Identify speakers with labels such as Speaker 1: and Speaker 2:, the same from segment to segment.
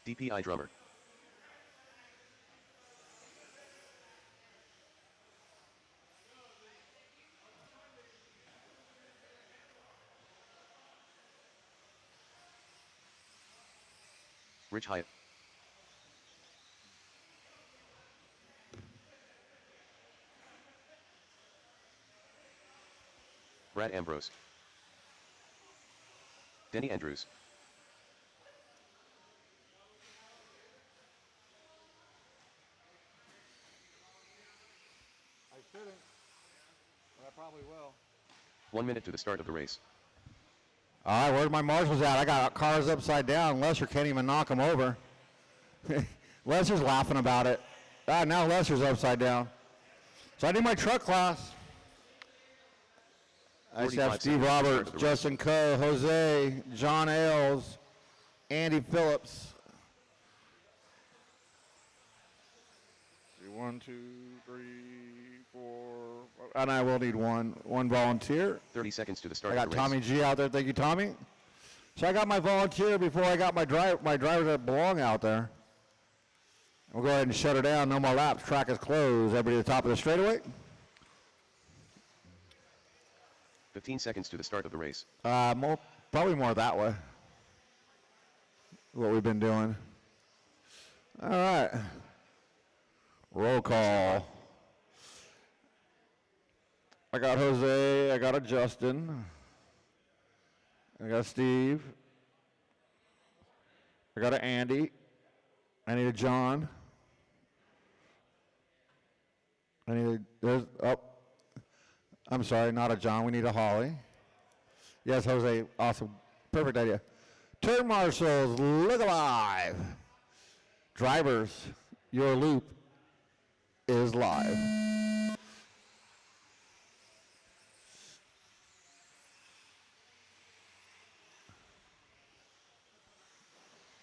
Speaker 1: DPI drummer. Rich Hyatt. Brad Ambrose. Denny Andrews.
Speaker 2: I shouldn't, but I probably will.
Speaker 1: 1 minute to the start of the race.
Speaker 2: All right, where's my marshals at? I got cars upside down. Lesser can't even knock them over. Lester's laughing about it. Now Lester's upside down. So I need my truck class. I have Steve Roberts, Justin Coe, Jose, John Ailes, Andy Phillips. 1, 2, 3, 4, and I will need one volunteer.
Speaker 1: 30 seconds to the start.
Speaker 2: I got Tommy G out there. Thank you, Tommy. So I got my volunteer before I got my driver that belong out there. We'll go ahead and shut her down. No more laps. Track is closed. Everybody at the top of the straightaway.
Speaker 1: 15 seconds to the start of the race.
Speaker 2: Probably more that way. What we've been doing. All right. Roll call. I got Jose. I got a Justin. I got Steve. I got an Andy. I need a John. I need a, I'm sorry, not a John. We need a Holly. Yes, Jose. Awesome. Perfect idea. Turn marshals, look alive. Drivers, your loop is live.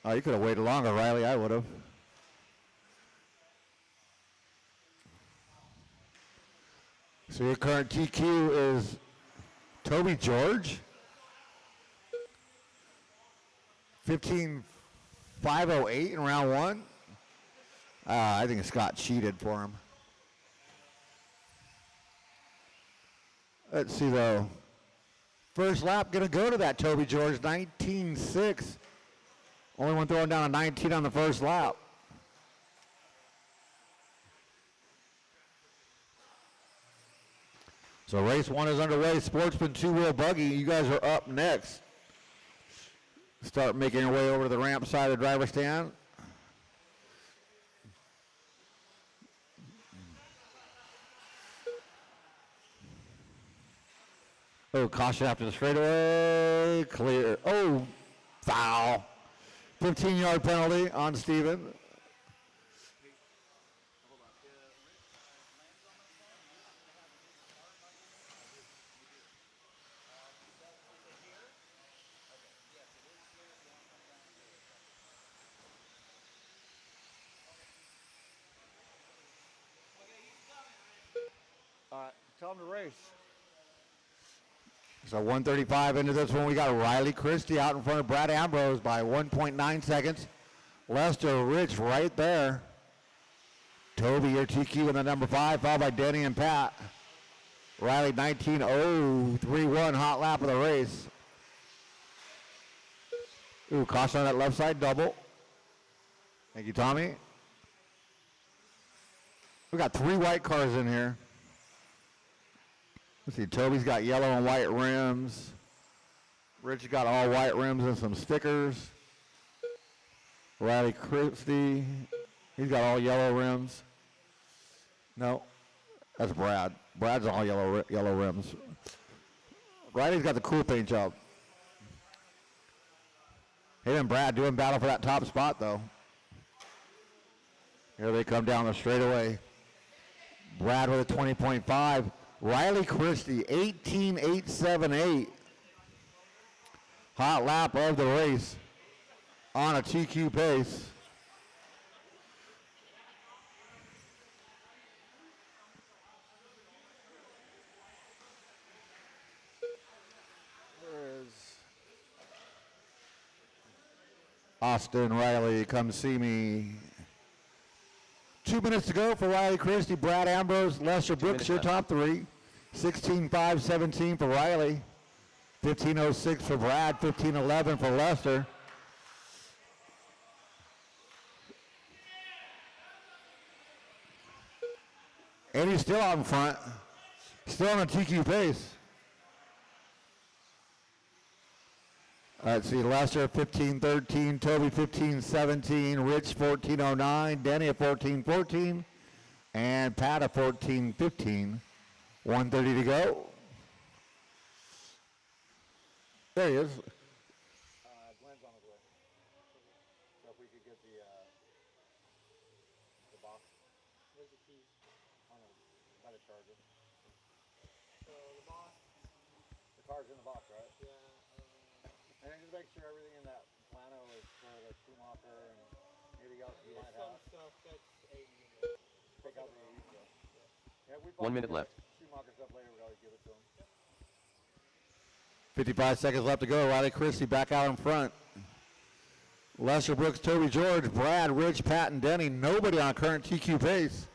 Speaker 2: Oh, you could have waited longer, Riley. I would have. So your current TQ is Toby George. 15.508 in round one. I think Scott cheated for him. Let's see though. First lap gonna go to that Toby George, 19.6. Only one throwing down a 19 on the first lap. So race one is underway. Sportsman two-wheel buggy. You guys are up next. Start making your way over to the ramp side of the driver's stand. Oh, caution after the straightaway. Clear. Oh, foul. 15-yard penalty on Steven. Tell him to race. So 135 into this one, we got Riley Christie out in front of Brad Ambrose by 1.9 seconds. Lester Rich right there. Toby, your TQ in the number 5, followed by Denny and Pat. Riley 19.031, hot lap of the race. Ooh, caution on that left side double. Thank you, Tommy. We got 3 white cars in here. Let's see, Toby's got yellow and white rims. Rich got all white rims and some stickers. Riley Christie, he's got all yellow rims. No, that's Brad. Brad's all yellow rims. Riley's got the cool paint job. Him and Brad doing battle for that top spot, though. Here they come down the straightaway. Brad with a 20.5. Riley Christie, 18.878. Hot lap of the race on a TQ pace. Austin Riley, come see me. 2 minutes to go for Riley Christie, Brad Ambrose, Lester Brooks, your top three. 16:5:17 for Riley. 15:06 for Brad, 15:11 for Lester. And he's still out in front. Still on a TQ pace. Let's see, Lester 15:13, Toby 15:17, Rich 14:09, Denny at 14:14, and Pat at 14:15. 1:30 to go. There he is.
Speaker 3: Glenn's on his way. So if we could get the box. Where's the keys? On the, by the charger. So the box. The car's in the box, right? Yeah. And then just make sure everything in that plano is for the Schumacher and anything else you might have. Some stuff that's AE. Take out the AE stuff. Yeah,
Speaker 1: 1 minute left.
Speaker 3: Schumacher stuff later, we'd always give it to him.
Speaker 2: 55 seconds left to go. Riley Christie back out in front. Lester Brooks, Toby George, Brad, Rich, Pat, and Denny. Nobody on current TQ pace.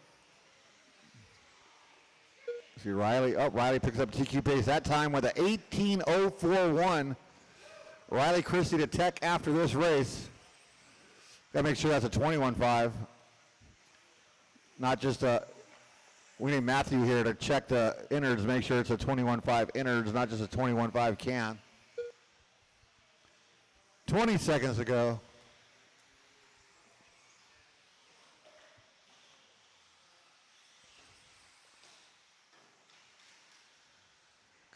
Speaker 2: See Riley. Oh, Riley picks up TQ pace that time with an 18:041. Riley Christie to Tech after this race. Got to make sure that's a 21.5. Not just a. We need Matthew here to check the innards, make sure it's a 21.5 innards, not just a 21.5 can. 20 seconds to go.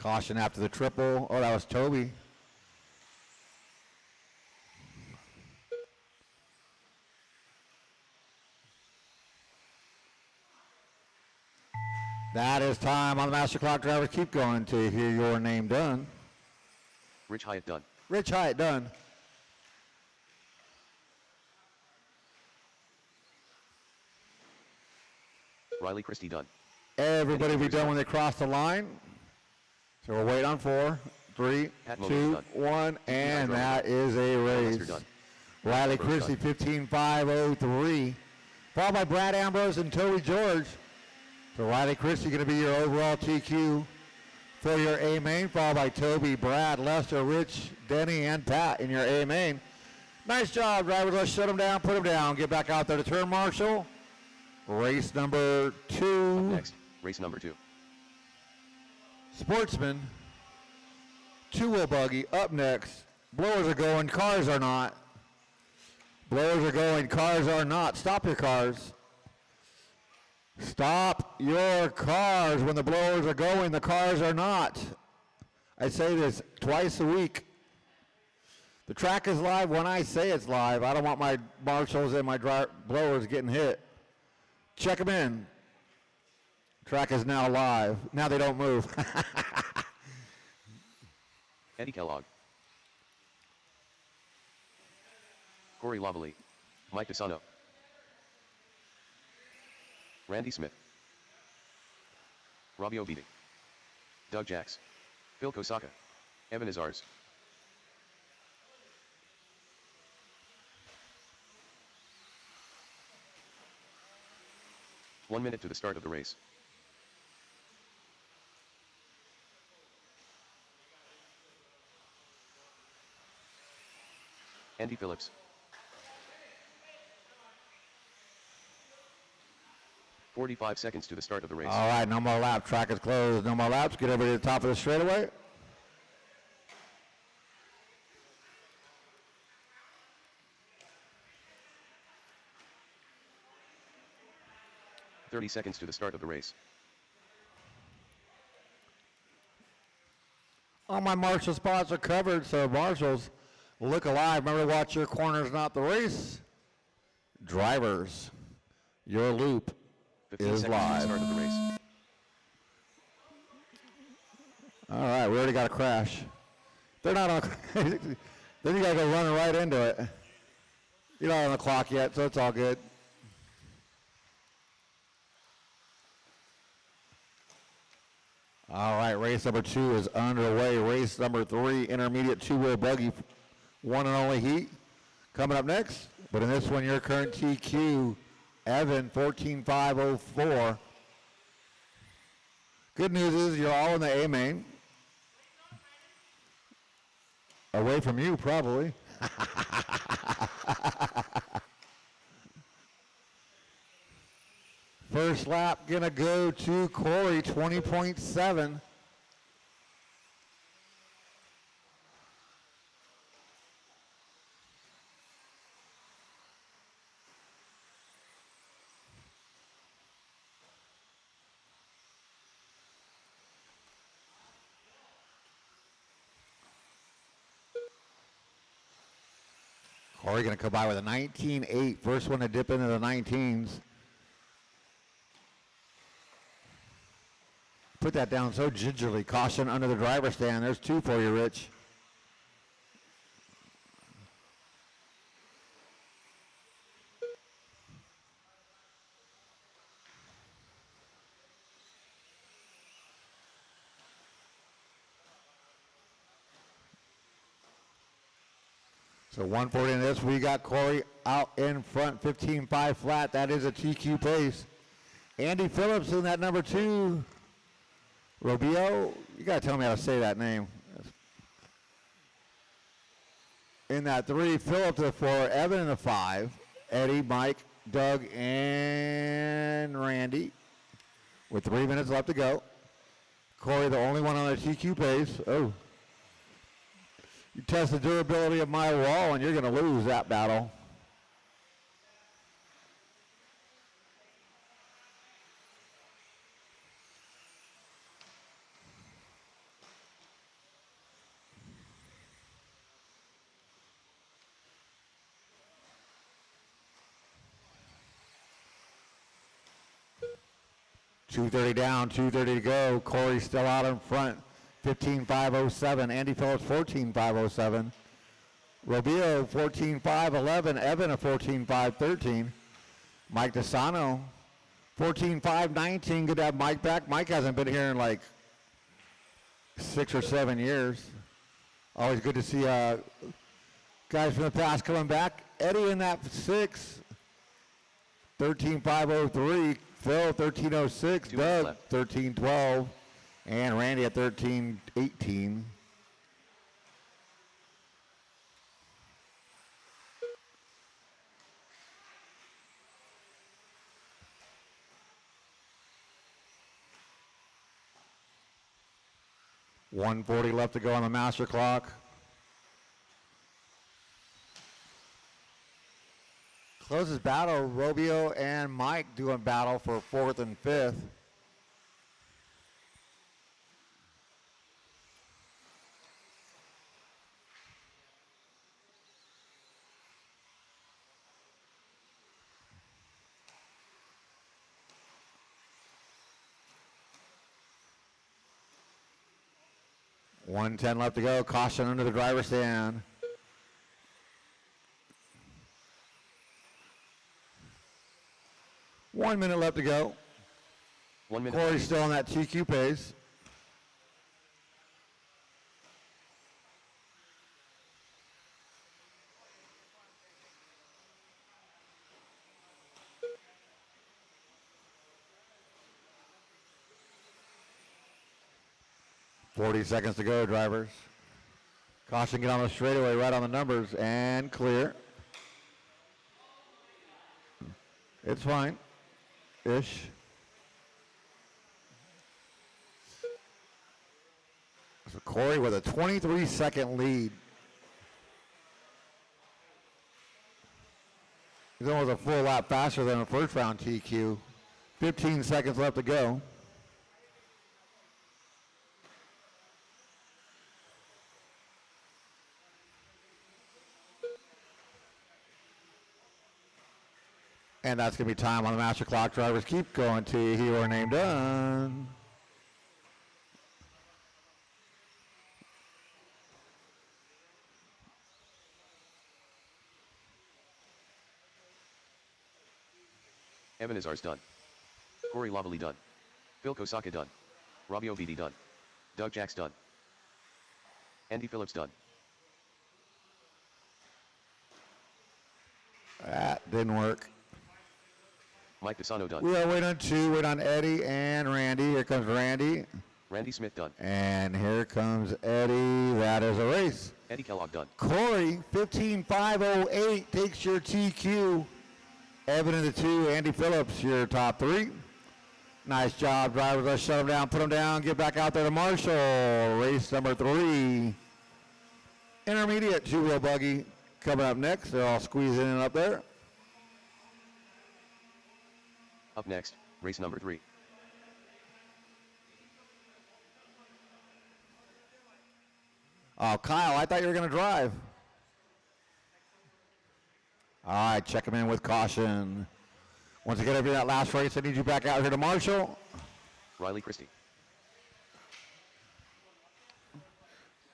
Speaker 2: Caution after the triple. Oh, that was Toby. That is time on the Master Clock Driver. Keep going to hear your name done.
Speaker 1: Rich Hyatt done.
Speaker 2: Rich Hyatt done.
Speaker 1: Riley Christie done.
Speaker 2: Everybody be done when they cross the line. So we'll wait on 4, 3,
Speaker 1: Pat
Speaker 2: 2,
Speaker 1: done.
Speaker 2: 1, and that is a race.
Speaker 1: Done.
Speaker 2: Riley Christie 15:5:03, followed by Brad Ambrose and Toby George. So Riley Christie going to be your overall TQ for your A main, followed by Toby, Brad, Lester, Rich, Denny, and Pat in your A main. Nice job, drivers. Let's shut them down, put them down, get back out there to turn marshal. Race number 2.
Speaker 1: Up next, race number 2.
Speaker 2: Sportsman, two-wheel buggy, up next. Blowers are going, cars are not. Blowers are going, cars are not. Stop your cars. Stop your cars. When the blowers are going, the cars are not. I say this twice a week. The track is live when I say it's live. I don't want my marshals and my blowers getting hit. Check them in. Track is now live. Now they don't move.
Speaker 1: Eddie Kellogg. Corey Lavallee. Mike DeSano. Randy Smith. Robbie Obidi. Doug Jacks. Phil Kosaka. Evan Azars. One minute to the start of the race. Andy Phillips. "45 seconds to the start of the race.
Speaker 2: All right, no more laps. Track is closed. No more laps. Get everybody to the top of the straightaway.
Speaker 1: "30 seconds to the start of the race.
Speaker 2: All my marshal spots are covered, so marshals, look alive. Remember to watch your corners, not the race. Drivers, your loop
Speaker 1: 15
Speaker 2: is
Speaker 1: seconds to the
Speaker 2: live.
Speaker 1: start of the race.
Speaker 2: All right, we already got a crash. They're not on. Then you gotta go running right into it. You're not on the clock yet, so it's all good. All right, race number 2 is underway. Race number 3, intermediate two-wheel buggy, one and only heat. Coming up next, but in this one, your current TQ, Evan, 14.504. Good news is you're all in the A main. Away from you, probably. First lap gonna go to Corey, 20.7. Corey going to come by with a 19.8. First one to dip into the 19s. Put that down so gingerly. Caution under the driver's stand. There's two for you, Rich. So 140 in this. We got Corey out in front, 15.5 flat. That is a TQ pace. Andy Phillips in that number 2. Robio, you got to tell me how to say that name. In that 3, Phillips in the 4, Evan in the 5, Eddie, Mike, Doug, and Randy with 3 minutes left to go. Corey, the only one on the TQ pace. Oh. You test the durability of my wall, and you're going to lose that battle. .230 down, 2:30 to go. Corey still out in front. 15.507. Andy Phillips 14.507. Robio 14.511. Evan a 14.513. Mike DeSano 14.519. Good to have Mike back. Mike hasn't been here in like 6 or 7 years. Always good to see guys from the past coming back. Eddie in that 6. 13.503. Phil 13.06. Doug 13.12. And Randy at 13.18. .140 left to go on the master clock. Closest battle, Robio and Mike doing battle for 4th and 5th. .110 left to go. Caution under the driver's stand. One minute left to go.
Speaker 1: 1 minute.
Speaker 2: Corey's still on that TQ pace. .40 seconds to go, drivers. Caution, get on the straightaway, right on the numbers, and clear. It's fine. Ish. So Corey with a 23-second lead. He's almost a full lap faster than a first round TQ. 15 seconds left to go. And that's going to be time on the master clock. Drivers keep going till you hear your name done.
Speaker 1: Evan Azar's done. Corey Lavalley done. Phil Kosaka done. Robio VD done. Doug Jacks done. Andy Phillips done.
Speaker 2: Didn't work.
Speaker 1: Mike Pisano done.
Speaker 2: We are waiting on 2. Wait on Eddie and Randy. Here comes Randy.
Speaker 1: Randy Smith done.
Speaker 2: And here comes Eddie. That is a race.
Speaker 1: Eddie Kellogg done.
Speaker 2: Corey, 15.508 takes your TQ. Evan in the 2. Andy Phillips, your top 3. Nice job, drivers. Let's shut them down, put them down, get back out there to Marshall. Race number 3. Intermediate 2-wheel buggy coming up next. They're all squeezing in up there.
Speaker 1: Up next, race number 3.
Speaker 2: Oh, Kyle, I thought you were going to drive. All right, check him in with caution. Once you get over that last race, I need you back out here to Marshall.
Speaker 1: Riley Christie.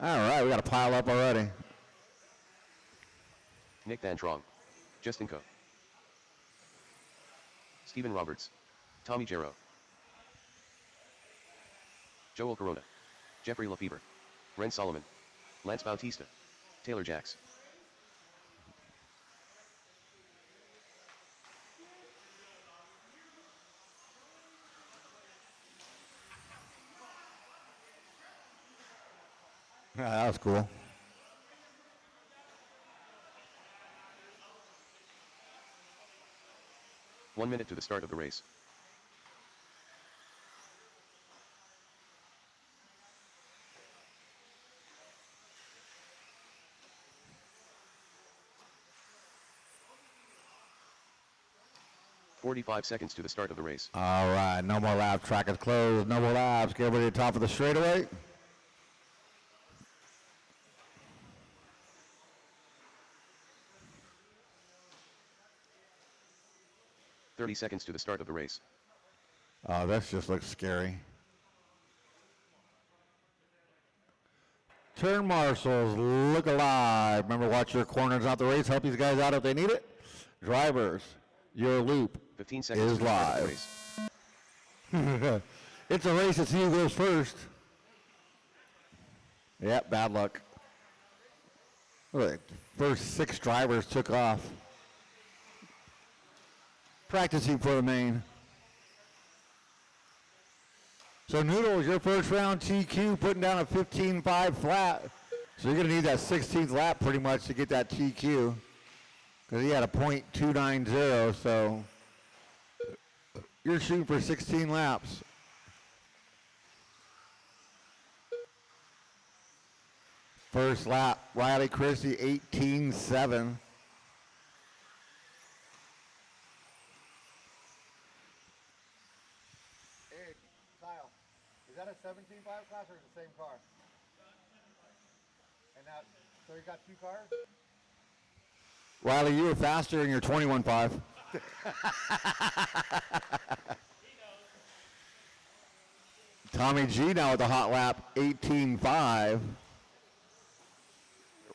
Speaker 2: All right, we got to pile up already.
Speaker 1: Nick Van Trong. Justin Coe. Stephen Roberts. Tommy Jarrow. Joel Corona. Jeffrey Lefebvre. Ren Solomon. Lance Bautista. Taylor Jacks.
Speaker 2: Yeah, that was cool.
Speaker 1: One minute to the start of the race. "45 seconds to the start of the race.
Speaker 2: All right, no more laps. Track is closed. No more laps. Get everybody to the top of the straightaway.
Speaker 1: "30 seconds to the start of the race.
Speaker 2: Oh, this just looks scary. Turn marshals, look alive. Remember, watch your corners, not the race. Help these guys out if they need it. Drivers, your loop
Speaker 1: 15 seconds
Speaker 2: is
Speaker 1: to the start of the
Speaker 2: live.
Speaker 1: race.
Speaker 2: It's a race to see who goes first. Yep, bad luck. Look, first 6 drivers took off. Practicing for the main. So Noodles, your first round TQ, putting down a 15.5 flat. So you're going to need that 16th lap pretty much to get that TQ. Because he had a .290, so you're shooting for 16 laps. First lap, Riley Christie, 18.7.
Speaker 3: Hey, Kyle, is that a 17.5 class or is it the same car? And that, so you got 2 cars?
Speaker 2: Riley, you were faster in your 21.5. Tommy G now with the hot lap, 18.5.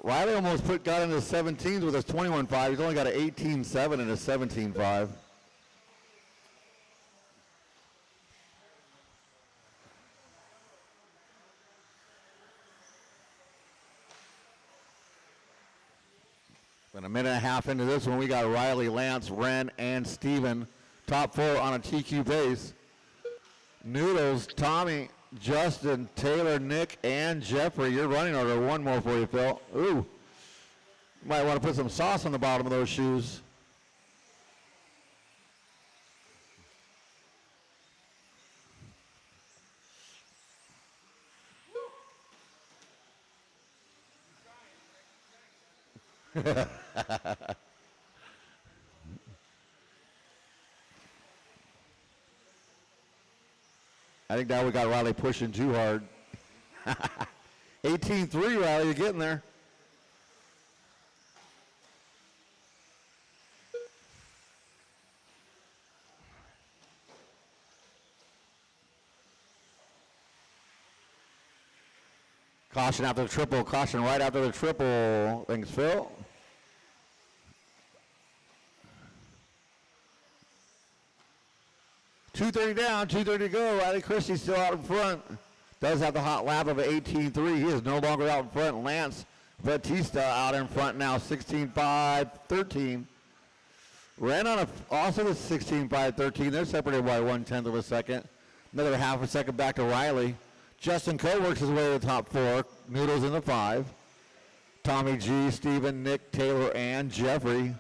Speaker 2: Riley almost got into the 17s with his 21.5. He's only got an 18.7 and a 17.5. But a minute and a half into this one, we got Riley, Lance, Ren, and Steven. Top 4 on a TQ base. Noodles, Tommy, Justin, Taylor, Nick, and Jeffrey. Your running order. One more for you, Phil. Ooh. You might want to put some sauce on the bottom of those shoes. I think now we got Riley pushing too hard. 18.3, Riley, you're getting there. Caution after the triple, caution right after the triple. Thanks, Phil. .230 down, 2:30 to go. Riley Christie still out in front. Does have the hot lap of 18.3. He is no longer out in front. Lance Bautista out in front now, 16.5, 13. Ran on also the 16.513. They're separated by 1/10 of a second. Another half a second back to Riley. Justin Coe works his way to the top 4. Noodles in the 5. Tommy G, Steven, Nick, Taylor, and Jeffrey.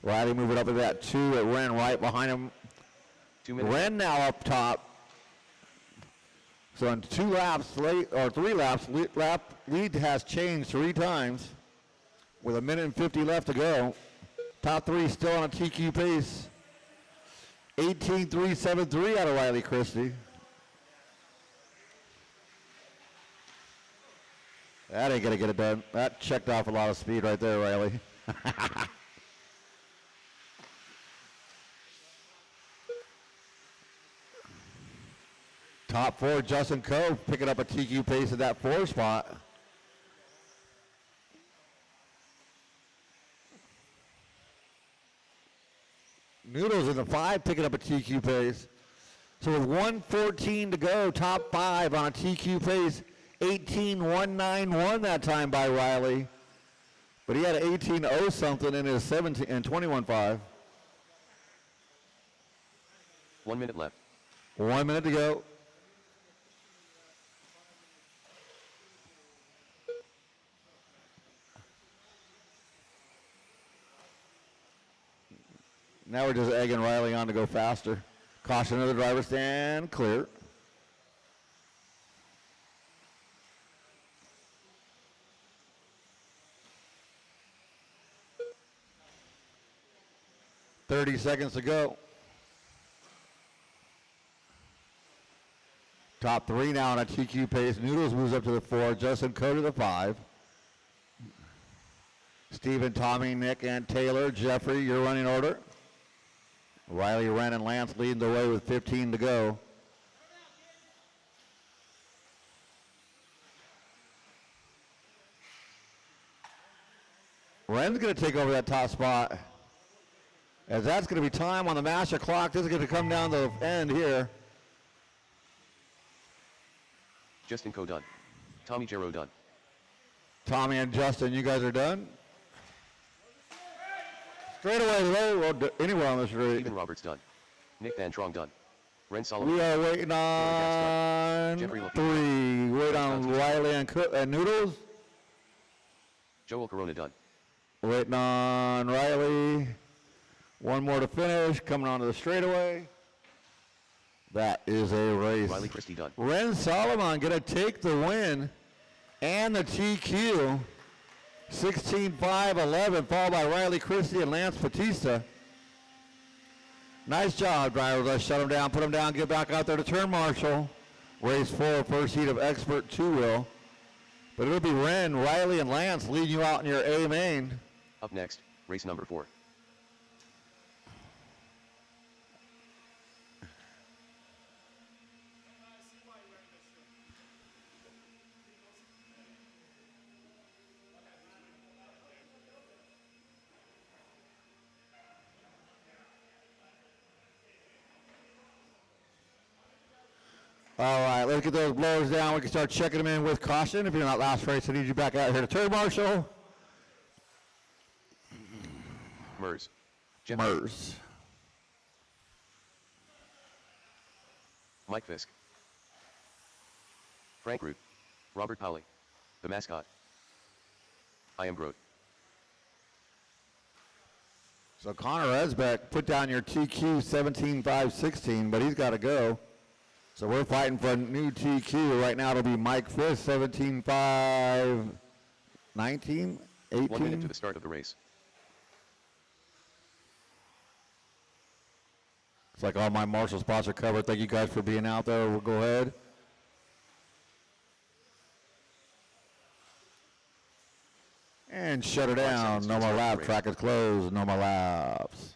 Speaker 2: Riley moving up to that 2 at Ren right behind him.
Speaker 1: 2 minutes.
Speaker 2: Ren now up top. So in 3 laps, lead has changed 3 times with 1:50 left to go. Top 3 still on a TQ pace. 18.373 out of Riley Christie. That ain't gonna get it done. That checked off a lot of speed right there, Riley. Top 4, Justin Coe picking up a TQ pace at that 4 spot. Noodles in the 5 picking up a TQ pace. So with 1:14 to go, top 5 on a TQ pace. 18.191 that time by Riley. But he had an 18.0 something in his 17 and 21.5.
Speaker 1: 1 minute left.
Speaker 2: 1 minute to go. Now we're just egging Riley on to go faster. Caution of the driver stand, clear. .30 seconds to go. Top 3 now on a TQ pace. Noodles moves up to the 4. Justin Coe to the 5. Stephen, Tommy, Nick, and Taylor. Jeffrey, your running order. Riley, Ren, and Lance leading the way with 15 to go. Ren's going to take over that top spot. As that's going to be time on the master clock. This is going to come down to the end here.
Speaker 1: Justin Coe done. Tommy Jarrow done.
Speaker 2: Tommy and Justin, you guys are done? Straight away, low, anywhere on the street.
Speaker 1: Stephen Roberts done. Nick Van Trong done. Ren Solomon.
Speaker 2: We are waiting on
Speaker 1: Jeffrey Lopez.
Speaker 2: 3. Wait on Riley and Noodles.
Speaker 1: Joel Corona done.
Speaker 2: Waiting on Riley. 1 more to finish. Coming onto the straightaway. That is a race.
Speaker 1: Riley Christie done.
Speaker 2: Ren Solomon going to take the win and the TQ. 16.511, followed by Riley Christie and Lance Batista. Nice job, drivers. Let's shut them down, put them down, get back out there to turn marshal. Race 4, first heat of Expert 2-wheel. But it'll be Ren, Riley, and Lance leading you out in your A main.
Speaker 1: Up next, race number 4.
Speaker 2: All right, let's get those blowers down. We can start checking them in with caution. If you're not last race, I need you back out here to turn marshal.
Speaker 1: Mers.
Speaker 2: Mers.
Speaker 1: Mike Fisk. Frank Root. Robert Powley. The mascot. I am Groot.
Speaker 2: So Connor Esbeck put down your TQ 17.516, but he's got to go. So we're fighting for a new TQ. Right now it'll be Mike Fisk, 17.519, 18.
Speaker 1: 1 minute to the start of the race.
Speaker 2: It's like all my marshal spots are covered. Thank you guys for being out there. We'll go ahead. And shut her down. No more laps. Track is closed. No more laps.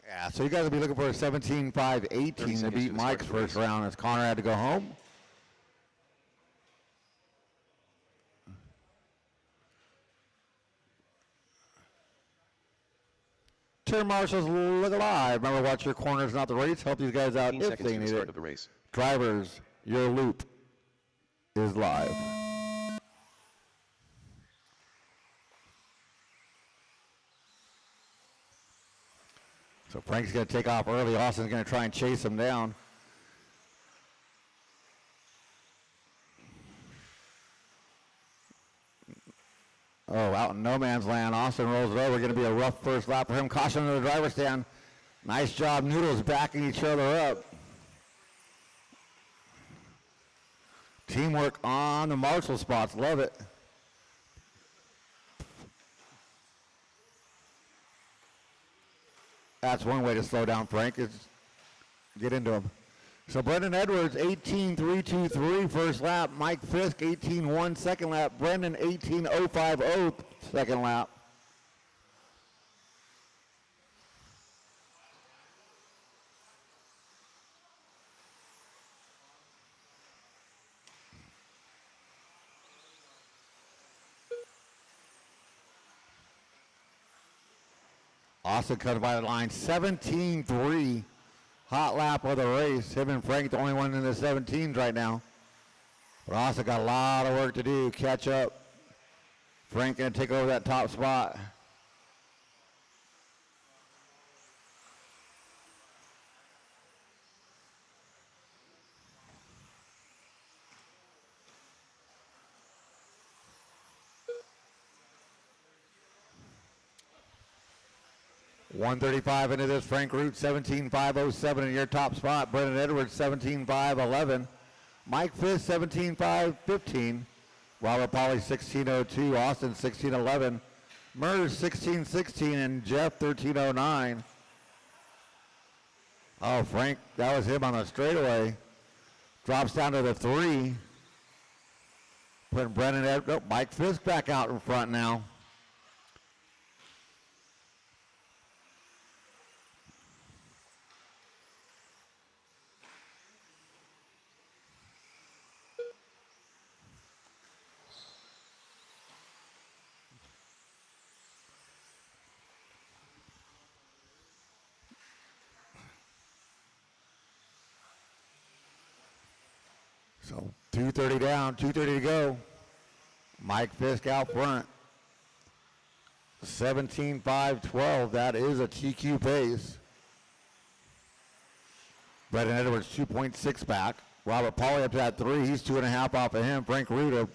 Speaker 2: Yeah, so you guys will be looking for a 17.518 to beat Mike's first round as Connor had to go home. Turn marshals look alive. Remember, watch your corners, not the race. Help these guys out if they need it.
Speaker 1: The race.
Speaker 2: Drivers, your loop is live. So Frank's going to take off early. Austin's going to try and chase him down. Oh, out in no man's land. Austin rolls it over. Going to be a rough first lap for him. Caution to the driver's stand. Nice job. Noodles backing each other up. Teamwork on the marshal spots. Love it. That's one way to slow down Frank, is get into him. So Brendan Edwards, 18.323 first lap. Mike Fisk, 18.1 second lap. Brendan, 18.050 second lap. Austin comes by the line, 17.3. Hot lap of the race. Him and Frank, the only one in the 17s right now. But Austin got a lot of work to do, catch up. Frank gonna take over that top spot. .135 into this. Frank Root 17.507 in your top spot. Brendan Edwards 17.511. Mike Fisk 17.515. Robert Pauly 16.02. Austin 16.11. Mers 16.16 and Jeff 13.09. Oh, Frank, that was him on the straightaway. Drops down to the 3. Putting Brendan Edwards, oh, Mike Fisk back out in front now. So 2:30 down, 2:30 to go. Mike Fisk out front. 17.512. That is a TQ pace. Brendan Edwards 2.6 back. Robert Pauly up to that 3. He's 2.5 off of him. Frank Ruda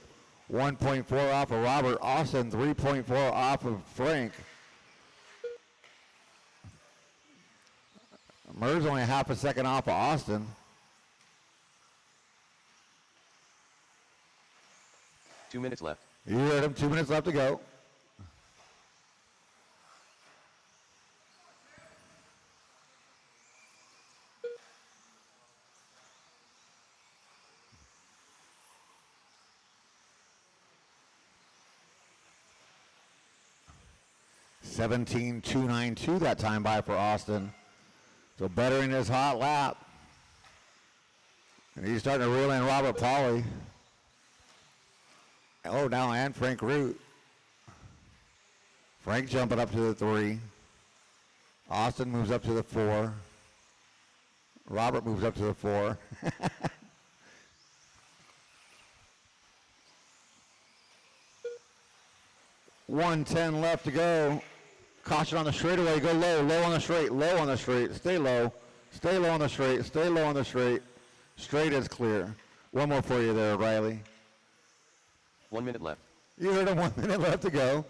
Speaker 2: 1.4 off of Robert. Austin 3.4 off of Frank. Mers only half a second off of Austin.
Speaker 1: Two minutes left.
Speaker 2: You heard him. 2 minutes left to go. (17.292) that time by for Austin. So better in his hot lap. And he's starting to reel in Robert Pauly. Oh, now and Frank Root. Frank jumping up to the 3. Austin moves up to the 4. Robert moves up to the 4. 1:10 left to go. Caution on the straightaway. Go low, low on the straight, low on the straight. Stay low on the straight, stay low on the straight. Straight is clear. One more for you there, Riley.
Speaker 1: 1 minute left.
Speaker 2: You heard him. 1 minute left to go.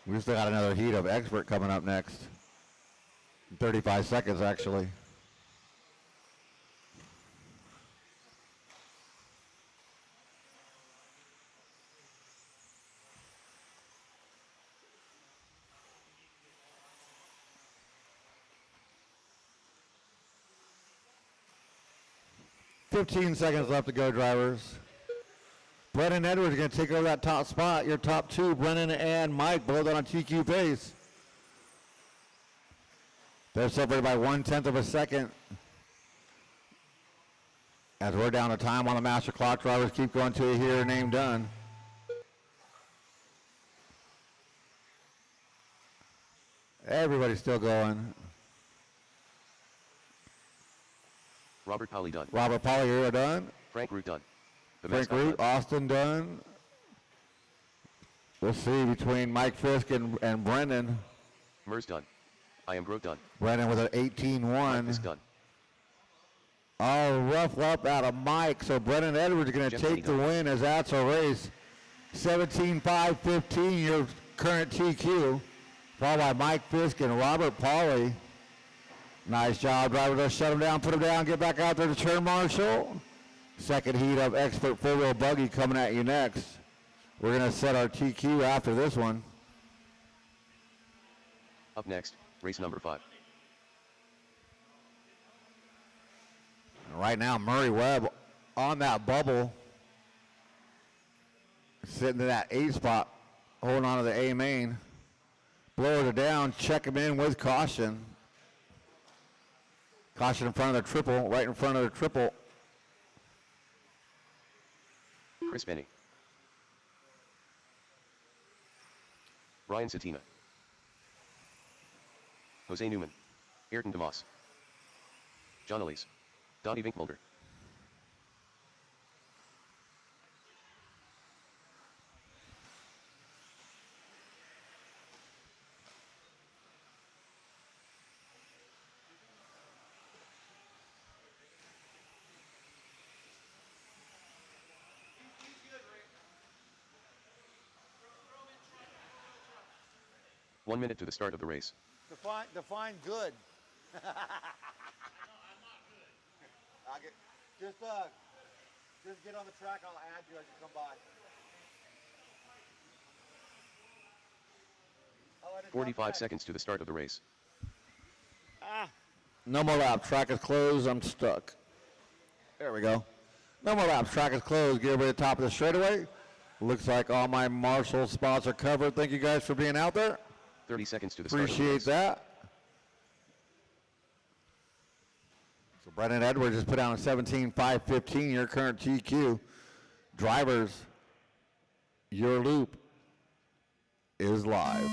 Speaker 2: We still got another heat of expert coming up next. 35 seconds, actually. $15 seconds left to go, drivers. Brendan Edwards is going to take over that top spot. Your top 2, Brendan and Mike, both on a TQ pace. They're separated by 1/10 of a second. As we're down to time on the master clock, drivers keep going till you hear your name done. Everybody's still going.
Speaker 1: Robert Polly done.
Speaker 2: Robert Polly, you're done.
Speaker 1: Frank Root done. The
Speaker 2: Frank
Speaker 1: mascot
Speaker 2: Root,
Speaker 1: done.
Speaker 2: Austin done. We'll see between Mike Fisk and Brendan.
Speaker 1: Mers done. I am Grote done.
Speaker 2: Brendan with an
Speaker 1: Mike
Speaker 2: 18-1.
Speaker 1: Fisk done.
Speaker 2: Oh, rough up out of Mike. So Brendan Edwards is going to
Speaker 1: Jim
Speaker 2: take the
Speaker 1: Kenny
Speaker 2: win as that's a race. 17-5-15, your current TQ. Followed by Mike Fisk and Robert Polly. Nice job, driver. Just shut him down, put him down, get back out there to turn marshal. Second heat of expert four-wheel buggy coming at you next. We're going to set our TQ after this one.
Speaker 1: Up next, race number 5.
Speaker 2: And right now, Murray Webb on that bubble. Sitting in that 8 spot, holding on to the A main. Blow it down, check him in with caution. Caution in front of the triple, right in front of the triple.
Speaker 1: Chris Benny. Brian Satina. Jose Newman. Ayrton DeMoss. John Elise. Donnie Vinkmulder. One minute to the start of the race.
Speaker 3: Define good. I'll get, just get on the track. I'll add you as you come by.
Speaker 1: 45 seconds to the start of the race.
Speaker 2: No more laps. Track is closed. I'm stuck. There we go. No more laps. Track is closed. Get over to the top of the straightaway. Looks like all my marshal spots are covered. Thank you guys for being out there.
Speaker 1: 30 seconds to the start of the
Speaker 2: Appreciate
Speaker 1: race.
Speaker 2: that. So Brendan Edwards has put down a 17-5-15, your current TQ. Drivers, your loop is live.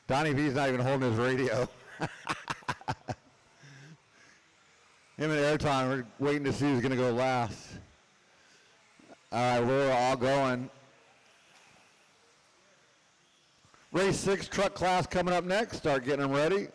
Speaker 2: Donnie V's not even holding his radio. Him and Airton, we're waiting to see who's going to go last. All right, we're all going. Race 6 truck class coming up next. Start getting them ready.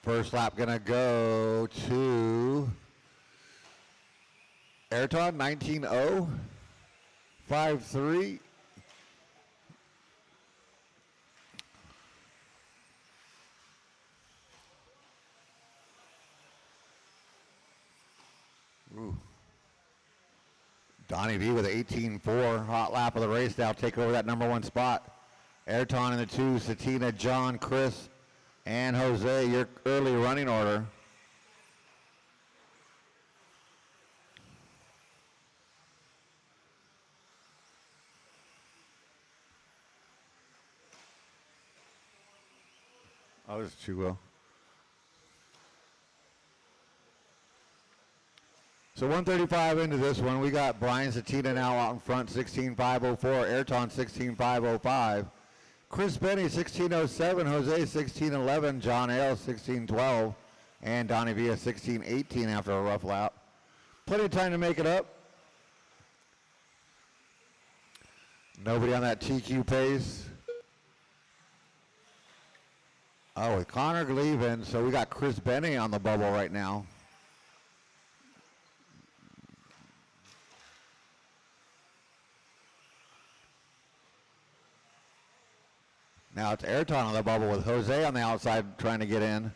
Speaker 2: First lap gonna go to Ayrton, 19.0, 5.3. Ooh. Donnie V with 18.4, hot lap of the race now, take over that number 1 spot. Ayrton in the 2, Satina, John, Chris, and Jose, your early running order. Oh, this is too well. So 135 into this one, we got Brian Satina now out in front, 16.504, Ayrton 16.505. Chris Benny, 16.07, Jose, 16.11, John Ale, 16.12, and Donnie Villa, 16.18 after a rough lap. Plenty of time to make it up. Nobody on that TQ pace. Oh, with Connor leaving, so we got Chris Benny on the bubble right now. Now it's Ayrton on the bubble with Jose on the outside trying to get in.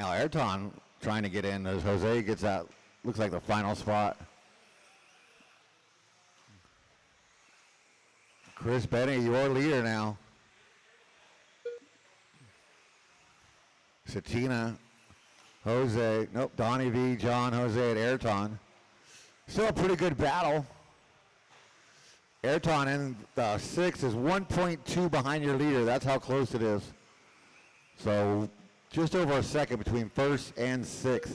Speaker 2: Now Ayrton trying to get in as Jose gets that, looks like the final spot. Chris Benny, your leader now. Satina, Jose, nope, Donnie V, John, Jose at Ayrton. Still a pretty good battle. Ayrton in the 6 is 1.2 behind your leader. That's how close it is. So just over a second between first and 6th.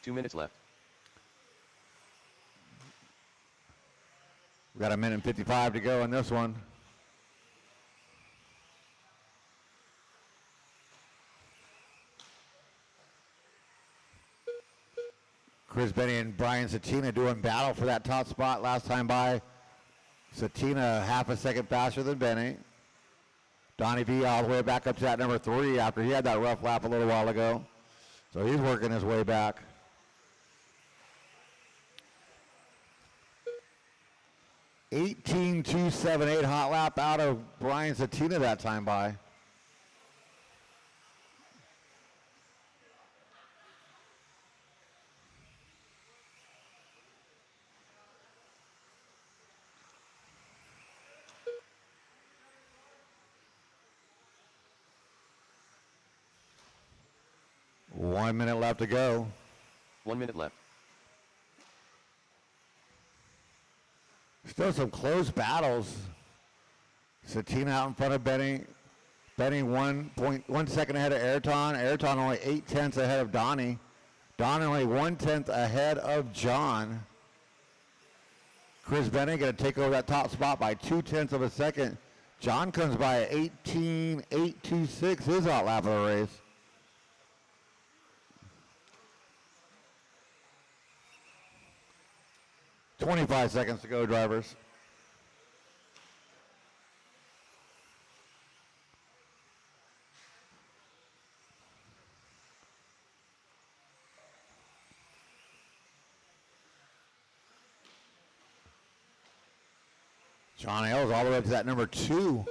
Speaker 1: 2 minutes left.
Speaker 2: We got 1:55 to go in this one. Chris Benny and Brian Satina doing battle for that top spot last time by. Satina half a second faster than Benny. Donnie V all the way back up to that number 3 after he had that rough lap a little while ago. So he's working his way back. 18.278 hot lap out of Brian Satina that time by. One minute left to go.
Speaker 1: 1 minute left.
Speaker 2: Still some close battles. Satina out in front of Benny. Benny 1 second ahead of Ayrton. Ayrton only 0.8 ahead of Donnie. Donnie only 1/10 ahead of John. Chris Benny going to take over that top spot by 0.2 of a second. John comes by at 18.826, his out lap of the race. $25 seconds to go, drivers. John Ailes all the way up to that number 2.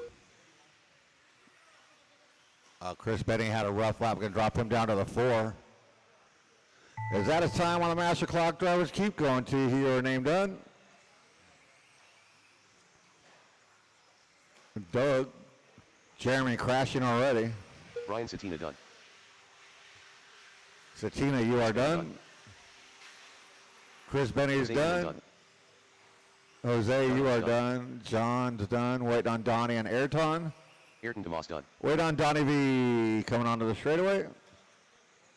Speaker 2: Chris Benny had a rough lap, going to drop him down to the 4. Is that his time on the master clock? Drivers keep going to your name done. Doug, Jeremy crashing already.
Speaker 1: Brian Satina done.
Speaker 2: Satina, you are done. Chris Benny's
Speaker 1: Jose
Speaker 2: done. Jose, you are
Speaker 1: done.
Speaker 2: John's done. Waiting on Donnie and Ayrton.
Speaker 1: Ayrton DeMoss done.
Speaker 2: Wait on Donnie V coming onto the straightaway.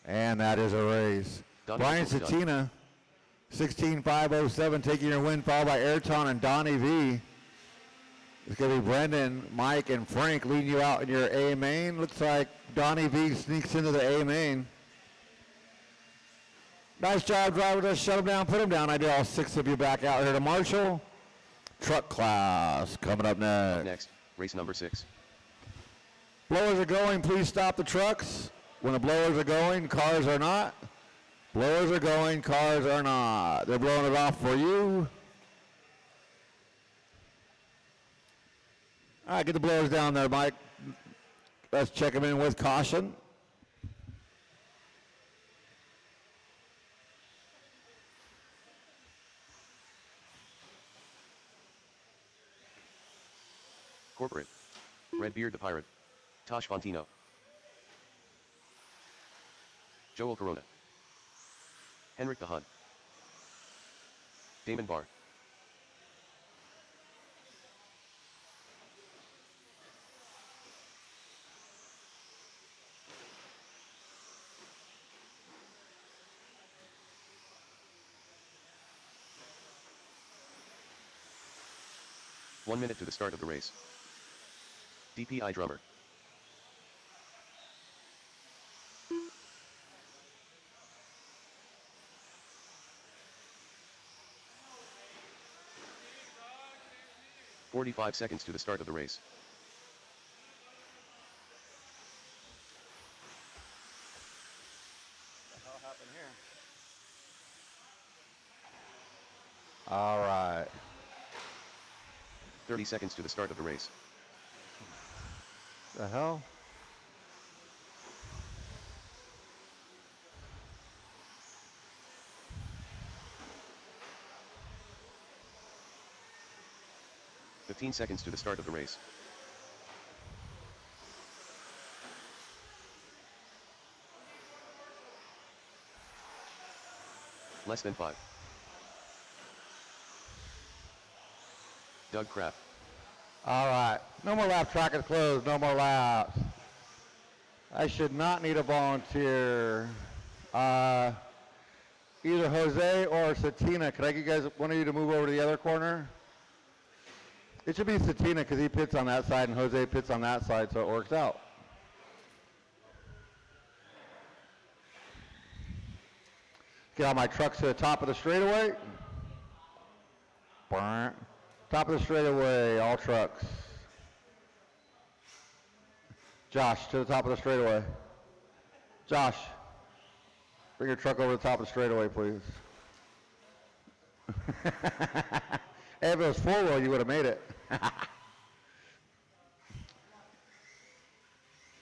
Speaker 2: And that is a race.
Speaker 1: Donnie
Speaker 2: Brian
Speaker 1: Mitchell's
Speaker 2: Satina, 16.507, taking your win, followed by Ayrton and Donnie V. It's going to be Brendan, Mike, and Frank leading you out in your A main. Looks like Donnie V sneaks into the A main. Nice job, driver. Just shut him down, put him down. I did all 6 of you back out here to Marshall. Truck class coming up next.
Speaker 1: Up next, race number 6.
Speaker 2: Blowers are going. Please stop the trucks. When the blowers are going, cars are not. Blowers are going, cars are not. They're blowing it off for you. All right, get the blowers down there, Mike. Let's check them in with caution.
Speaker 1: Corporate. Redbeard the Pirate. Tosh Fontino. Joel Corona. Henrik the Hun. Damon Barr. One minute to the start of the race. DPI drummer. "45 seconds to the start of the race.
Speaker 3: What the hell happened here?
Speaker 2: All right.
Speaker 1: 30 seconds to the start of the race.
Speaker 2: The hell?
Speaker 1: 15 seconds to the start of the race. Less than 5. Doug Kraft.
Speaker 2: All right. No more lap. Track is closed. No more laps. I should not need a volunteer. Either Jose or Satina. Could I get you guys, one of you to move over to the other corner? It should be Satina because he pits on that side and Jose pits on that side, so it works out. Get all my trucks to the top of the straightaway. Top of the straightaway, all trucks. Josh, to the top of the straightaway. Josh, bring your truck over to the top of the straightaway, please. Hey, if it was four-wheel, you would have made it.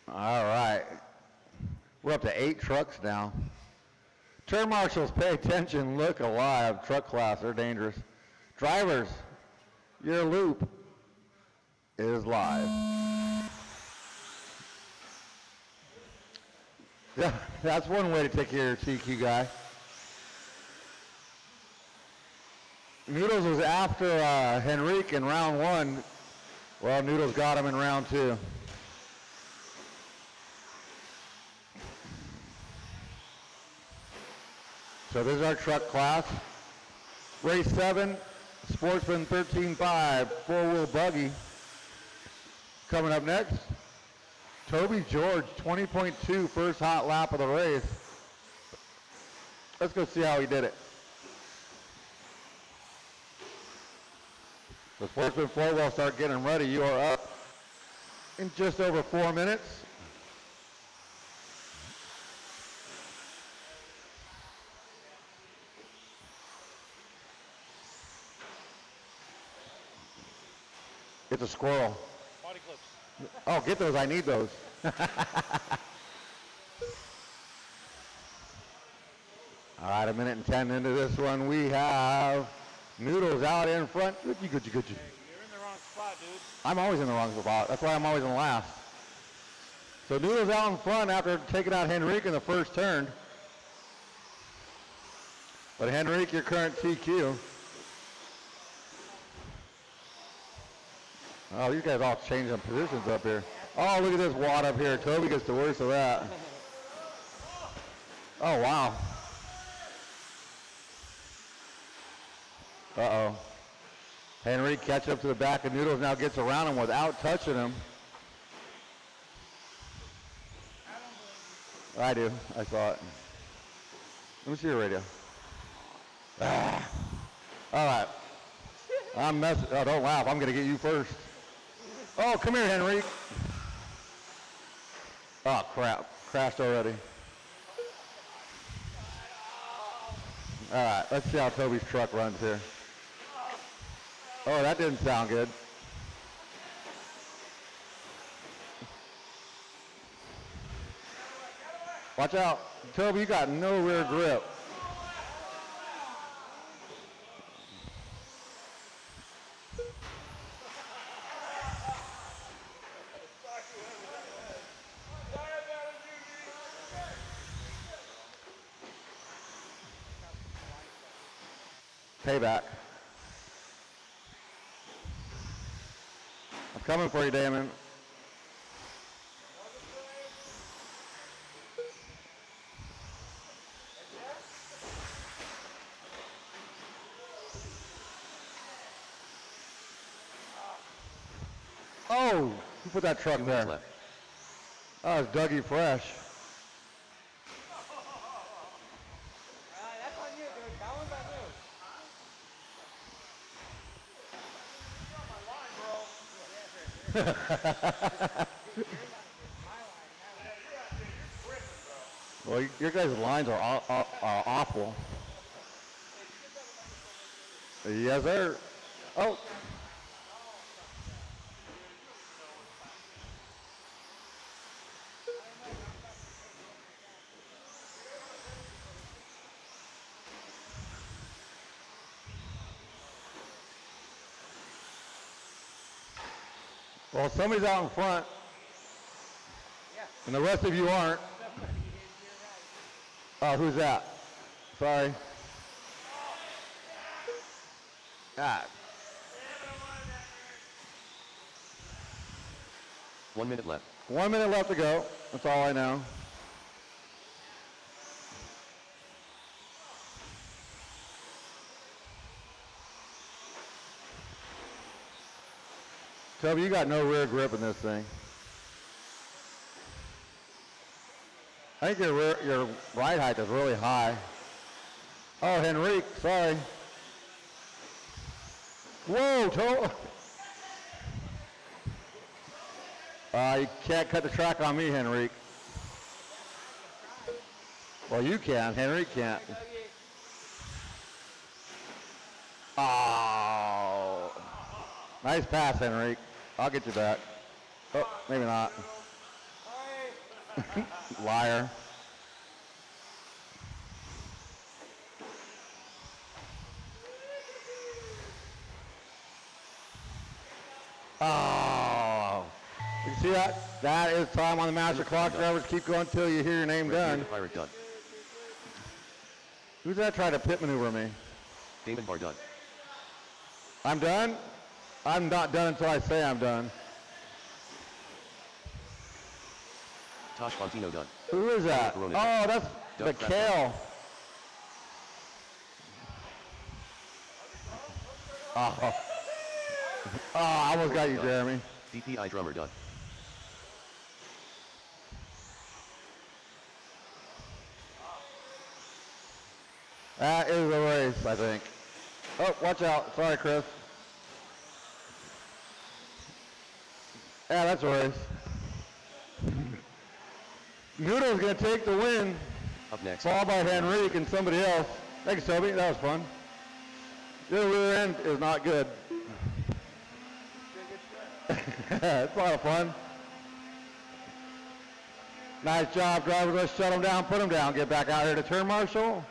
Speaker 2: All right. We're up to 8 trucks now. Turn marshals, pay attention, look alive. Truck class, they're dangerous. Drivers, your loop is live. Yeah, that's one way to take care of your TQ guy. Noodles was after Henrique in round 1. Well, Noodles got him in round 2. So this is our truck class. Race 7, Sportsman 13.5, 4-wheel buggy. Coming up next, Toby George, 20.2, first hot lap of the race. Let's go see how he did it. The Sportsman 4-wheel start getting ready. You are up in just over 4 minutes. It's a squirrel.
Speaker 3: Body clips.
Speaker 2: Oh, get those. I need those. All right, 1 minute and 10 into this one. We have Noodles out in front. Good.
Speaker 3: Hey, you're in the wrong spot, dude.
Speaker 2: I'm always in the wrong spot. That's why I'm always in last. So Noodles out in front after taking out Henrique in the first turn. But Henrique, your current TQ. Oh, you guys all changing positions up here. Oh, look at this wad up here. Toby gets the worst of that. Oh, wow. Uh-oh. Henry catch up to the back of Noodles, now gets around him without touching him. I do. I saw it. Let me see your radio. Ah. All right. I'm messing. Oh, don't laugh. I'm going to get you first. Oh, come here, Henry. Oh, crap. Crashed already. All right. Let's see how Toby's truck runs here. Oh, that didn't sound good. Watch out. Toby, you got no rear grip. Payback. I'm coming for you, Damon. Oh, who put that truck there?
Speaker 1: Left.
Speaker 2: Oh, it's Dougie Fresh.
Speaker 3: That's on you, dude. That one's on you.
Speaker 2: Well, your guys' lines are awful. Yes, sir. Oh. Well, somebody's out in front,
Speaker 3: Yeah.
Speaker 2: and the rest of you aren't. Oh, who's that? Sorry. Ah,
Speaker 1: 1 minute left.
Speaker 2: 1 minute left to go. That's all I know. Toby, you got no rear grip in this thing. I think your ride height is really high. Oh, Henrique, sorry. Whoa, you can't cut the track on me, Henrique. Well, you can. Henrique can't. Oh. Nice pass, Henrique. I'll get you back. Oh, maybe not. Liar. Oh. You see that? That is time on the master clock. Drivers keep going until you hear your name done.
Speaker 1: Pirate done.
Speaker 2: Who's that trying to pit maneuver me?
Speaker 1: Damon Bar done.
Speaker 2: I'm done? I'm not done until I say I'm done.
Speaker 1: Tosh Fontino done.
Speaker 2: Who is that? Oh, that's the Kale. Oh. Oh, I almost got you, Jeremy.
Speaker 1: DPI drummer done.
Speaker 2: That is a race, I think. Oh, watch out. Sorry, Chris. Yeah, that's a race. Noodle's going to take the win.
Speaker 1: Up next.
Speaker 2: Followed by Henrique and somebody else. Thanks, Toby. That was fun. Your rear end is not good. It's a lot of fun. Nice job, drivers. Let's shut them down, put them down. Get back out here to turn marshal.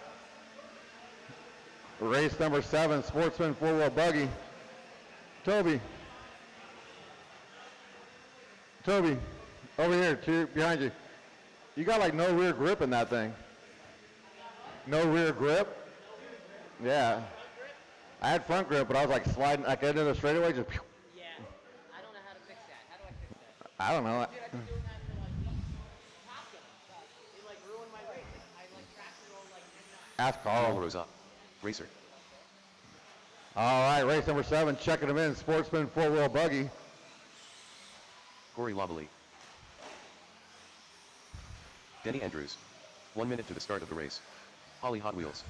Speaker 2: Race number 7, Sportsman 4-wheel buggy. Toby. Toby, over here, behind you. You got like no rear grip in that thing. No rear grip? Yeah. I had front grip, but I was like sliding, like into the straightaway, just.
Speaker 4: Yeah. I don't know how to fix that. How do I fix that?
Speaker 2: I don't know.
Speaker 4: Dude, I've been doing that for like Top Gun. It like ruined my race. I like crashed it all like
Speaker 2: Ask
Speaker 1: Carl
Speaker 2: Carl.
Speaker 1: Rosa. Racer.
Speaker 2: All right, race number 7, checking them in. Sportsman 4-wheel buggy.
Speaker 1: Corey Loveley. Denny Andrews. 1 minute to the start of the race. Holly Hot Wheels.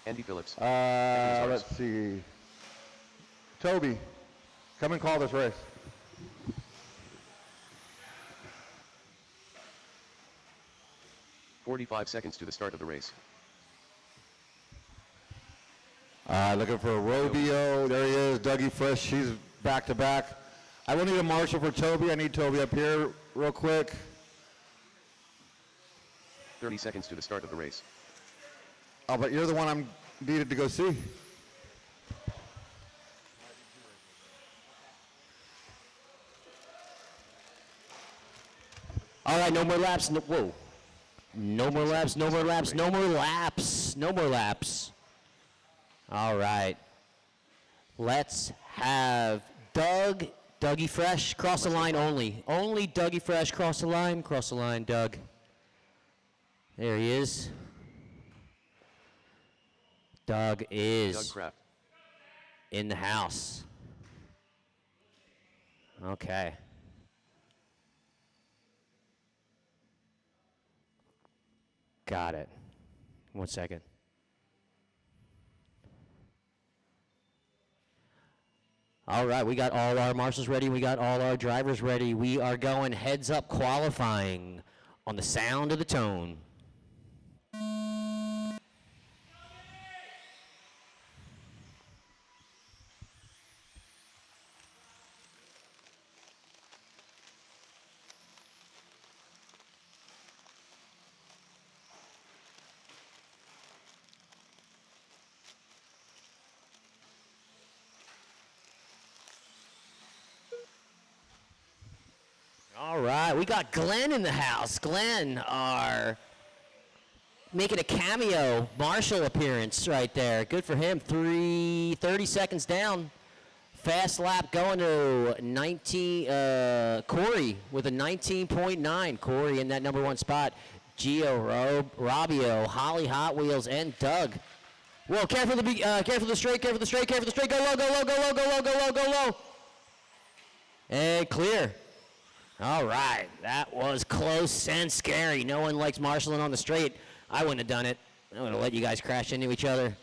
Speaker 1: Andy Phillips.
Speaker 2: Let's see. Toby, come and call this race.
Speaker 1: "45 seconds to the start of the race.
Speaker 2: Looking for Robio. There he is, Dougie Fresh. She's back to back. I will need a marshal for Toby. I need Toby up here real quick.
Speaker 1: 30 seconds to the start of the race.
Speaker 2: Oh, but you're the one I'm needed to go see.
Speaker 4: All right, no more laps. No, whoa. No more laps, no more laps, no more laps, no more laps. All right. Let's have Dougie Fresh, cross the line only. Only Dougie Fresh, cross the line, Doug. There he is. Doug
Speaker 1: Doug
Speaker 4: is
Speaker 1: Kraft.
Speaker 4: in the house. Okay. Got it. 1 second. All right, we got all our marshals ready. We got all our drivers ready. We are going heads up qualifying on the sound of the tone. All right, we got Glenn in the house. Glenn, our making a cameo Marshall appearance right there. Good for him. 30 seconds down. Fast lap going to 19. Corey with a 19.9. Corey in that number 1 spot. Gio, Robio, Holly, Hot Wheels, and Doug. Whoa! Careful the straight. Careful the straight. Careful the straight. Go low. Go low. Go low. Go low. Go low. Go low. And clear. All right, that was close and scary. No one likes marshalling on the straight. I wouldn't have done it. I would have let you guys crash into each other.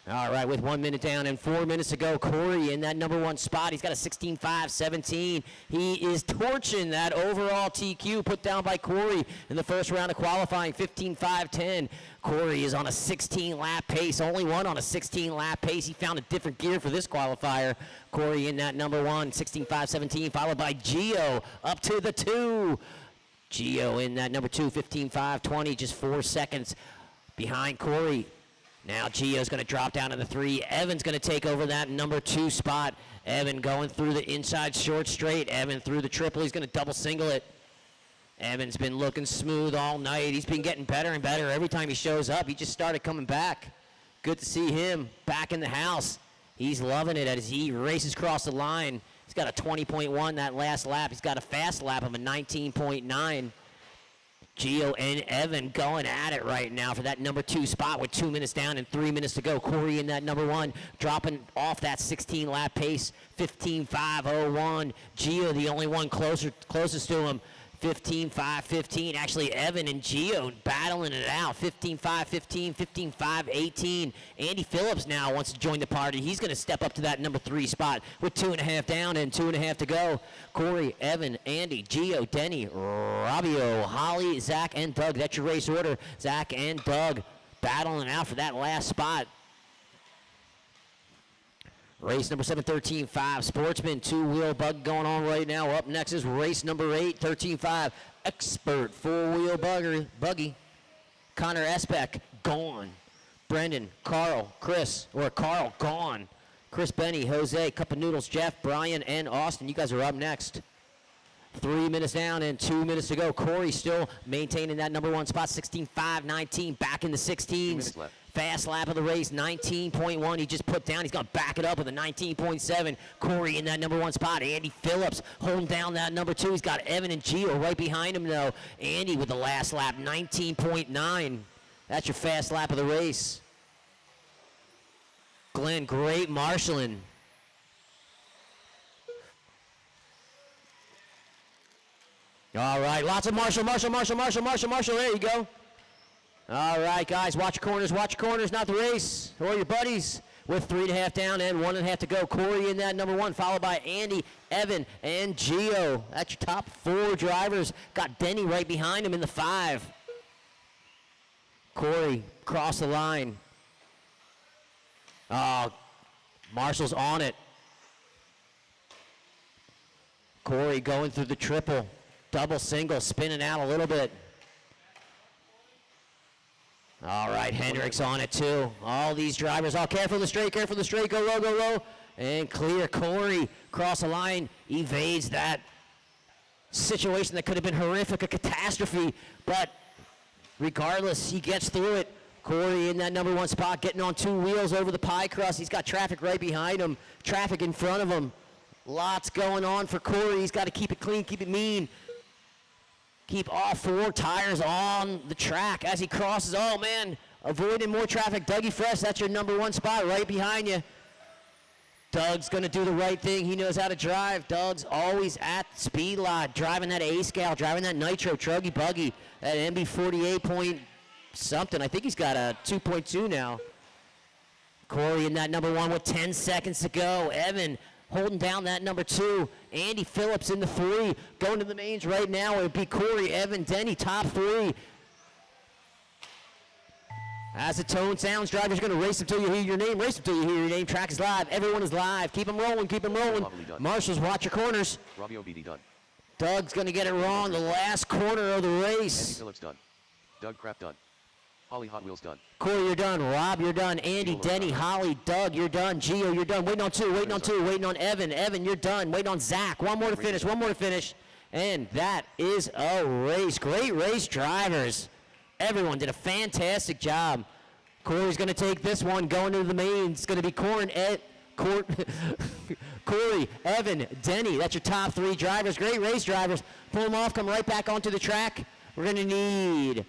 Speaker 4: All right, with 1 minute down and 4 minutes to go, Corey in that number 1 spot. He's got a 16.5.17. He is torching that overall TQ put down by Corey in the first round of qualifying, 15.5.10. Corey is on a 16-lap pace, only one on a 16-lap pace. He found a different gear for this qualifier. Corey in that number 1, 16.5.17, followed by Gio up to the 2. Gio in that number 2, 15.5.20, just 4 seconds behind Corey. Now Gio's going to drop down to the 3. Evan's going to take over that number 2 spot. Evan going through the inside short straight. Evan through the triple. He's going to double single it. Evan's been looking smooth all night. He's been getting better and better every time he shows up. He just started coming back. Good to see him back in the house. He's loving it as he races across the line. He's got a 20.1 that last lap. He's got a fast lap of a 19.9. Gio and Evan going at it right now for that number 2 spot with 2 minutes down and 3 minutes to go. Corey in that number 1, dropping off that 16-lap pace, 15.5.01. Gio, the only one closest to him, 15.5.15. Actually, Evan and Gio battling it out, 15.5.15, 15.5.18. Andy Phillips now wants to join the party. He's going to step up to that number 3 spot with 2.5 down and 2.5 to go. Corey, Evan, Andy, Gio, Denny, Robio, Holly, Zach, and Doug. That's your race order. Zach and Doug battling out for that last spot. Race number 7, 13.5, Sportsman, 2-wheel bug going on right now. Up next is race number 8, 13.5, Expert 4-wheel buggy. Connor Especk, gone. Brendan, Carl, gone. Chris, Benny, Jose, Cup of Noodles, Jeff, Brian, and Austin. You guys are up next. 3 minutes down and 2 minutes to go. Corey still maintaining that number 1 spot, 16.5.19, back in the 16s.
Speaker 1: 2 minutes left.
Speaker 4: Fast lap of the race, 19.1. He just put down. He's going to back it up with a 19.7. Corey in that number 1 spot. Andy Phillips holding down that number 2. He's got Evan and Gio right behind him, though. Andy with the last lap, 19.9. That's your fast lap of the race. Glenn, great marshalling. All right, lots of marshal. There you go. All right, guys, watch your corners, not the race, or your buddies. With 3.5 down and 1.5 to go. Corey in that number 1, followed by Andy, Evan, and Gio. That's your top 4 drivers. Got Denny right behind him in the 5. Corey, cross the line. Marshall's on it. Corey going through the triple. Double single, spinning out a little bit. All right, Hendricks on it too. All these drivers, careful of the straight, go low. And clear. Corey, cross the line, evades that situation that could have been horrific, a catastrophe. But regardless, he gets through it. Corey in that number 1 spot, getting on 2 wheels over the pie crust. He's got traffic right behind him, traffic in front of him. Lots going on for Corey. He's got to keep it clean, keep it mean. Keep all 4 tires on the track as he crosses. Oh, man, avoiding more traffic. Dougie Fresh, that's your number 1 spot right behind you. Doug's going to do the right thing. He knows how to drive. Doug's always at the speed lot, driving that A-Scout, driving that Nitro Truggy Buggy, that MB48 point something. I think he's got a 2.2 now. Corey in that number 1 with 10 seconds to go. Evan holding down that number 2. Andy Phillips in the 3. Going to the mains right now. It would be Corey, Evan, Denny, top 3. As the tone sounds, drivers are going to race until you hear your name. Race until you hear your name. Track is live. Everyone is live. Keep them rolling. Keep them rolling. Marshals, watch your corners.
Speaker 1: Robio BD done.
Speaker 4: Doug's going to get it wrong. The last corner of the race.
Speaker 1: Andy Phillips done. Doug Crap done. Holly Hot Wheels done.
Speaker 4: Corey, you're done. Rob, you're done. Andy, Denny, Holly, Doug, you're done. Gio, you're done. Waiting on 2. Waiting on 2. Waiting on Evan. Evan, you're done. Waiting on Zach. One more to finish. And that is a race. Great race, drivers. Everyone did a fantastic job. Corey's going to take this one going to the main. It's going to be Corey, Evan, Denny. That's your top 3 drivers. Great race, drivers. Pull them off, come right back onto the track. We're going to need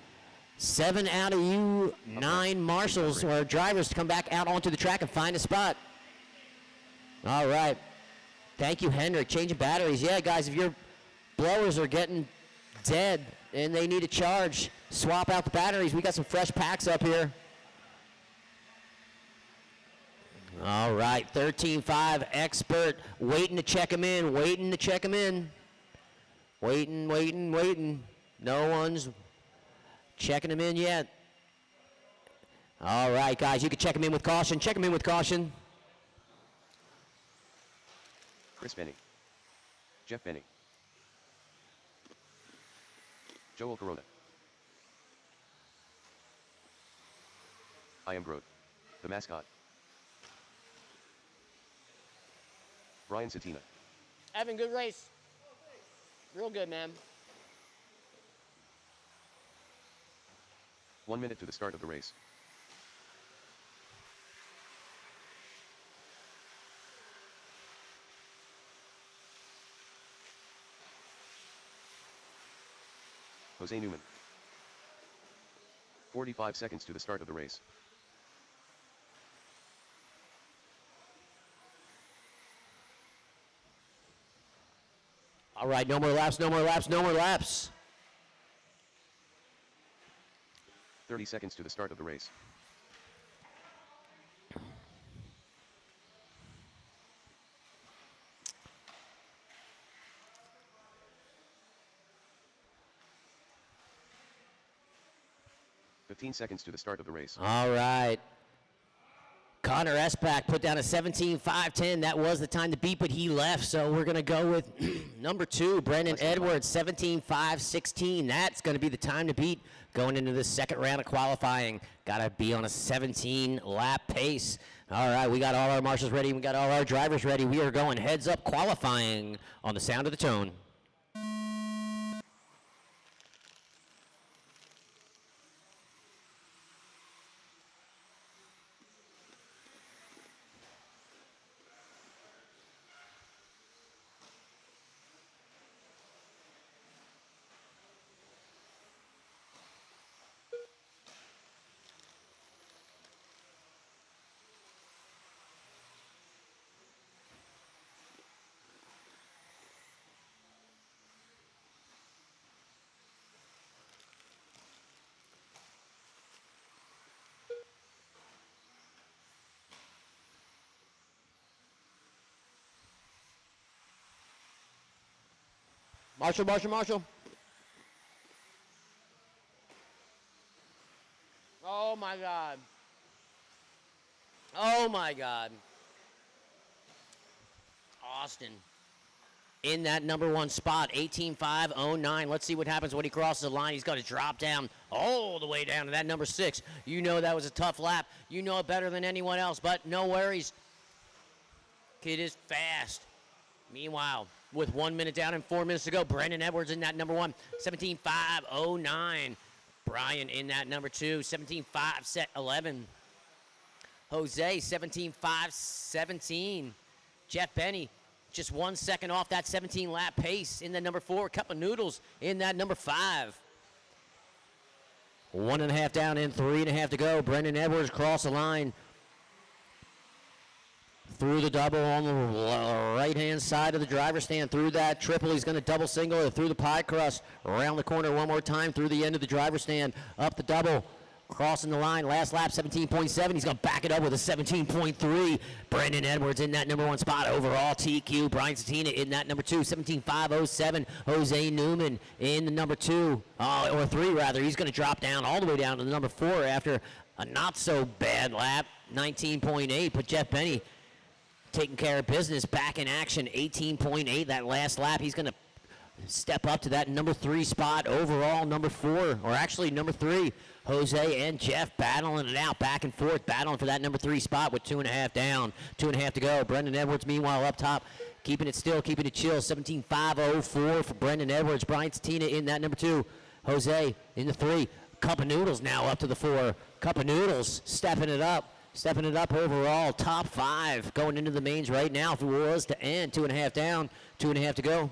Speaker 4: 7 out of you 9 marshals or drivers to come back out onto the track and find a spot. All right. Thank you, Hendrick. Changing batteries. Yeah, guys, if your blowers are getting dead and they need a charge, swap out the batteries. We got some fresh packs up here. All right, 13.5 expert, waiting to check him in, waiting. No one's checking him in yet. All right, guys, you can check him in with caution.
Speaker 1: Chris Benny. Jeff Benny. Joel Corona. I am Groot, the mascot. Brian Satina.
Speaker 4: Evan, good race. Real good, man.
Speaker 1: 1 minute to the start of the race. Jose Newman. 45 seconds to the start of the race.
Speaker 4: All right, no more laps.
Speaker 1: 30 seconds to the start of the race. Seconds to the start of the race.
Speaker 4: All right. Connor Espak put down a 17.510. That was the time to beat, but he left. So we're going to go with number 2, Brendan Edwards, 17.516. That's going to be the time to beat going into the second round of qualifying. Got to be on a 17-lap pace. All right, we got all our marshals ready. We got all our drivers ready. We are going heads up qualifying on the sound of the tone. Marshall. Oh, my God. Austin in that number 1 spot, 18.509. Let's see what happens when he crosses the line. He's got to drop down all the way down to that number 6. You know that was a tough lap. You know it better than anyone else, but no worries. Kid is fast. Meanwhile, with 1 minute down and 4 minutes to go, Brendan Edwards in that number 1, 17.509. Brian in that number 2, 17.511. Jose, 17.517. Jeff Benny, just 1 second off that 17-lap pace in the number 4. Cup of Noodles in that number 5. 1.5 down and 3.5 to go. Brendan Edwards cross the line. Through the double on the right-hand side of the driver's stand. Through that triple, he's going to double single it through the pie crust. Around the corner one more time through the end of the driver's stand. Up the double. Crossing the line. Last lap, 17.7. He's going to back it up with a 17.3. Brendan Edwards in that number 1 spot. Overall, TQ. Brian Satina in that number 2, 17.507. Jose Newman in the number 2, or 3 rather. He's going to drop down all the way down to the number 4 after a not-so-bad lap, 19.8. But Jeff Benny taking care of business, back in action, 18.8 that last lap. He's going to step up to that number 3 spot. Overall, number 4, or actually number 3, Jose and Jeff battling it out, back and forth, battling for that number 3 spot with 2.5 down, 2.5 to go. Brendan Edwards, meanwhile, up top, Keeping it still, keeping it chill. 17.504 for Brendan Edwards. Brian Tatina in that number 2. Jose in the 3. Cup of Noodles now up to the 4. Cup of Noodles stepping it up. Stepping it up overall. Top 5 going into the mains right now. If it was to end, 2.5 down, 2.5 to go.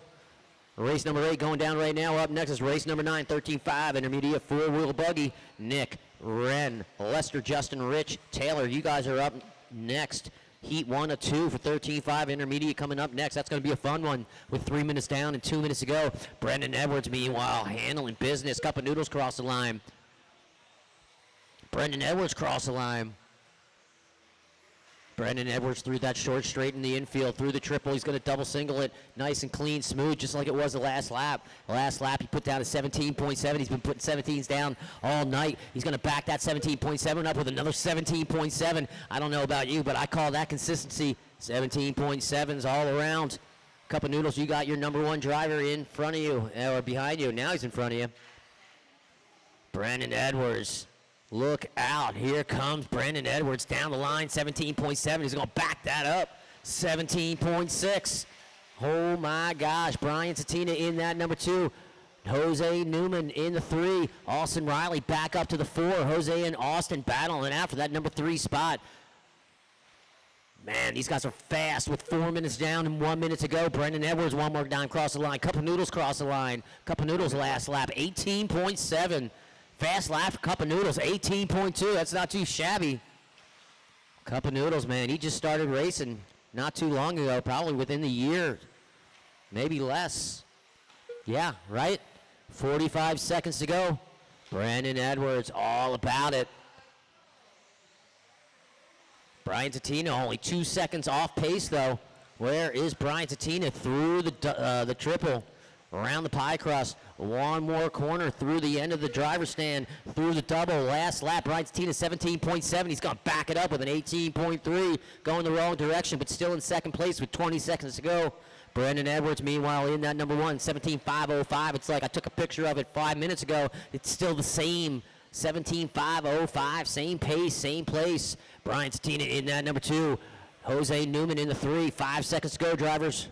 Speaker 4: Race number 8 going down right now. Up next is race number 9, 13.5, intermediate 4-wheel buggy. Nick, Ren, Lester, Justin, Rich, Taylor, you guys are up next. Heat 1 of 2 for 13.5, intermediate coming up next. That's going to be a fun one with 3 minutes down and 2 minutes to go. Brendan Edwards, meanwhile, handling business. Cup of Noodles cross the line. Brendan Edwards cross the line. Brendan Edwards threw that short straight in the infield, through the triple. He's going to double single it nice and clean, smooth, just like it was the last lap. The last lap, he put down a 17.7. He's been putting 17s down all night. He's going to back that 17.7 up with another 17.7. I don't know about you, but I call that consistency. 17.7s all around. Cup of Noodles, you got your number 1 driver in front of you, or behind you. Now he's in front of you. Brendan Edwards. Look out. Here comes Brendan Edwards down the line. 17.7. He's going to back that up. 17.6. Oh, my gosh. Brian Tatina in that number 2. Jose Newman in the 3. Austin Riley back up to the 4. Jose and Austin battling after that number 3 spot. Man, these guys are fast with 4 minutes down and 1 minute to go. Brendan Edwards, one more down, cross the line. Cup of Noodles cross the line. Cup of Noodles last lap. 18.7. Fast lap for Cup of Noodles, 18.2. That's not too shabby. Cup of Noodles, man, he just started racing not too long ago, probably within the year, maybe less. Yeah, right? 45 seconds to go. Brandon Edwards, all about it. Brian Tatina only 2 seconds off pace, though. Where is Brian Tatina? Through the triple, around the pie crust. One more corner through the end of the driver's stand, through the double. Last lap, Brian Tatina 17.7. He's going to back it up with an 18.3, going the wrong direction, but still in second place with 20 seconds to go. Brandon Edwards, meanwhile, in that number 1, 17.505. It's like I took a picture of it 5 minutes ago. It's still the same, 17.505, same pace, same place. Brian Tatina in that number 2. Jose Newman in the 3. 5 seconds to go, drivers.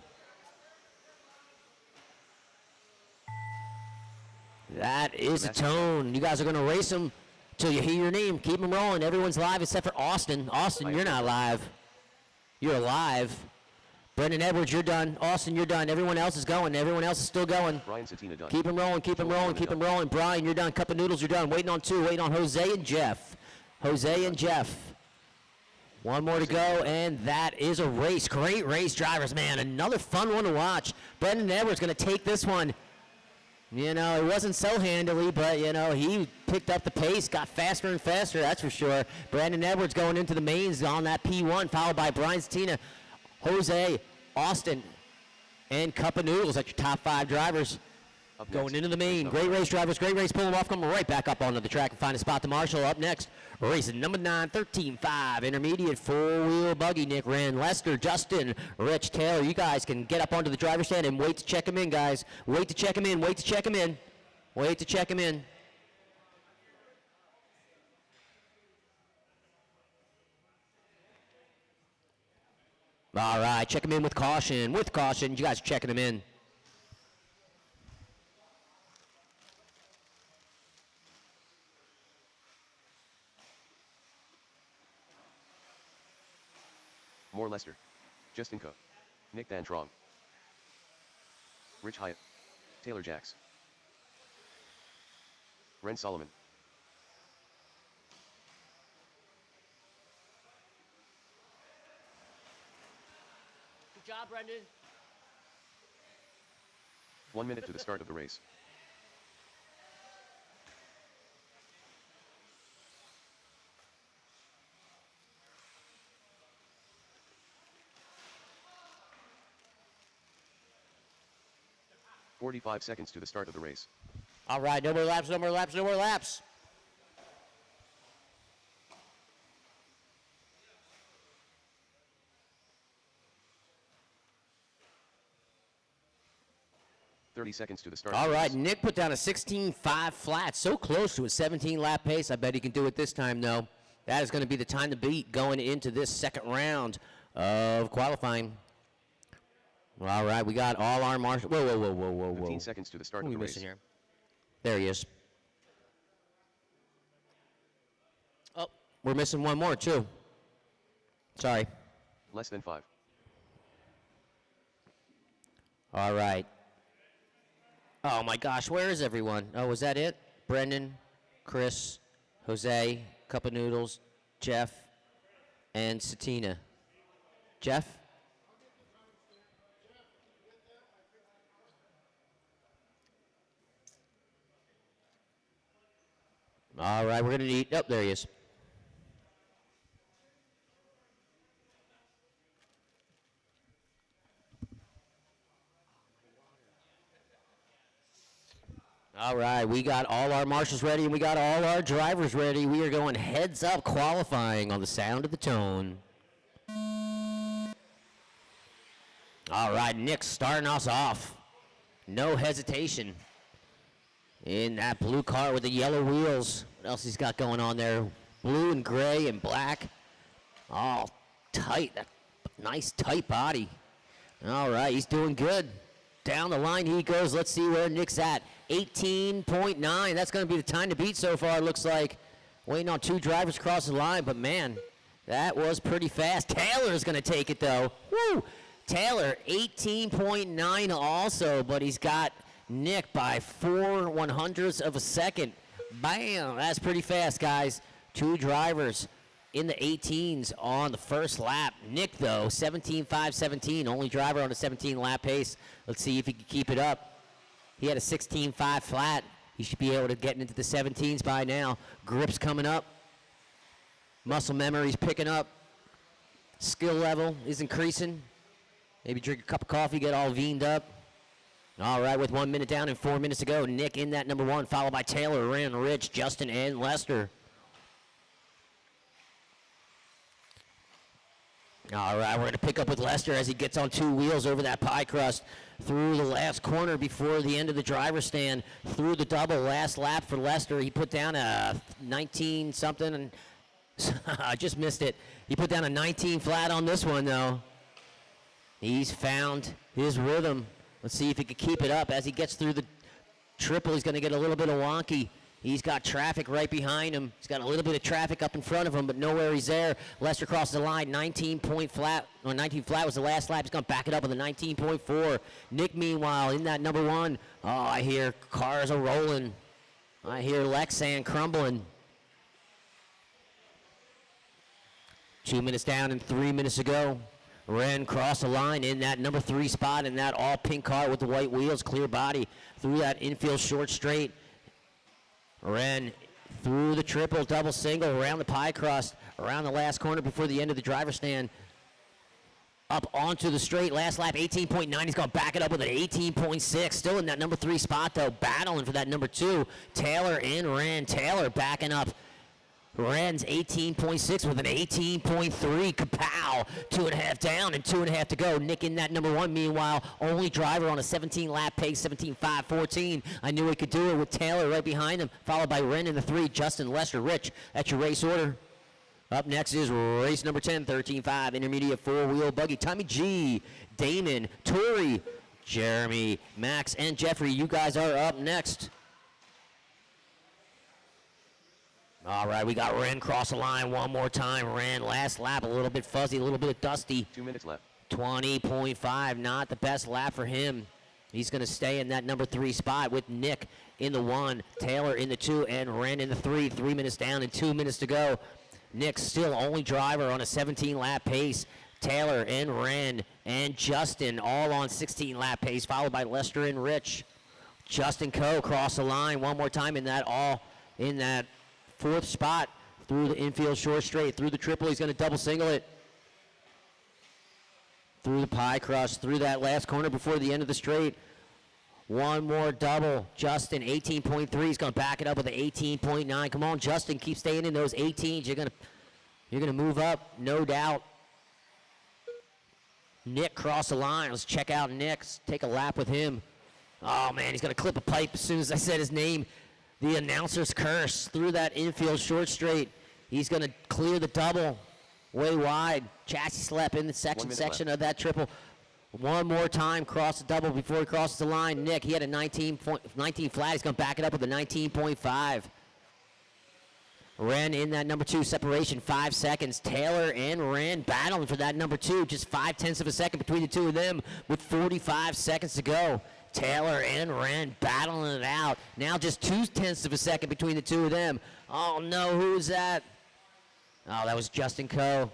Speaker 4: That is the tone. You guys are going to race them till you hear your name. Keep them rolling. Everyone's live except for Austin. Austin, you're not live. You're live. Brendan Edwards, you're done. Austin, you're done. Everyone else is going. Everyone else is still going.
Speaker 1: Brian Satina done.
Speaker 4: Keep them rolling. Keep them rolling. Keep them rolling. Brian, you're done. Cup of Noodles, you're done. Waiting on 2. Waiting on Jose and Jeff. Jose and Jeff. One more to go, and that is a race. Great race, drivers, man. Another fun one to watch. Brendan Edwards going to take this one. You know, it wasn't so handily, but, you know, he picked up the pace, got faster and faster, that's for sure. Brandon Edwards going into the mains on that P1, followed by Brian Satina, Jose, Austin, and Cup of Noodles. That's your top 5 drivers. Going into the main. Great race, drivers. Great race. Pull them off. Coming right back up onto the track and find a spot to marshal. Up next, racing number 9, 13.5. Intermediate 4-wheel buggy. Nick Wren, Lester, Justin, Rich, Taylor. You guys can get up onto the driver's stand and wait to check them in, guys. Wait to check them in. Wait to check them in. Wait to check them in. All right. Check them in with caution. With caution. You guys are checking them in.
Speaker 1: More Lester. Justin Cook. Nick Dantrong. Rich Hyatt. Taylor Jacks. Ren Solomon.
Speaker 4: Good job, Brendan.
Speaker 1: 1 minute to the start of the race. "45 seconds to the start of the race.
Speaker 4: All right, no more laps, no more laps, no more laps.
Speaker 1: "30 seconds to the start
Speaker 4: All
Speaker 1: of the
Speaker 4: right,
Speaker 1: race.
Speaker 4: Nick put down a 16.5 flat, so close to a 17-lap pace. I bet he can do it this time, though. That is going to be the time to beat going into this second round of qualifying. All right, we got all our marshals. Whoa, whoa, whoa, whoa, whoa, whoa.
Speaker 1: 15 seconds to the start
Speaker 4: Who
Speaker 1: of
Speaker 4: are
Speaker 1: the
Speaker 4: we
Speaker 1: race.
Speaker 4: missing here? There he is. Oh, we're missing one more, too. Sorry.
Speaker 1: Less than 5.
Speaker 4: All right. Oh, my gosh, where is everyone? Oh, was that it? Brendan, Chris, Jose, Cup of Noodles, Jeff, and Satina. Jeff? All right, we're going to need, oh, there he is. All right, we got all our marshals ready and we got all our drivers ready. We are going heads up qualifying on the sound of the tone. All right, Nick starting us off. No hesitation. In that blue car with the yellow wheels. What else he's got going on there? Blue and gray and black. All tight. That nice tight body. All right, he's doing good. Down the line he goes. Let's see where Nick's at. 18.9. That's going to be the time to beat so far, it looks like. Waiting on 2 drivers across the line, but man, that was pretty fast. Taylor's going to take it, though. Woo! Taylor, 18.9 also, but he's got Nick by 4/100ths of a second. Bam! That's pretty fast, guys. 2 drivers in the 18s on the first lap. Nick, though, 17.517, only driver on a 17-lap pace. Let's see if he can keep it up. He had a 16.5 flat. He should be able to get into the 17s by now. Grip's coming up. Muscle memory's picking up. Skill level is increasing. Maybe drink a cup of coffee, get all veined up. All right, with 1 minute down and 4 minutes to go, Nick in that number 1, followed by Taylor, Rand, Rich, Justin, and Lester. All right, we're going to pick up with Lester as he gets on 2 wheels over that pie crust through the last corner before the end of the driver's stand, through the double. Last lap for Lester. He put down a 19-something, and I just missed it. He put down a 19 flat on this one, though. He's found his rhythm. Let's see if he can keep it up. As he gets through the triple, he's going to get a little bit of wonky. He's got traffic right behind him. He's got a little bit of traffic up in front of him, but nowhere he's there. Lester crosses the line, 19 flat was the last lap. He's going to back it up with a 19.4. Nick, meanwhile, in that number 1. Oh, I hear cars are rolling. I hear Lexan crumbling. 2 minutes down and 3 minutes to go. Ren crossed the line in that number 3 spot in that all-pink car with the white wheels, clear body, through that infield short straight. Ren through the triple, double, single, around the pie crust, around the last corner before the end of the driver's stand. Up onto the straight, last lap, 18.9. He's going to back it up with an 18.6. Still in that number 3 spot, though, battling for that number 2. Taylor and Ren. Taylor backing up. Ren's 18.6 with an 18.3. Kapow! 2.5 down and 2.5 to go. Nick in that number 1, meanwhile, only driver on a 17-lap pace, 17.514. I knew he could do it with Taylor right behind him, followed by Ren in the 3, Justin, Lester, Rich. That's your race order. Up next is race number 10, 13.5, intermediate 4-wheel buggy. Tommy G, Damon, Tori, Jeremy, Max, and Jeffrey. You guys are up next. All right, we got Ren cross the line one more time. Ren, last lap, a little bit fuzzy, a little bit dusty.
Speaker 1: 2 minutes left.
Speaker 4: 20.5, not the best lap for him. He's going to stay in that number 3 spot with Nick in the 1, Taylor in the 2, and Ren in the 3. 3 minutes down and 2 minutes to go. Nick still only driver on a 17-lap pace. Taylor and Ren and Justin all on 16-lap pace, followed by Lester and Rich. Justin Coe cross the line one more time in that 4th spot through the infield short straight, through the triple. He's going to double single it. Through the pie crust, through that last corner before the end of the straight. One more double. Justin, 18.3. He's going to back it up with an 18.9. Come on, Justin, keep staying in those 18s. You're going to move up, no doubt. Nick crossed the line. Let's check out Nick. Let's take a lap with him. Oh, man, he's going to clip a pipe as soon as I said his name. The announcer's curse through that infield short straight. He's going to clear the double way wide. Chassis slap in the section
Speaker 1: left.
Speaker 4: of that triple. One more time, cross the double before he crosses the line. Nick, he had a 19 flat. He's going to back it up with a 19.5. Wren in that number 2 separation, 5 seconds. Taylor and Wren battling for that number 2, just 0.5 of a second between the two of them with 45 seconds to go. Taylor and Wren battling it out. Now just 0.2 of a second between the two of them. Oh no, who's that? Oh, that was Justin Coe.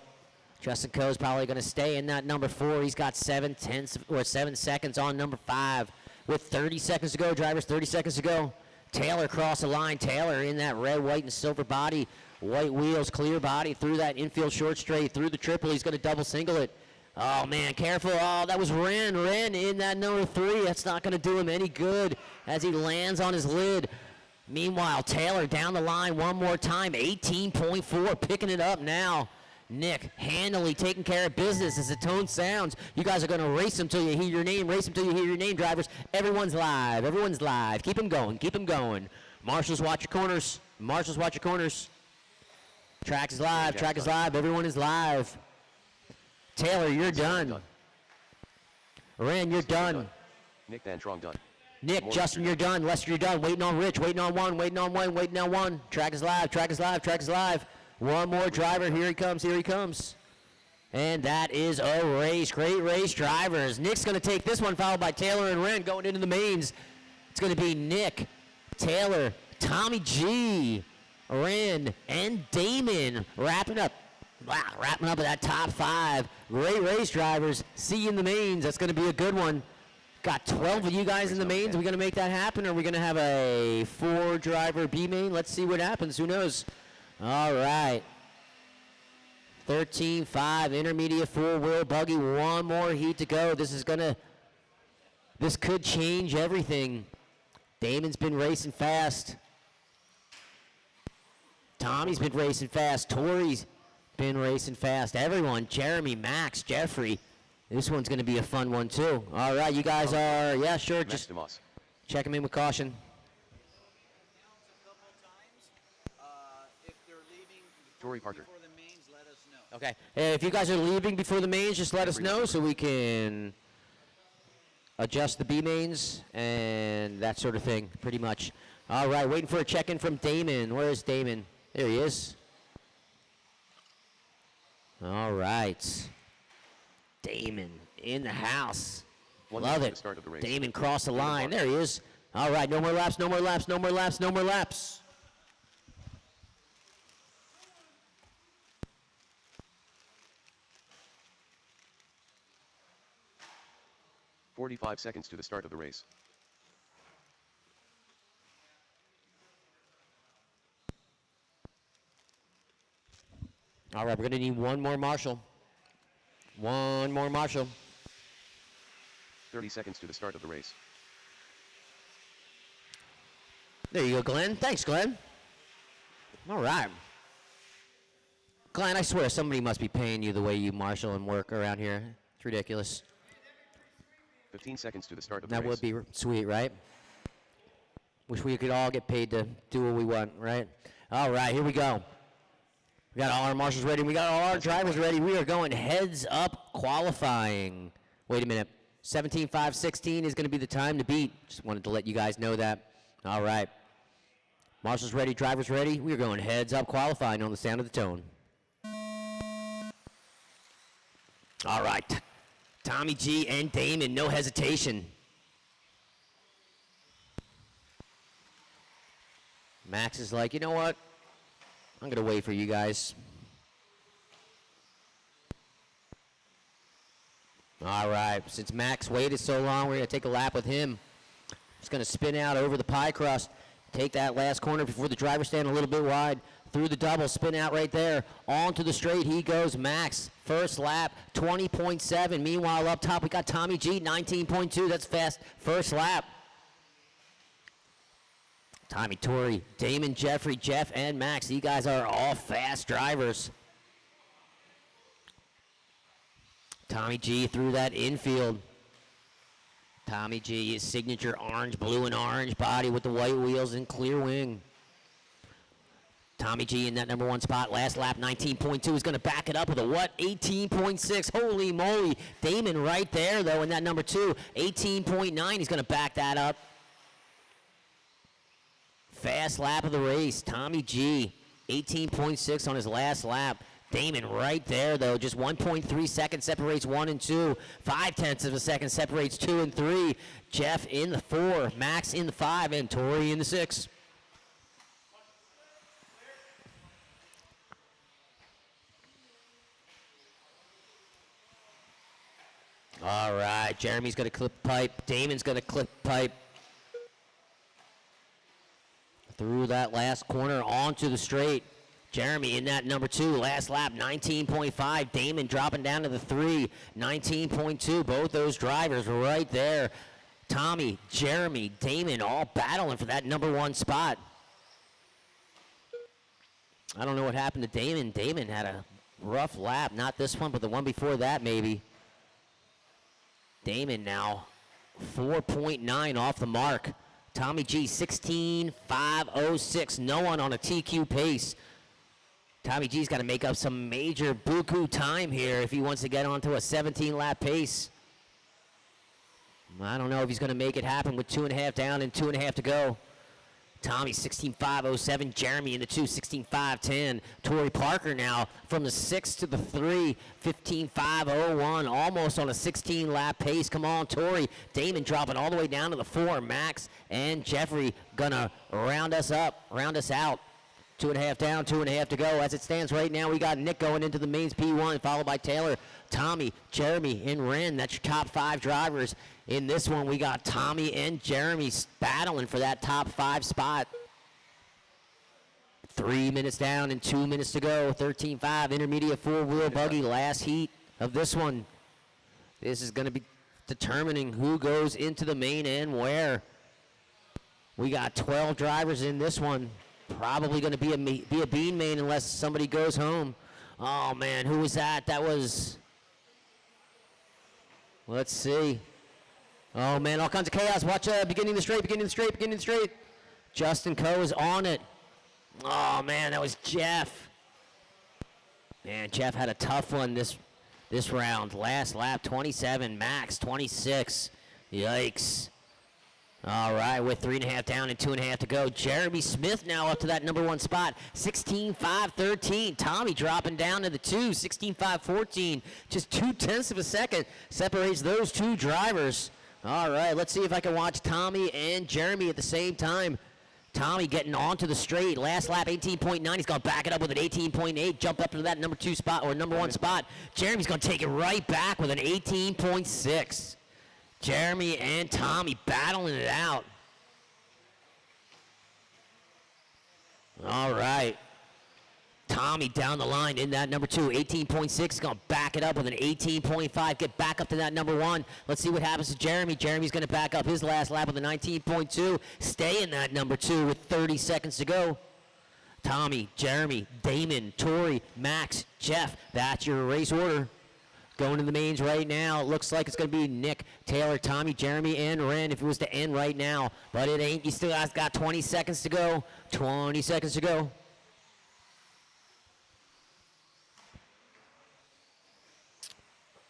Speaker 4: Justin Coe's probably going to stay in that number 4. He's got 7 seconds on number 5 with 30 seconds to go. Drivers, 30 seconds to go. Taylor cross the line. Taylor in that red, white, and silver body. White wheels, clear body through that infield short straight, through the triple. He's going to double single it. Oh, man, careful. Oh, that was Wren. Wren in that number 3. That's not going to do him any good as he lands on his lid. Meanwhile, Taylor down the line one more time. 18.4, picking it up now. Nick handily taking care of business as the tone sounds. You guys are going to race him till you hear your name. Race him till you hear your name, drivers. Everyone's live. Everyone's live. Keep them going. Keep them going. Marshals, watch your corners. Marshals, watch your corners. Track is live. Track is live. Everyone is live. Taylor, you're done. Wren, you're done.
Speaker 1: Nick Van Trong done.
Speaker 4: Nick, Justin, you're done. Lester, you're done. Waiting on Rich. Waiting on one. Waiting on one. Waiting on one. Track is live. Track is live. Track is live. One more driver. Here he comes. Here he comes. And that is a race. Great race, drivers. Nick's going to take this one, followed by Taylor and Wren going into the mains. It's going to be Nick, Taylor, Tommy G, Wren, and Damon wrapping up. Wow, wrapping up at that top 5. Great race, drivers. See you in the mains. That's going to be a good one. Got 12 of you guys in the mains. Are we going to make that happen, or are we going to have a 4-driver B main? Let's see what happens. Who knows? All right. 13.5, intermediate 4-wheel buggy. One more heat to go. This could change everything. Damon's been racing fast. Tommy's been racing fast. Tori's been racing fast. Everyone, Jeremy, Max, Jeffrey. This one's going to be a fun one, too. All right, you guys are, yeah, sure, just check them in with caution.
Speaker 1: Tori Parker.
Speaker 4: Okay. If you guys are leaving before the mains, just let us know so we can adjust the B mains and that sort of thing, pretty much. All right, waiting for a check-in from Damon. Where is Damon? There he is. All right. Damon in the house. Love it. Damon crossed the line. There he is. All right, no more laps, no more laps, no more laps, no more laps.
Speaker 1: "45 seconds to the start of the race.
Speaker 4: All right, we're going to need one more marshal. One more marshal.
Speaker 1: 30 seconds to the start of the race.
Speaker 4: There you go, Glenn. Thanks, Glenn. All right. Glenn, I swear somebody must be paying you the way you marshal and work around here. It's ridiculous.
Speaker 1: 15 seconds to the start of the
Speaker 4: That
Speaker 1: race.
Speaker 4: would be sweet, right? Wish we could all get paid to do what we want, right? All right, here we go. We got all our marshals ready. We got all our drivers ready. We are going heads up qualifying. Wait a minute. 17.516 is going to be the time to beat. Just wanted to let you guys know that. All right. Marshals ready, drivers ready. We are going heads up qualifying on the sound of the tone. All right. Tommy G and Damon, no hesitation. Max is like, you know what? I'm going to wait for you guys. All right. Since Max waited so long, we're going to take a lap with him. Just going to spin out over the pie crust. Take that last corner before the driver stand a little bit wide. Through the double, spin out right there. On to the straight he goes. Max, first lap, 20.7. Meanwhile, up top, we got Tommy G, 19.2. That's fast. First lap. Tommy, Tori, Damon, Jeffrey, Jeff, and Max. You guys are all fast drivers. Tommy G through that infield. Tommy G, his signature orange, blue, and orange body with the white wheels and clear wing. Tommy G in that number 1 spot. Last lap, 19.2 is going to back it up with a what? 18.6. Holy moly. Damon right there, though, in that number 2. 18.9. He's going to back that up. Fast lap of the race. Tommy G, 18.6 on his last lap. Damon right there, though. Just 1.3 seconds separates 1 and 2. 0.5 of a second separates 2 and 3. Jeff in the 4. Max in the 5. And Tori in the 6. All right, Jeremy's going to clip pipe. Damon's going to clip pipe. Through that last corner onto the straight. Jeremy in that number 2. Last lap, 19.5. Damon dropping down to the 3. 19.2. Both those drivers right there. Tommy, Jeremy, Damon all battling for that number 1 spot. I don't know what happened to Damon. Damon had a rough lap. Not this one, but the one before that maybe. Damon now 4.9 off the mark. Tommy G 16.506. No one on a TQ pace. Tommy G's got to make up some major buku time here if he wants to get onto a 17-lap pace. I don't know if he's going to make it happen with 2.5 down and 2.5 to go. Tommy 16.507. Jeremy in the 2, 16.510. Torrey Parker now from the 6 to the 3, 15.501. Almost on a 16-lap pace. Come on, Torrey. Damon dropping all the way down to the 4. Max and Jeffrey gonna round us up, round us out. 2.5 down, 2.5 to go. As it stands right now, we got Nick going into the mains P1, followed by Taylor, Tommy, Jeremy, and Ren. That's your top 5 drivers. In this one, we got Tommy and Jeremy battling for that top 5 spot. 3 minutes down and 2 minutes to go. 13.5, intermediate 4-wheel buggy, last heat of this one. This is going to be determining who goes into the main and where. We got 12 drivers in this one. Probably going to be a bean main unless somebody goes home. Oh, man, who was that? That was... Let's see. Oh, man, all kinds of chaos. Watch beginning the straight. Justin Coe is on it. Oh, man, that was Jeff. Man, Jeff had a tough one this round. Last lap, 27. Max, 26. Yikes. All right, with 3.5 down and 2.5 to go. Jeremy Smith now up to that number 1 spot. 16.513. Tommy dropping down to the 2. 16.514. Just 0.2 of a second separates those 2 drivers. All right, let's see if I can watch Tommy and Jeremy at the same time. Tommy getting onto the straight. Last lap, 18.9. He's going to back it up with an 18.8. Jump up to that number 2 spot or number 1 spot. Jeremy's going to take it right back with an 18.6. Jeremy and Tommy battling it out. All right. Tommy down the line in that number 2, 18.6. Going to back it up with an 18.5. Get back up to that number 1. Let's see what happens to Jeremy. Jeremy's going to back up his last lap with a 19.2. Stay in that number 2 with 30 seconds to go. Tommy, Jeremy, Damon, Tori, Max, Jeff. That's your race order. Going to the mains right now. It looks like it's going to be Nick, Taylor, Tommy, Jeremy, and Ren if it was to end right now. But it ain't. You still got 20 seconds to go. 20 seconds to go.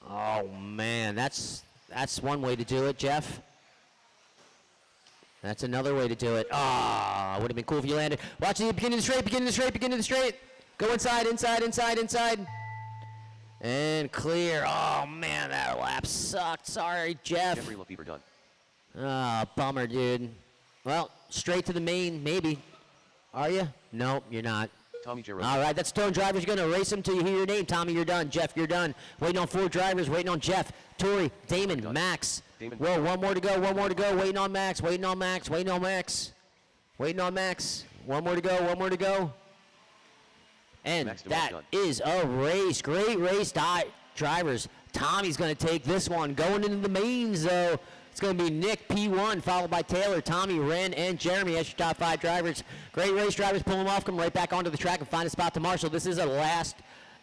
Speaker 4: Oh, man. That's one way to do it, Jeff. That's another way to do it. Ah, would have been cool if you landed. Watch the beginning of the straight. Go inside. And clear. Oh, man, that lap sucked. Sorry, Jeff.
Speaker 1: Jeffrey LaFever done.
Speaker 4: Ah, bummer, dude. Well, straight to the main, maybe. Are you? Nope, you're not.
Speaker 1: Tommy J.
Speaker 4: All right, that's Stone drivers. You're going to race them till you hear your name. Tommy, you're done. Jeff, you're done. Waiting on 4 drivers. Waiting on Jeff, Tori, Damon, Max.
Speaker 1: Damon.
Speaker 4: Whoa, one more to go. Waiting on Max. One more to go. And
Speaker 1: Max
Speaker 4: that
Speaker 1: done.
Speaker 4: is a race. Great race, drivers. Tommy's going to take this one. Going into the mains, though, it's going to be Nick, P1, followed by Taylor, Tommy, Ren, and Jeremy as your top 5 drivers. Great race, drivers. Pull them off, come right back onto the track and find a spot to marshal. This is a last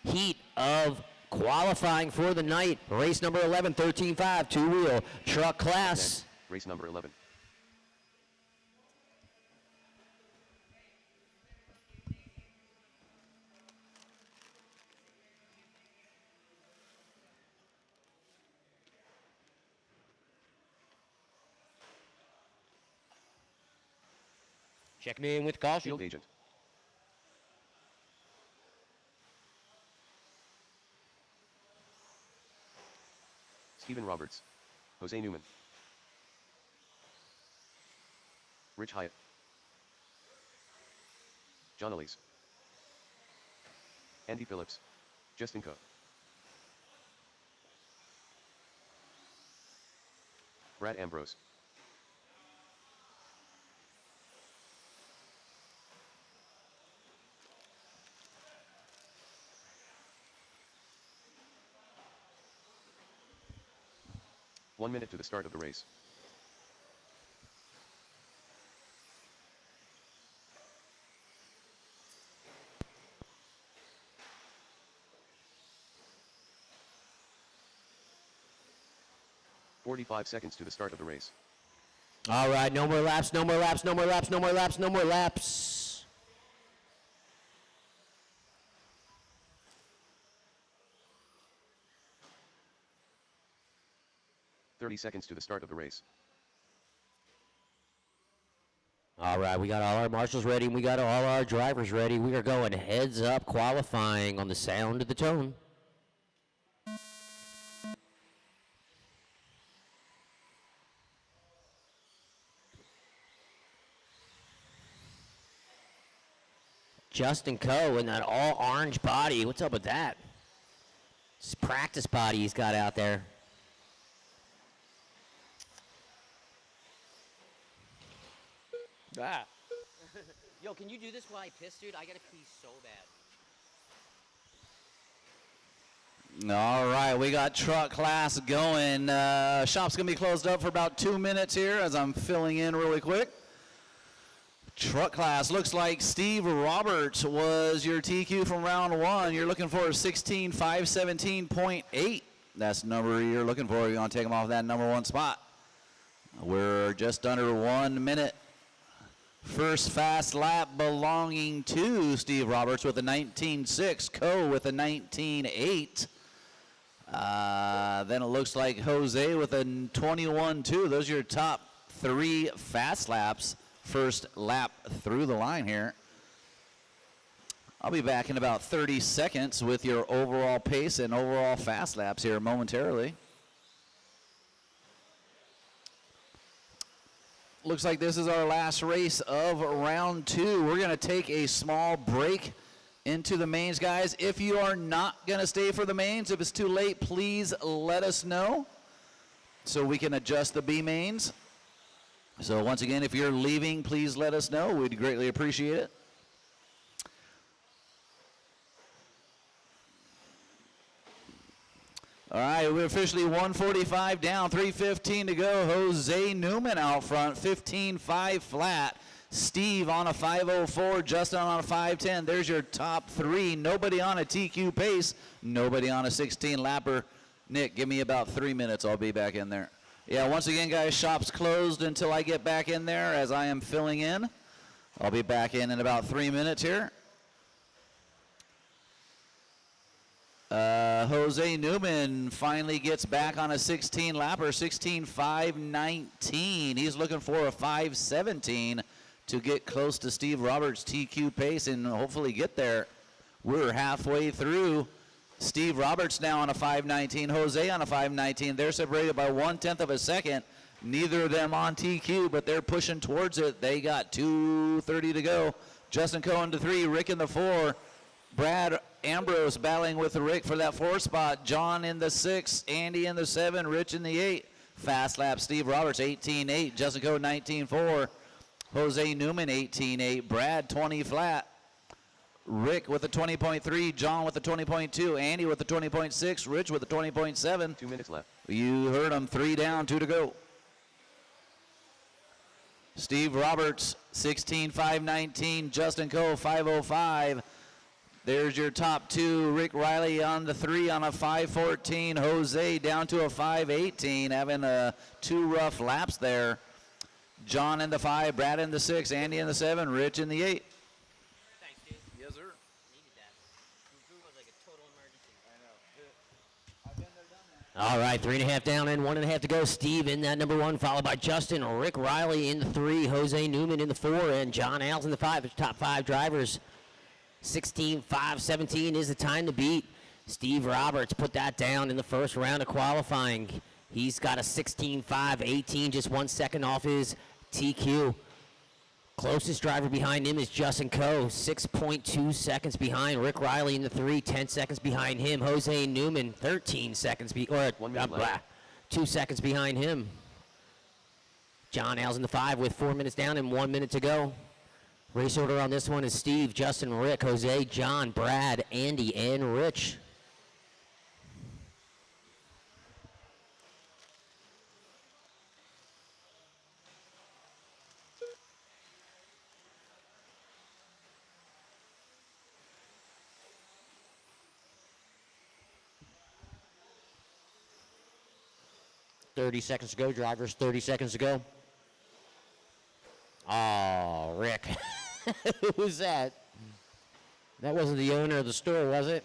Speaker 4: heat of qualifying for the night. Race number 11, 13.5, 2-wheel truck class.
Speaker 1: Race number 11.
Speaker 4: Checking in with caution.
Speaker 1: Field agent. Stephen Roberts. Jose Newman. Rich Hyatt. John Elise. Andy Phillips. Justin Coe. Brad Ambrose. One minute to the start of the race. "45 seconds to the start of the race.
Speaker 4: All right, no more laps, no more laps, no more laps, no more laps, no more laps.
Speaker 1: "30 seconds to the start of the race.
Speaker 4: All right, we got all our marshals ready, and we got all our drivers ready. We are going heads up qualifying on the sound of the tone. Justin Coe in that all orange body. What's up with that? It's practice body he's got out there. Ah. Yo, can you do this while I piss, dude? I gotta pee so bad.
Speaker 5: All right, we got truck class going. Shop's going to be closed up for about 2 minutes here as I'm filling in really quick. Truck class, looks like Steve Roberts was your TQ from round one. You're looking for a 16.517.8. That's the number you're looking for. You're going to take him off that number one spot. We're just under 1 minute. First fast lap belonging to Steve Roberts with a 19.6. Coe with a 19.8. Then it looks like Jose with a 21.2. Those are your top three fast laps. First lap through the line here. I'll be back in about 30 seconds with your overall pace and overall fast laps here momentarily. Looks like this is our last race of round two. We're going to take a small break into the mains, guys. If you are not going to stay for the mains, if it's too late, please let us know so we can adjust the B mains. So once again, if you're leaving, please let us know. We'd greatly appreciate it. All right, we're officially 145 down, 3:15 to go. Jose Newman out front, 15.5 flat. Steve on a 5:04, Justin on a 5:10. There's your top three. Nobody on a TQ pace, nobody on a 16 lapper. Nick, give me about 3 minutes. I'll be back in there. Yeah, once again, guys, shop's closed until I get back in there as I am filling in. I'll be back in about 3 minutes here. Jose Newman finally gets back on a 16 lapper, 16.519. He's looking for a 5:17 to get close to Steve Roberts' TQ pace and hopefully get there. We're halfway through. Steve Roberts now on a 5:19, Jose on a 5:19. They're separated by 1/10 of a second. Neither of them on TQ, but they're pushing towards it. They got 2:30 to go. Justin Coe in the 3, Rick in the 4. Brad Ambrose battling with Rick for that 4 spot. John in the 6, Andy in the 7, Rich in the 8. Fast lap, Steve Roberts 18.8, Justin Coe 19.4. Jose Newman 18.8, Brad 20 flat. Rick with a 20.3, John with a 20.2, Andy with a 20.6, Rich with a 20.7.
Speaker 1: 2 minutes left.
Speaker 5: You heard him, 3 down, 2 to go. Steve Roberts, 16.519, Justin Coe, 5:05. There's your top two. Rick Riley on the 3 on a 5:14. Jose down to a 5:18, having 2 rough laps there. John in the 5, Brad in the 6, Andy in the 7, Rich in the 8.
Speaker 4: Thanks, dude.
Speaker 5: Yes, sir.
Speaker 4: Needed that. Food was like a total emergency.
Speaker 5: I know. I've been there, done
Speaker 4: All right, 3.5 down and 1.5 to go. Steve in that number 1, followed by Justin, Rick Riley in the 3, Jose Newman in the 4, and John Ailes in the 5. His top 5 drivers. 16:5:17 is the time to beat. Steve Roberts put that down in the first round of qualifying. He's got a 16:5:18, just 1 second off his TQ. Closest driver behind him is Justin Coe, 6.2 seconds behind. Rick Riley in the 3, 10 seconds behind him. Jose Newman, 13 seconds,
Speaker 1: 1 minute left.
Speaker 4: 2 seconds behind him. John Ailes in the 5 with 4 minutes down and 1 minute to go. Race order on this one is Steve, Justin, Rick, Jose, John, Brad, Andy, and Rich. .30 seconds to go, drivers, 30 seconds to go. Oh, Rick. Who's that? That wasn't the owner of the store, was it?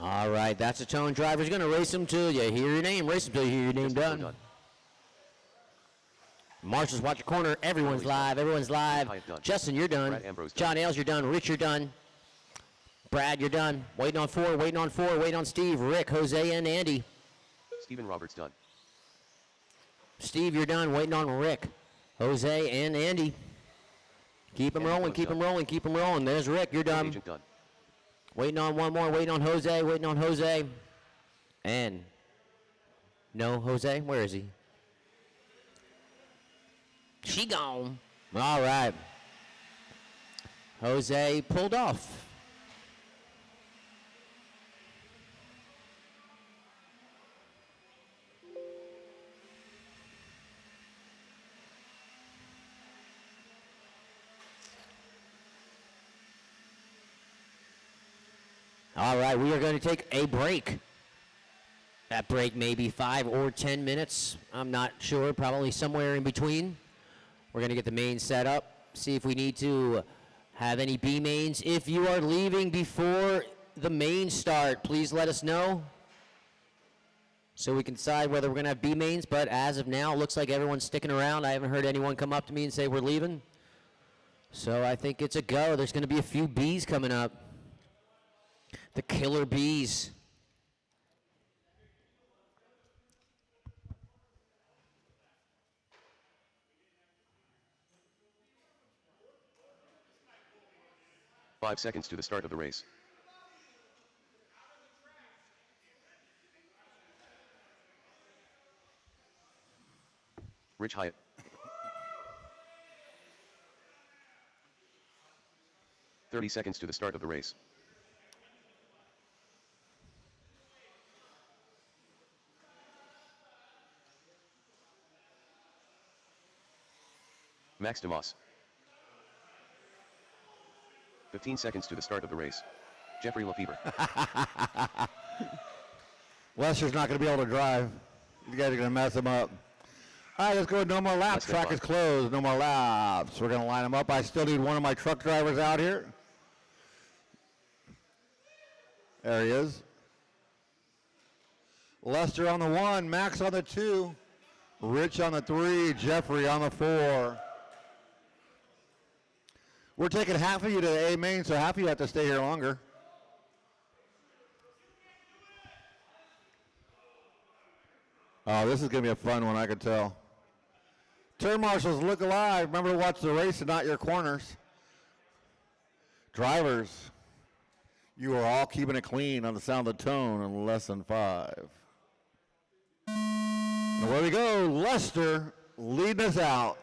Speaker 4: All right, that's the tone. Driver's going to race him till you hear your name. Race him till you hear your name done. Marshals, watch your corner. Everyone's live. Everyone's live. Justin, you're done. John Ailes, you're done. Rich, you're done. Brad, you're done. Waiting on 4, waiting on 4, waiting on Steve, Rick, Jose, and Andy.
Speaker 1: Steven Roberts done.
Speaker 4: Steve, you're done. Waiting on Rick, Jose, and Andy. Keep them rolling, keep them rolling, keep them rolling. There's Rick, you're done.
Speaker 1: Agent done.
Speaker 4: Waiting on one more, waiting on Jose, waiting on Jose. And no, Jose, where is he? She gone. All right. Jose pulled off. All right, we are going to take a break. That break may be 5 or 10 minutes. I'm not sure, probably somewhere in between. We're going to get the main set up, see if we need to have any B mains. If you are leaving before the main start, please let us know so we can decide whether we're going to have B mains. But as of now, it looks like everyone's sticking around. I haven't heard anyone come up to me and say we're leaving. So I think it's a go. There's going to be a few Bs coming up. The killer bees.
Speaker 1: Five seconds to the start of the race. Rich Hyatt. "30 seconds to the start of the race. Max DeMoss. 15 seconds to the start of the race. Jeffrey Lefebvre.
Speaker 2: Lester's not going to be able to drive. You guys are going to mess him up. All right, let's go. No more laps. Track is closed. No more laps. We're going to line them up. I still need one of my truck drivers out here. There he is. Lester on the 1, Max on the 2, Rich on the 3, Jeffrey on the 4. We're taking half of you to the A main, so half of you have to stay here longer. Oh, this is going to be a fun one, I can tell. Turn marshals, look alive. Remember to watch the race and not your corners. Drivers, you are all keeping it clean on the sound of the tone in less than 5. And away we go. Lester leading us out.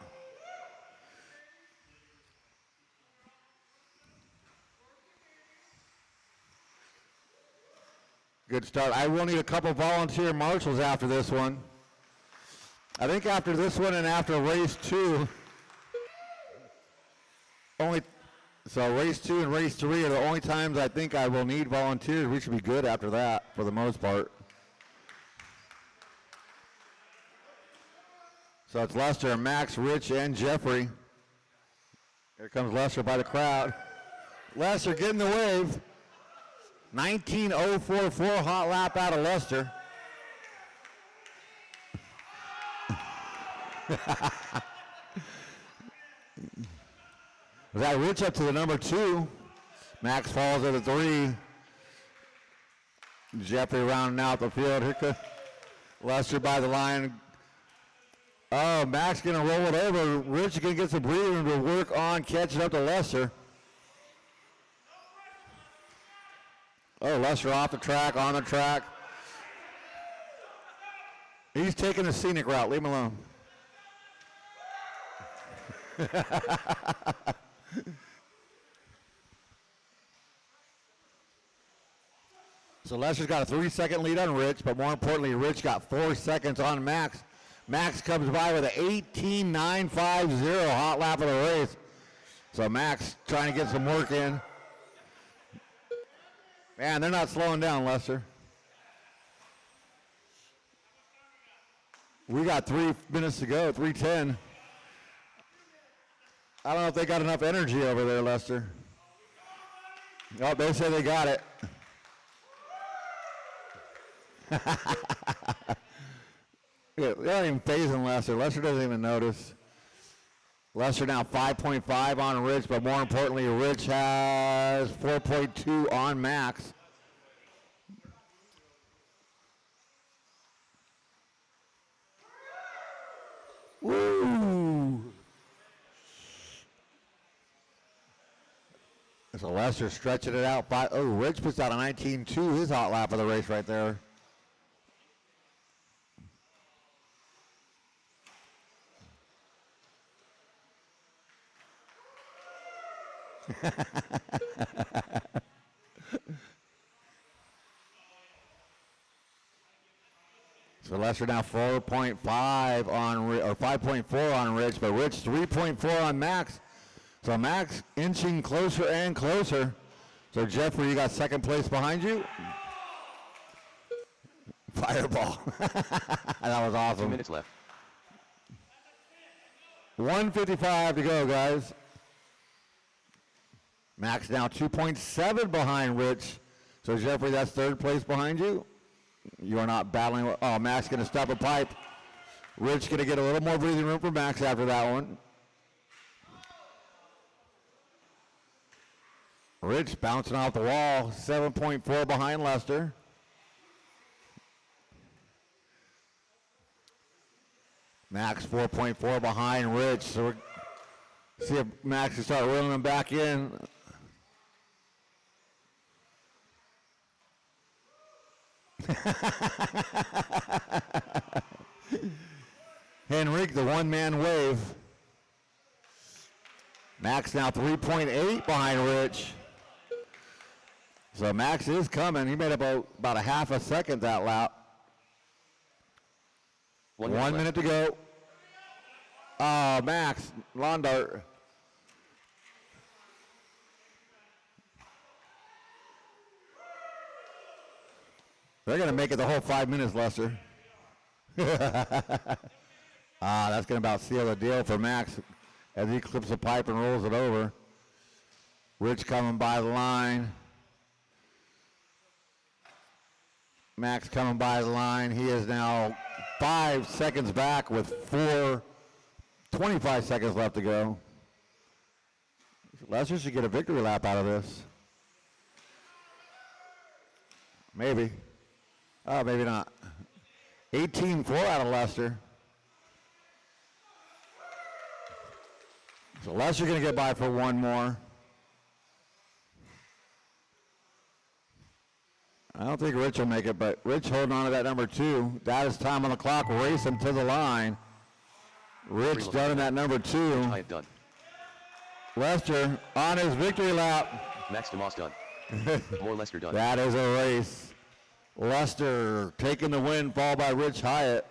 Speaker 2: Good start. I will need a couple volunteer marshals after this one. I think after this one and after race 2, only So race 2 and race 3 are the only times I think I will need volunteers. We should be good after that for the most part. So it's Lester, Max, Rich, and Jeffrey. Here comes Lester by the crowd. Lester getting the wave. 19.044 hot lap out of Lester. Was that Rich up to the number 2? Max falls at the 3. Jeffrey rounding out the field. Here comes Lester by the line. Oh, Max gonna roll it over. Rich gonna get some breathing room to work on catching up to Lester. Oh, Lester off the track, on the track. He's taking the scenic route. Leave him alone. So Lester's got a 3-second lead on Rich, but more importantly, Rich got 4 seconds on Max. Max comes by with an 18.950 hot lap of the race. So Max trying to get some work in. Man, they're not slowing down, Lester. We got 3 minutes to go, 3:10. I don't know if they got enough energy over there, Lester. Oh, they say they got it. Yeah, they're not even phasing Lester. Lester doesn't even notice. Lester now 5.5 on Rich, but more importantly, Rich has 4.2 on Max. Woo! So Lester stretching it out. Oh, Rich puts out a 19.2, his hot lap of the race right there. So Lester now 4.5 on, or 5.4 on Rich, but Rich 3.4 on Max. So Max inching closer and closer. So Jeffrey, you got second place behind you. Fireball. That was awesome.
Speaker 1: 2 minutes left.
Speaker 2: 1:55 to go, guys. Max now 2.7 behind Rich. So Jeffrey, that's third place behind you. You are not battling. Oh, Max going to stop a pipe. Rich going to get a little more breathing room for Max after that one. Rich bouncing off the wall, 7.4 behind Lester. Max 4.4 behind Rich. So we're see if Max can start reeling him back in. Henrik, the one-man wave. Max now 3.8 behind Rich. So Max is coming. He made about a half a second that lap.
Speaker 1: 1
Speaker 2: 1 minute to go. Oh, Max, lawn dart. They're going to make it the whole 5 minutes, Lester. That's going to about seal the deal for Max as he clips the pipe and rolls it over. Rich coming by the line. Max coming by the line. He is now 5 seconds back with 25 seconds left to go. Lester should get a victory lap out of this. Maybe. Oh, maybe not. 18.4 out of Lester. So Lester going to get by for one more. I don't think Rich will make it, but Rich holding on to that number 2. That is time on the clock. Race him to the line. Rich done in that number 2.
Speaker 1: I done.
Speaker 2: Lester on his victory lap.
Speaker 1: Max DeMoss done. More Lester done.
Speaker 2: That is a race. Lester taking the win, followed by Rich Hyatt.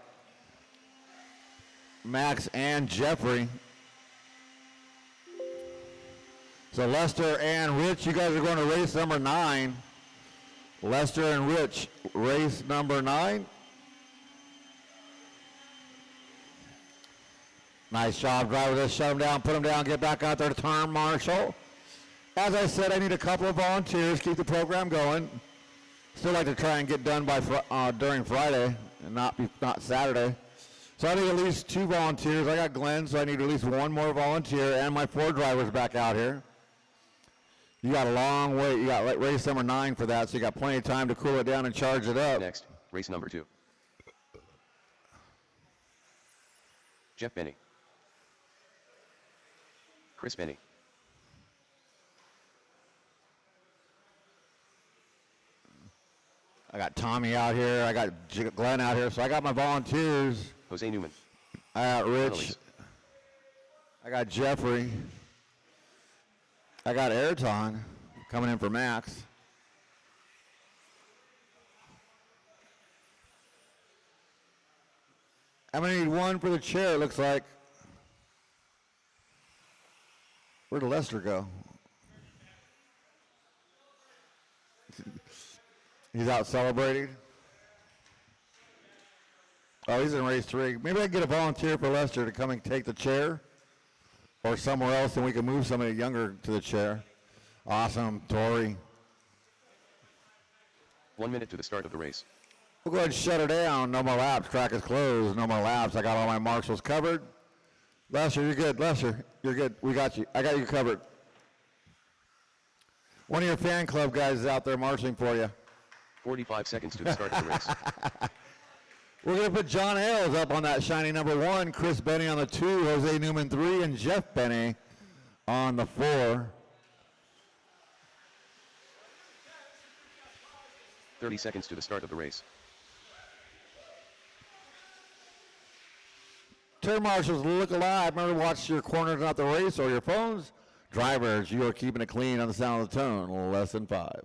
Speaker 2: Max and Jeffrey. So Lester and Rich, you guys are going to race number 9. Lester and Rich, race number 9. Nice job, driver. Just shut him down, put him down, get back out there to turn, Marshall. As I said, I need a couple of volunteers, keep the program going. Still like to try and get done by during Friday and not Saturday. So I need at least 2 volunteers. I got Glenn, so I need at least 1 more volunteer, and my 4 drivers back out here. You got a long way. You got race number 9 for that, so you got plenty of time to cool it down and charge it up.
Speaker 1: Next, race number 2. Jeff Benny. Chris Benny.
Speaker 2: I got Tommy out here. I got Glenn out here, so I got my volunteers.
Speaker 1: Jose Newman.
Speaker 2: I got Rich.
Speaker 1: Annalise.
Speaker 2: I got Jeffrey. I got Ayrton coming in for Max. I'm going to need 1 for the chair, it looks like. Where did Lester go? He's out celebrating. Oh, he's in race 3. Maybe I can get a volunteer for Lester to come and take the chair or somewhere else, and we can move somebody younger to the chair. Awesome, Tori.
Speaker 1: 1 minute to the start of the race.
Speaker 2: We'll go ahead and shut her down. No more laps. Track is closed. No more laps. I got all my marshals covered. Lester, you're good. Lester, you're good. We got you. I got you covered. One of your fan club guys is out there marshaling for you.
Speaker 1: 45 seconds to the start of the race.
Speaker 2: We're going to put John Ailes up on that shiny number 1, Chris Benny on the 2, Jose Newman 3, and Jeff Benny on the 4.
Speaker 1: 30 seconds to the start of the race.
Speaker 2: Turn marshals, look alive. Remember to watch your corners, not the race, or your phones. Drivers, you are keeping it clean on the sound of the tone. Less than 5.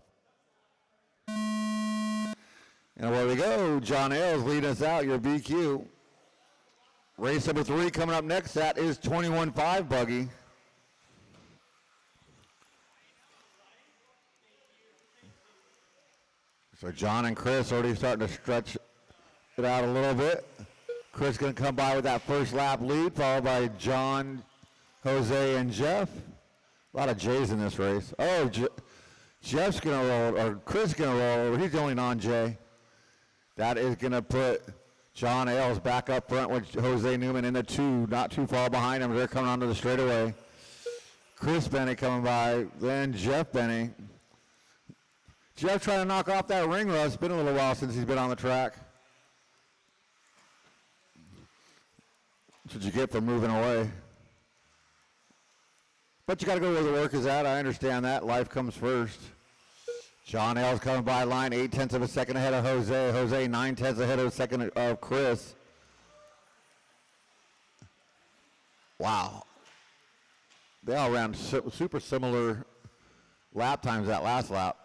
Speaker 2: And away we go. John Ailes leading us out, your BQ. Race number 3 coming up next. That is 21.5 buggy. So John and Chris already starting to stretch it out a little bit. Chris going to come by with that first lap lead, followed by John, Jose, and Jeff. A lot of J's in this race. Oh, Jeff's going to roll, or Chris going to roll over. He's the only non-J. That is going to put John Ailes back up front with Jose Newman in the 2, not too far behind him. They're coming onto the straightaway. Chris Benny coming by, then Jeff Benny. Jeff trying to knock off that ring rust. It's been a little while since he's been on the track. That's what you get for moving away. But you got to go where the work is at. I understand that. Life comes first. John Ailes coming by line 0.8 of a second ahead of Jose. Jose 0.9 ahead of a second of Chris. Wow. They all ran super similar lap times that last lap.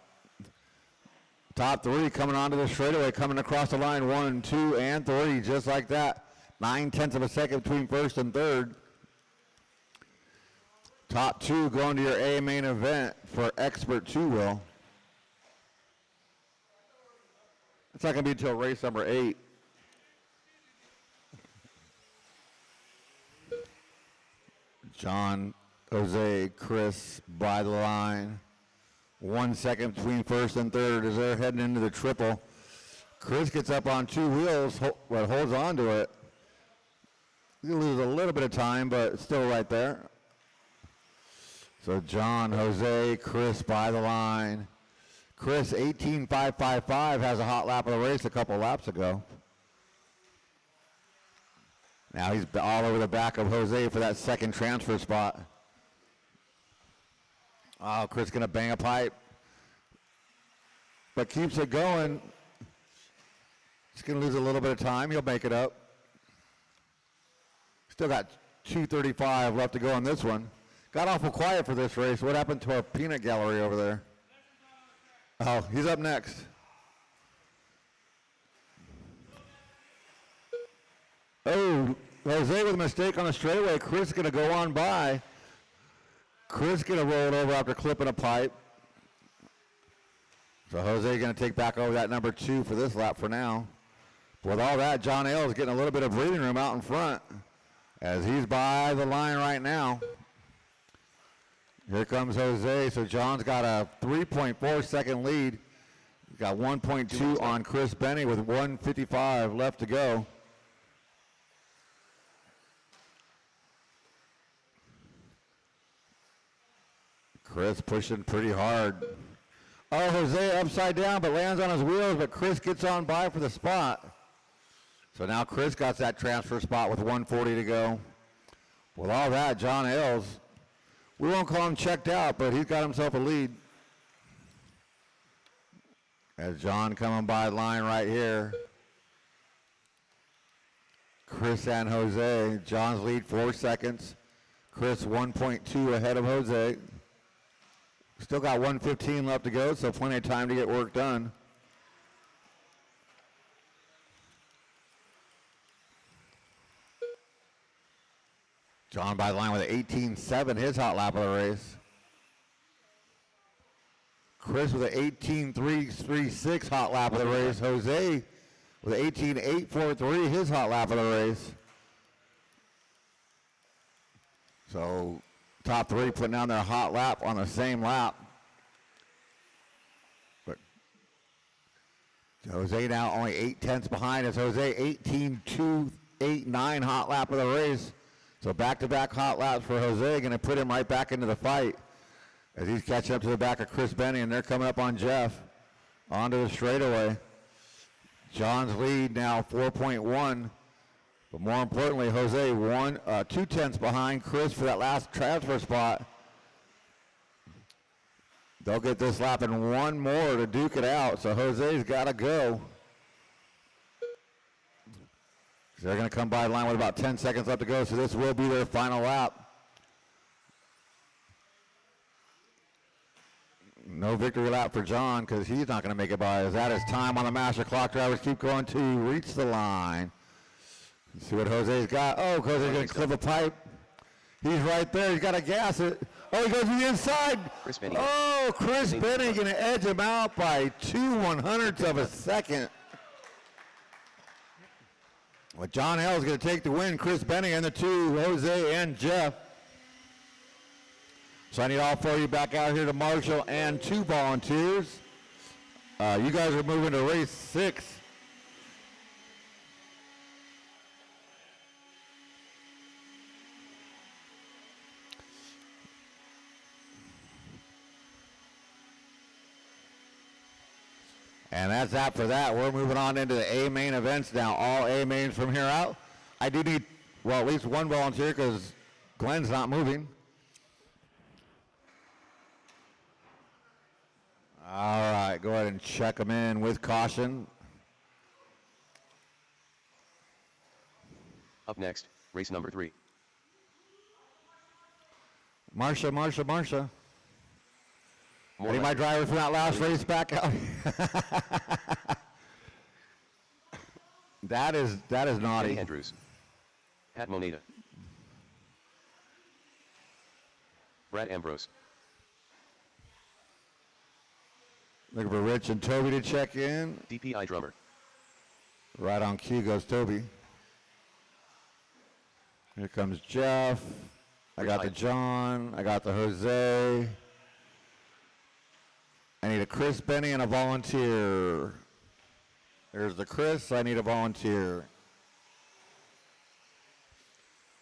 Speaker 2: Top 3 coming onto the straightaway, coming across the line 1, 2, and 3, just like that. 0.9 of a second between first and third. Top 2 going to your A main event for Expert 2-wheel. It's not going to be until race number 8. John, Jose, Chris by the line. 1 second between first and third as they're heading into the triple. Chris gets up on 2 wheels, but holds on to it. He's going to lose a little bit of time, but it's still right there. So John, Jose, Chris by the line. Chris, 18.555, has a hot lap of the race a couple laps ago. Now he's all over the back of Jose for that second transfer spot. Oh, Chris going to bang a pipe, but keeps it going. He's going to lose a little bit of time. He'll make it up. Still got 2:35 left to go on this one. Got awful quiet for this race. What happened to our peanut gallery over there? Oh, he's up next. Oh, Jose with a mistake on the straightaway. Chris is going to go on by. Chris gonna roll it over after clipping a pipe. So Jose gonna take back over that number 2 for this lap for now. With all that, John Ailes getting a little bit of breathing room out in front as he's by the line right now. Here comes Jose. So John's got a 3.4 second lead. He's got 1.2 on Chris Benny with 1:55 left to go. Chris pushing pretty hard. Oh, Jose upside down but lands on his wheels, but Chris gets on by for the spot. So now Chris got that transfer spot with 1:40 to go. With all that, John Ailes, we won't call him checked out, but he's got himself a lead. As John coming by the line right here. Chris and Jose. John's lead 4 seconds. Chris 1.2 ahead of Jose. Still got 1:15 left to go, so plenty of time to get work done. John by the line with an 18.7, his hot lap of the race. Chris with an 18.336 hot lap of the race. Jose with an 18.843, his hot lap of the race. So top 3 putting down their hot lap on the same lap. But Jose now only 8/10 behind us. Jose 18.289 hot lap of the race. So back-to-back hot laps for Jose, going to put him right back into the fight as he's catching up to the back of Chris Benny, and they're coming up on Jeff onto the straightaway. John's lead now 4.1, but more importantly, Jose 2/10 behind Chris for that last transfer spot. They'll get this lap and one more to duke it out, so Jose's got to go. They're going to come by the line with about 10 seconds left to go, so this will be their final lap. No victory lap for John because he's not going to make it by. As that is time on the master clock. Drivers keep going to reach the line. Let's see what Jose's got. Oh, Jose's going to clip a pipe. He's right there. He's got to gas it. Oh, he goes to the inside.
Speaker 1: Chris Benny.
Speaker 2: Oh, Chris Benny going to edge him out by 2/100ths of a second. Well, John Ailes is going to take the win. Chris Benny and the 2, Jose and Jeff. So I need all 4 of you back out here to Marshall and 2 volunteers. You guys are moving to race 6. And that's that for that. We're moving on into the A main events now. All A mains from here out. I do need, well, at least 1 volunteer because Glenn's not moving. All right, go ahead and check them in with caution.
Speaker 1: Up next, race number 3.
Speaker 2: Marsha.
Speaker 1: More
Speaker 2: I need my
Speaker 1: left.
Speaker 2: driver from that last race back out. That is
Speaker 1: Eddie
Speaker 2: naughty.
Speaker 1: Andrews. Pat Moneda. Brad Ambrose.
Speaker 2: Looking for Rich and Toby to check in.
Speaker 1: DPI drummer.
Speaker 2: Right on cue goes Toby. Here comes Jeff. I got the John. I got the Jose. I need a Chris Benny and a volunteer. There's the Chris. I need a volunteer.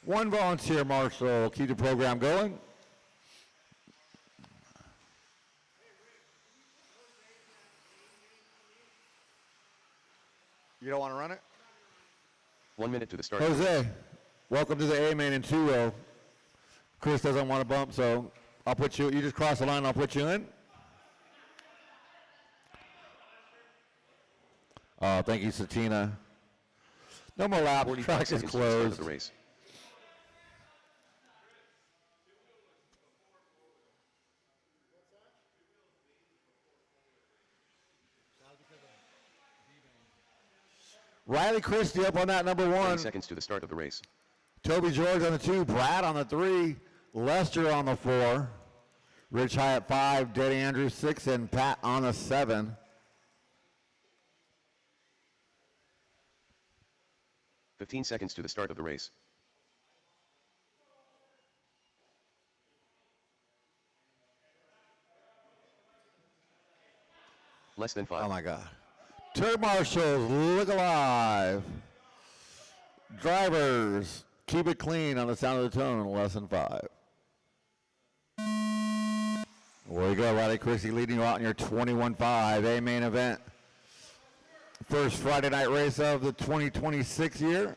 Speaker 2: 1 volunteer, Marshall. Keep the program going. You don't want to run it?
Speaker 1: 1 minute to the start.
Speaker 2: Jose, welcome to the A main in 2-0. Chris doesn't want to bump, so I'll put you just cross the line, I'll put you in. Oh, thank you, Satina. No more laps,
Speaker 1: 45
Speaker 2: track is
Speaker 1: seconds to the start of
Speaker 2: closed.
Speaker 1: the race.
Speaker 2: Riley Christie up on that number
Speaker 1: 30
Speaker 2: 1.
Speaker 1: seconds to the start of the race.
Speaker 2: Toby George on the 2. Brad on the 3. Lester on the 4. Rich High at 5. Denny Andrews 6. And Pat on the 7.
Speaker 1: "15 seconds to the start of the race. Less than 5.
Speaker 2: Oh my God. Turn marshals, look alive. Drivers, keep it clean on the sound of the tone, less than 5. There you go, Riley Christie leading you out in your 21.5 A main event. First Friday night race of the 2026 year.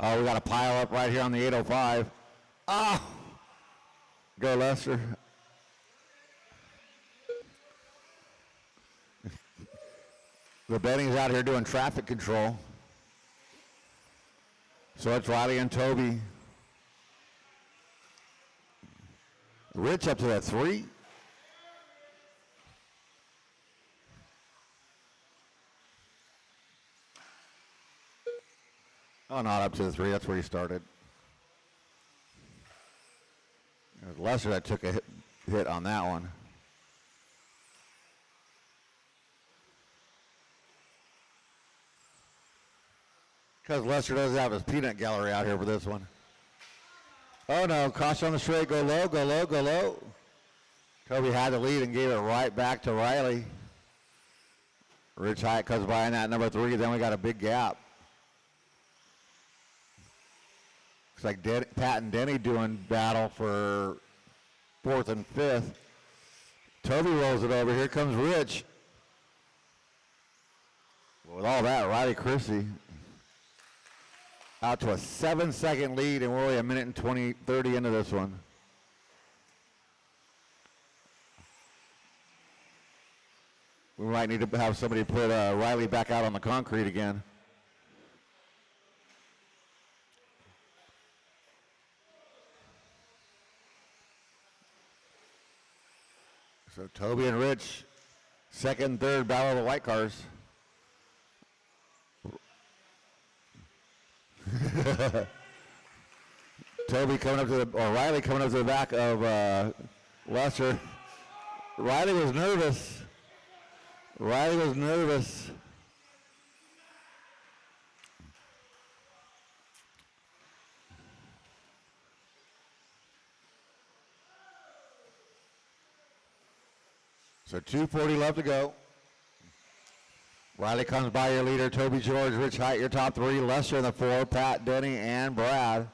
Speaker 2: Oh, we got a pile up right here on the 805. Ah! Go Lester. The Benny's out here doing traffic control. So it's Riley and Toby. Rich up to that 3. Oh, not up to the 3. That's where he started. It was Lester that took a hit on that one. Because Lester doesn't have his peanut gallery out here for this one. Oh no, caution on the straight, go low, go low, go low. Toby had the lead and gave it right back to Riley. Rich Hyatt comes by in that number 3, then we got a big gap. Looks like Pat and Denny doing battle for 4th and 5th. Toby rolls it over, here comes Rich. With all that, Riley Christie out to a 7-second lead, and we're only a minute and 30 into this one. We might need to have somebody put Riley back out on the concrete again. So Toby and Rich, second, third battle of the white cars. Toby coming up to the, or Riley coming up to the back of Lester. Riley was nervous. Riley was nervous. So 2:40 left to go. Riley comes by your leader, Toby George, Rich Height, your top 3, Lester in the 4, Pat, Denny, and Brad.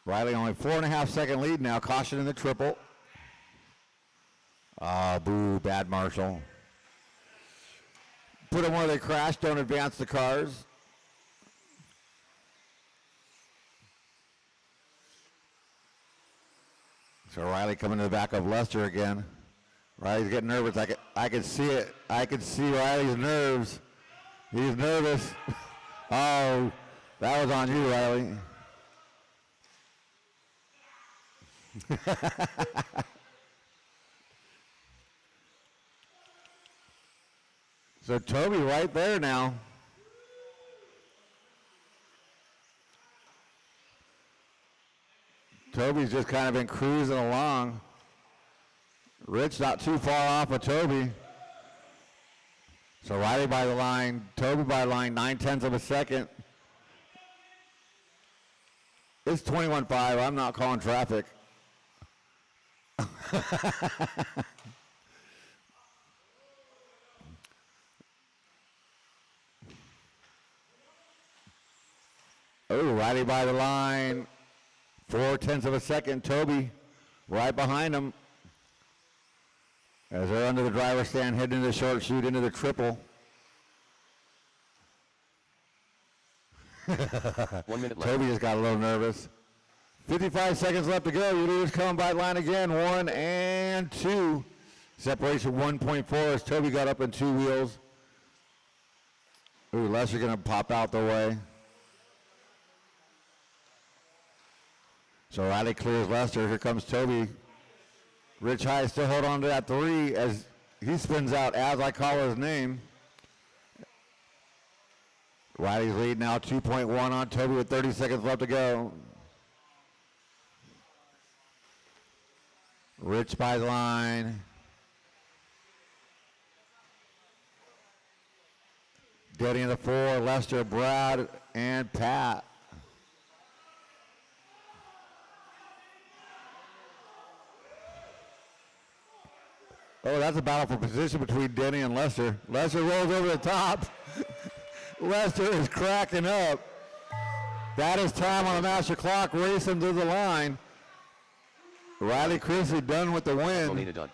Speaker 2: Riley only 4.5 second lead now, caution in the triple. Oh, boo, bad marshal. Put them where they crash, don't advance the cars. So Riley coming to the back of Lester again. Riley's getting nervous. I can see it. I can see Riley's nerves. He's nervous. Oh, that was on you, Riley. So Toby right there now. Toby's just kind of been cruising along. Rich not too far off of Toby. So Riley by the line, Toby by the line, 9/10 of a second. It's 21.5. I'm not calling traffic. Oh, Riley by the line, 4/10 of a second. Toby right behind him. As they're under the driver's stand, heading into the short shoot, into the triple.
Speaker 1: 1 minute left.
Speaker 2: Toby just got a little nervous. 55 seconds left to go. Your leaders coming by the line again. 1 and 2. Separation 1.4 as Toby got up in 2 wheels. Ooh, Lester going to pop out the way. So Riley clears Lester. Here comes Toby. Rich High still hold on to that 3 as he spins out as I call his name. Riley's lead now 2.1 on Toby with 30 seconds left to go. Rich by the line. Denny in the 4, Lester, Brad, and Pat. Oh, that's a battle for position between Denny and Lester. Lester rolls over the top. Lester is cracking up. That is time on the master clock, racing to the line. Riley Chrisley done with the win.
Speaker 1: Bonita done.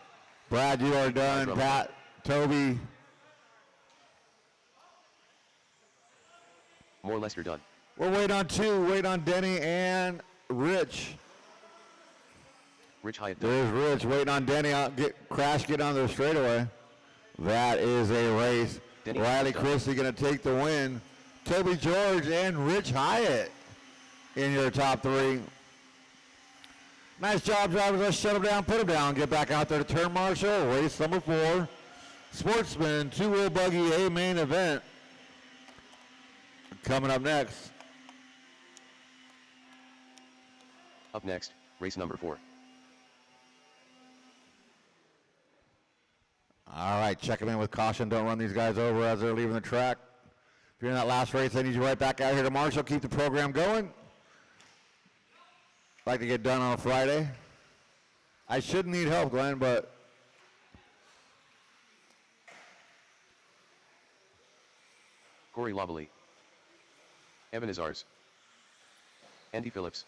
Speaker 2: Brad, you are done. Pat, Toby.
Speaker 1: More Lester done.
Speaker 2: We'll wait on 2. Wait on Denny and Rich.
Speaker 1: Rich Hyatt done.
Speaker 2: There's Rich waiting on Denny. Get on the straightaway. That is a race.
Speaker 1: Denny
Speaker 2: Riley
Speaker 1: done.
Speaker 2: Christie going to take the win. Toby George and Rich Hyatt in your top 3. Nice job, drivers. Let's shut them down, put them down, get back out there to turn marshal. Race number 4. Sportsman, 2-wheel buggy, A main event. Coming up next.
Speaker 1: Up next, race number 4.
Speaker 2: All right, check them in with caution. Don't run these guys over as they're leaving the track. If you're in that last race, I need you right back out here to marshal. Keep the program going. Like to get done on a Friday. I shouldn't need help, Glenn, but
Speaker 1: Corey Lobley. Evan Azars. Andy Phillips.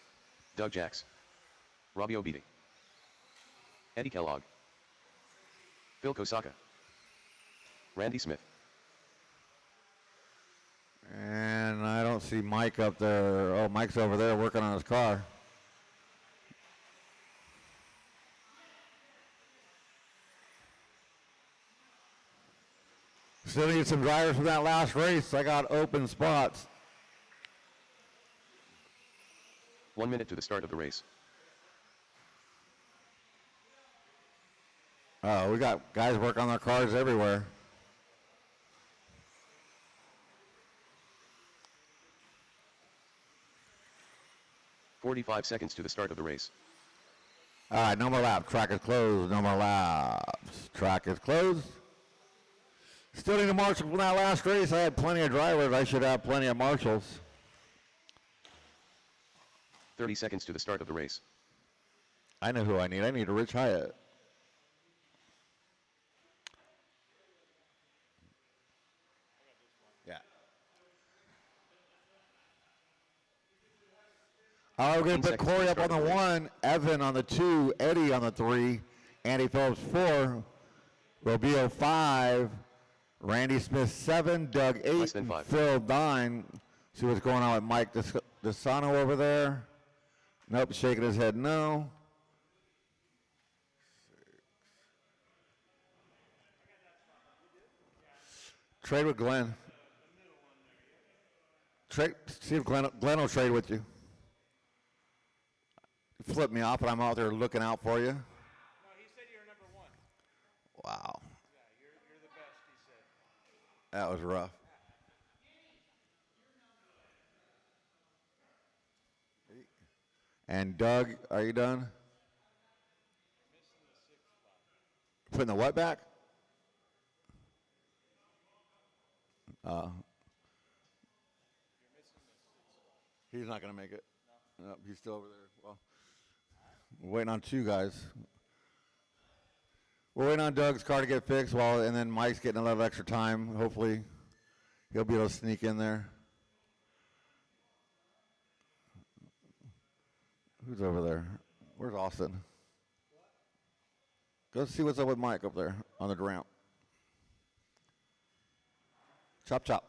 Speaker 1: Doug Jacks. Robbie Obidi. Eddie Kellogg. Phil Kosaka. Randy Smith.
Speaker 2: and I don't see Mike up there. Oh, Mike's over there working on his car. Still need some drivers from that last race. I got open spots.
Speaker 1: 1 minute to the start of the race.
Speaker 2: Oh, we got guys working on their cars everywhere.
Speaker 1: "45 seconds to the start of the race.
Speaker 2: All right, no more laps. Track is closed. No more laps. Track is closed. Still need a marshal from that last race. I had plenty of drivers. I should have plenty of marshals.
Speaker 1: 30 seconds to the start of the race.
Speaker 2: I know who I need. I need a Rich Hyatt. Yeah. All right, we're going to
Speaker 1: 15
Speaker 2: put
Speaker 1: seconds to
Speaker 2: Corey
Speaker 1: the
Speaker 2: up on
Speaker 1: start
Speaker 2: the
Speaker 1: of the race.
Speaker 2: 1, Evan on the 2, Eddie on the 3, Andy Phillips 4, Robio 5, Randy Smith 7, Doug 8,
Speaker 1: Less than
Speaker 2: and
Speaker 1: 5.
Speaker 2: Phil 9. See what's going on with Mike DeSano over there. Nope, shaking his head no. Trade with Glenn. See if Glenn will trade with you. Flip me off, and I'm out there looking out for you.
Speaker 6: No, he said you're number 1.
Speaker 2: Wow,
Speaker 6: Yeah, you're the best, he said.
Speaker 2: that was rough. And Doug, are you done? Putting the what back? He's not going to make it. No, he's still over there. Well, we're waiting on 2 guys. We're waiting on Doug's car to get fixed, and then Mike's getting a little extra time. Hopefully, he'll be able to sneak in there. Who's over there? Where's Austin? Go see what's up with Mike up there on the ramp. Chop, chop.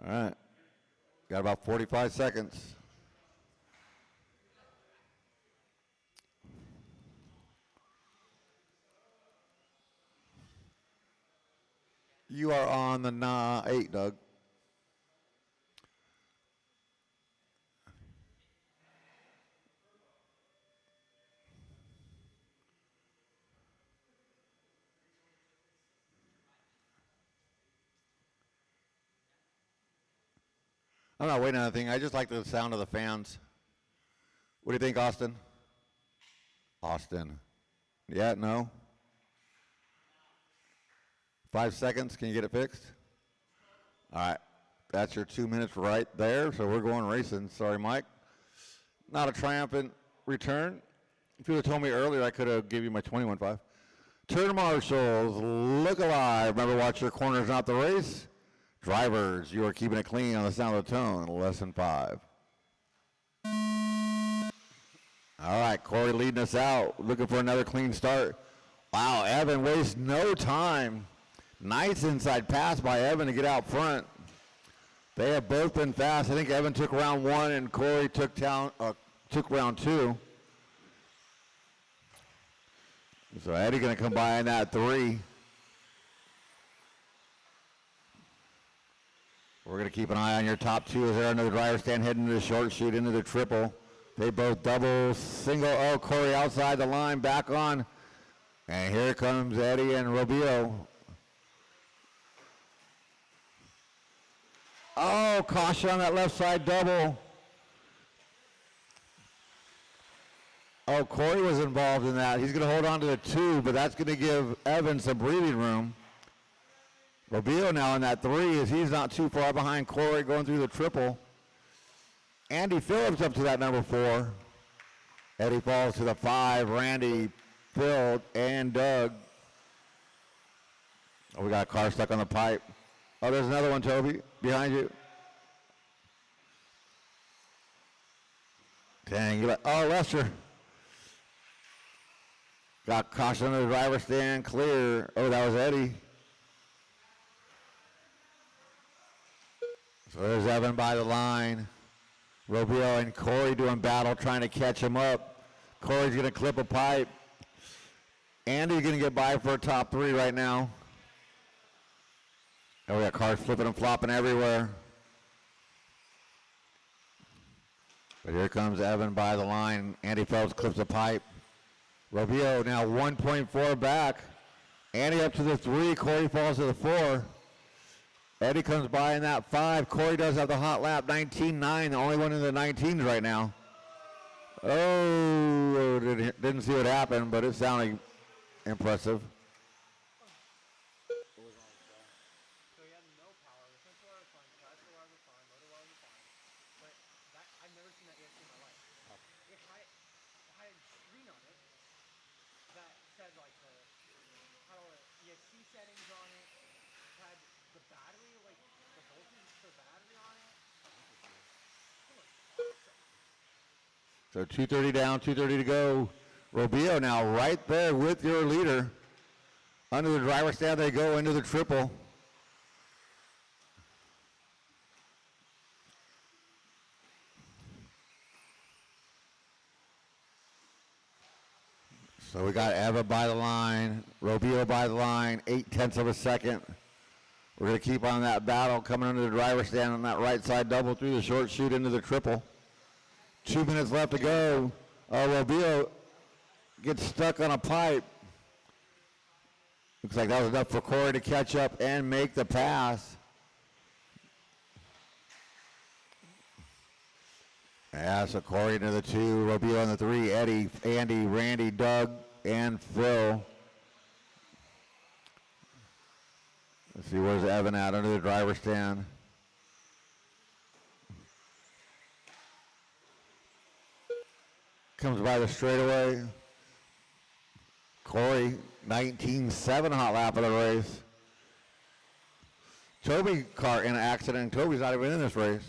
Speaker 2: All right. Got about 45 seconds. You are on the 8, Doug. I'm not waiting on anything. I just like the sound of the fans. What do you think, Austin? Austin. Yeah, no? 5 seconds. Can you get it fixed? All right. That's your 2 minutes right there. So we're going racing. Sorry, Mike. Not a triumphant return. If you would have told me earlier, I could have given you my 21.5. Turn marshals, look alive. Remember, watch your corners, not the race. Drivers, you are keeping it clean on the sound of the tone. Lesson 5. All right, Corey leading us out. Looking for another clean start. Wow, Evan wastes no time. Nice inside pass by Evan to get out front. They have both been fast. I think Evan took round 1 and Corey took round 2. So Eddie going to come by in that 3. We're going to keep an eye on your top 2 as they're under the driver's stand, heading to the short shoot, into the triple. They both double, single. Oh, Corey outside the line, back on. And here comes Eddie and Robio. Oh, caution on that left side double. Oh, Corey was involved in that. He's going to hold on to the 2, but that's going to give Evan some breathing room. Robio now in that 3 as he's not too far behind Corey going through the triple. Andy Phillips up to that number 4. Eddie falls to the 5. Randy, Phil, and Doug. Oh, we got a car stuck on the pipe. Oh, there's another one, Toby, behind you. Dang, oh, Lester. Got caution on the driver's stand, clear. Oh, that was Eddie. So there's Evan by the line. Robio and Corey doing battle, trying to catch him up. Corey's going to clip a pipe. Andy's going to get by for a top 3 right now. And we got cars flipping and flopping everywhere. But here comes Evan by the line. Andy Phelps clips a pipe. Robio now 1.4 back. Andy up to the 3. Corey falls to the 4. Eddie comes by in that 5. Corey does have the hot lap, 19.9, the only one in the 19s right now. Oh, didn't see what happened, but it sounded impressive.
Speaker 7: So he had no power. The sensor wire was fine, capacitor wire was fine, motor wire was fine. But that, I've never seen that ESC in my life. It had a screen on it that said like the ESC settings on it. It had the battery, like the voltage for the battery on it. It was awesome.
Speaker 2: So 2:30 down, 2:30 to go. Robio now right there with your leader. Under the driver's stand they go into the triple. So we got Eva by the line, Robio by the line, 0.8 of a second. We're going to keep on that battle coming under the driver's stand on that right side double through the short shoot into the triple. 2 minutes left to go. Robio gets stuck on a pipe. Looks like that was enough for Corey to catch up and make the pass. Yeah, so Corey into the 2, Robio on the 3, Eddie, Andy, Randy, Doug, and Phil. Let's see, where's Evan at under the driver's stand? Comes by the straightaway. Corey, 19.7 hot lap of the race. Toby car in an accident. Toby's not even in this race.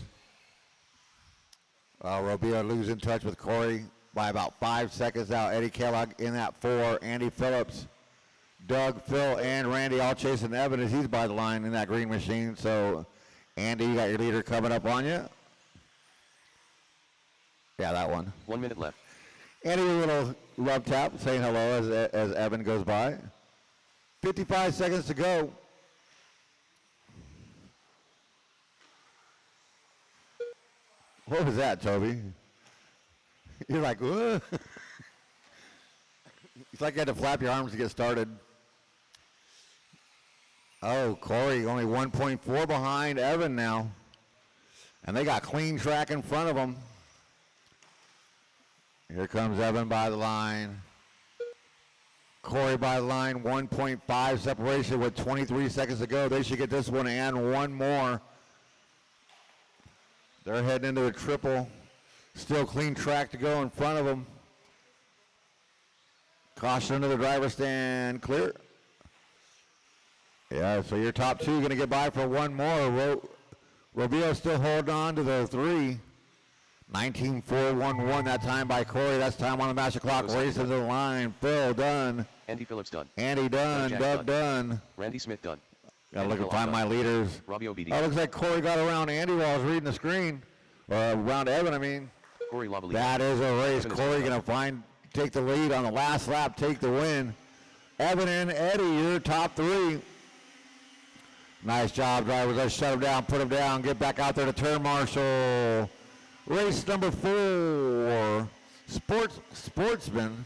Speaker 2: Robio losing touch with Corey by about 5 seconds out. Eddie Kellogg in that 4. Andy Phillips, Doug, Phil, and Randy all chasing Evan as he's by the line in that green machine. So, Andy, you got your leader coming up on you. Yeah, that one.
Speaker 1: 1 minute left.
Speaker 2: Andy, a little love tap, saying hello as Evan goes by. 55 seconds to go. What was that, Toby? You're like, whoa. It's like you had to flap your arms to get started. Oh, Corey only 1.4 behind Evan now. And they got clean track in front of them. Here comes Evan by the line. Corey by the line, 1.5 separation with 23 seconds to go. They should get this one and one more. They're heading into the triple. Still clean track to go in front of them. Caution into the driver's stand, clear. Yeah, so your top two going to get by for one more. Robio still holding on to the three. 19.411 that time by Corey. That's time on the master clock. Racing to the line. Phil done.
Speaker 1: Andy Phillips done.
Speaker 2: Andy done.
Speaker 1: Jack
Speaker 2: Doug done.
Speaker 1: Randy Smith done.
Speaker 2: Gotta look
Speaker 1: Andy
Speaker 2: and find
Speaker 1: Phillips
Speaker 2: my leaders.
Speaker 1: Robbie OBD.
Speaker 2: Oh, looks like Corey got around Andy while I was reading the screen. Around Evan, I mean.
Speaker 1: Corey Lavalley.
Speaker 2: That is a race.
Speaker 1: Evan is
Speaker 2: Corey
Speaker 1: done.
Speaker 2: gonna take the lead on the last lap, take the win. Evan and Eddie, your top three. Nice job, drivers. Let's shut them down, put them down, get back out there to turn marshal. Race number 4, Sportsman.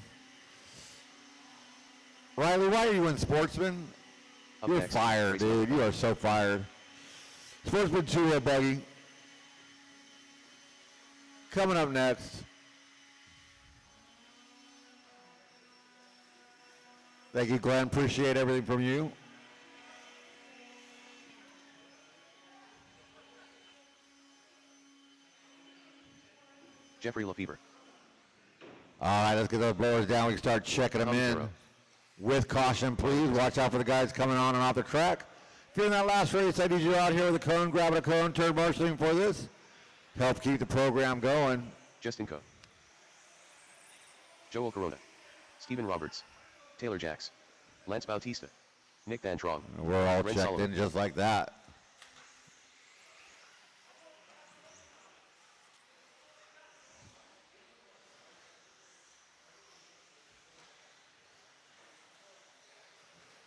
Speaker 2: Riley, why are you in Sportsman?
Speaker 1: Up
Speaker 2: You're
Speaker 1: next,
Speaker 2: fired,
Speaker 1: race
Speaker 2: dude.
Speaker 1: number
Speaker 2: You are so fired. Sportsman 2-wheel buggy. Coming up next. Thank you, Glenn. Appreciate everything from you.
Speaker 1: Jeffrey Lefevre.
Speaker 2: All right, let's get those blowers down. We can start checking them
Speaker 1: Tom
Speaker 2: in.
Speaker 1: Zero.
Speaker 2: With caution, please. Watch out for the guys coming on and off the track. If you're in that last race, I need you out here with a cone, grabbing a cone, turn marshaling for this. Help keep the program going.
Speaker 1: Justin Coe. Joel Corona. Stephen Roberts. Taylor Jacks. Lance Bautista. Nick Dantrong.
Speaker 2: We're all
Speaker 1: Brent
Speaker 2: checked
Speaker 1: Sullivan.
Speaker 2: in just like that.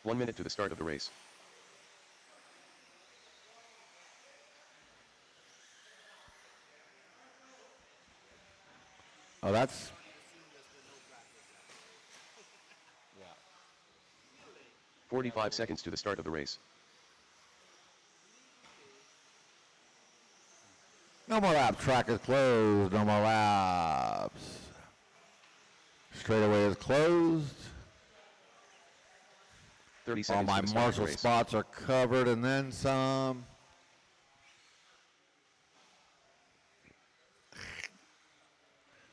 Speaker 1: One minute to the start of the race.
Speaker 2: Oh, that's
Speaker 1: 45 seconds to the start of the race.
Speaker 2: no more lap. Track is closed. No more laps. Straightaway is closed.
Speaker 1: 30
Speaker 2: All
Speaker 1: seconds
Speaker 2: my
Speaker 1: to the start of the
Speaker 2: marshal
Speaker 1: race.
Speaker 2: spots are covered and then some.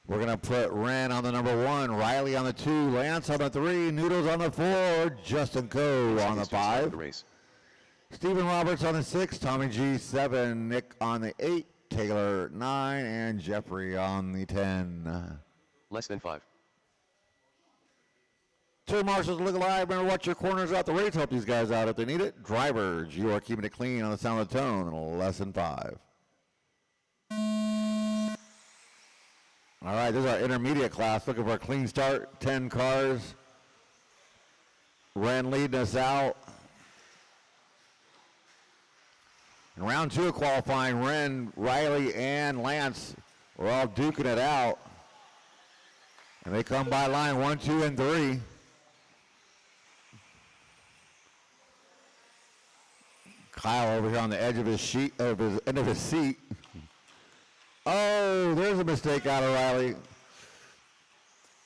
Speaker 2: We're going to put Ren on the number 1, Riley on the 2, Lance on the 3, Noodles on the 4, Justin Coe
Speaker 1: 30
Speaker 2: on the
Speaker 1: seconds to the start of
Speaker 2: 5,
Speaker 1: the race.
Speaker 2: Stephen Roberts on the 6, Tommy G 7, Nick on the 8, Taylor 9, and Jeffrey on the 10.
Speaker 1: Less than 5.
Speaker 2: Turn marshals, look alive. Remember, watch your corners out the race. Help these guys out if they need it. Drivers, you are keeping it clean on the sound of the tone. Less than 5. All right, this is our intermediate class. Looking for a clean start. 10 cars. Ren leading us out. In round 2 of qualifying, Ren, Riley, and Lance were all duking it out. And they come by line 1, 2, and 3. Kyle over here on the edge of his end of his seat. Oh, there's a mistake out of Riley.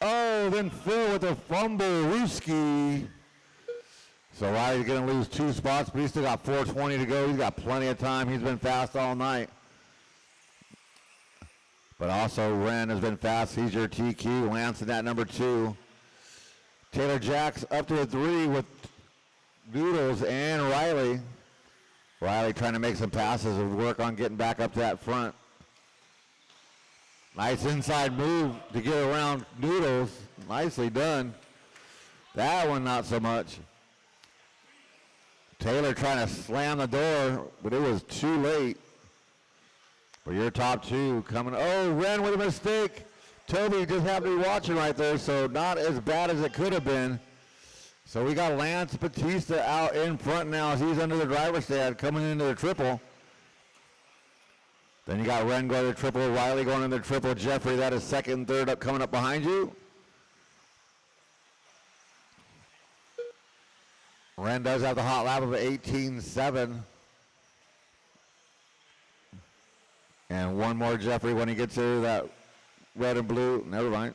Speaker 2: Oh, then Phil with a fumble, Ruski. So Riley's going to lose 2 spots, but he's still got 4:20 to go. He's got plenty of time. He's been fast all night. But also Ren has been fast. He's your TQ. Lance in that number 2. Taylor Jacks up to a 3 with Noodles and Riley. Riley trying to make some passes and work on getting back up to that front. Nice inside move to get around Noodles. Nicely done. That one not so much. Taylor trying to slam the door, but it was too late. But your top 2 coming. Oh, Ren with a mistake. Toby just happened to be watching right there, so not as bad as it could have been. So we got Lance Batista out in front now as he's under the driver's stand coming into the triple. Then you got Ren going to the triple, Riley going into the triple, Jeffrey, that is second, third up coming up behind you. Ren does have the hot lap of 18.7. And one more Jeffrey when he gets to that red and blue. Never mind.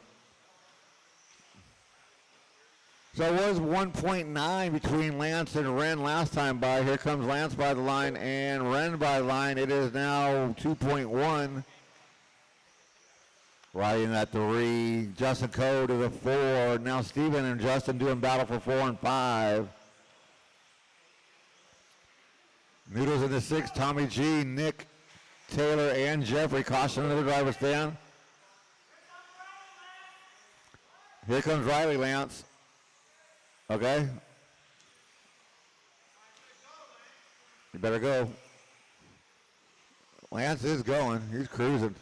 Speaker 2: So it was 1.9 between Lance and Ren last time by. Here comes Lance by the line and Ren by the line. It is now 2.1. Riley in that 3. Justin Coe to the 4. Now Steven and Justin doing battle for 4 and 5. Noodles in the 6. Tommy G, Nick, Taylor, and Jeffrey. Caution another driver stand. Here comes Riley, Lance. Okay. You better go. Lance is going. He's cruising.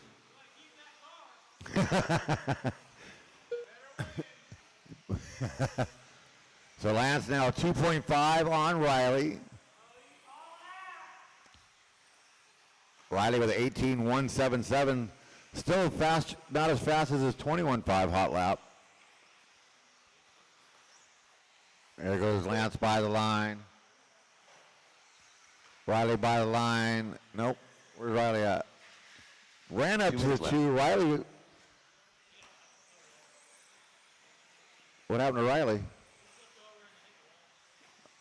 Speaker 2: So Lance now 2.5 on Riley. Riley with 18.177. Still fast, not as fast as his 21.5 hot lap. There goes Lance by the line. Riley by the line. Nope. Where's Riley at? Ran up
Speaker 1: 2
Speaker 2: to the
Speaker 1: minutes
Speaker 2: 2. Riley. What happened to Riley?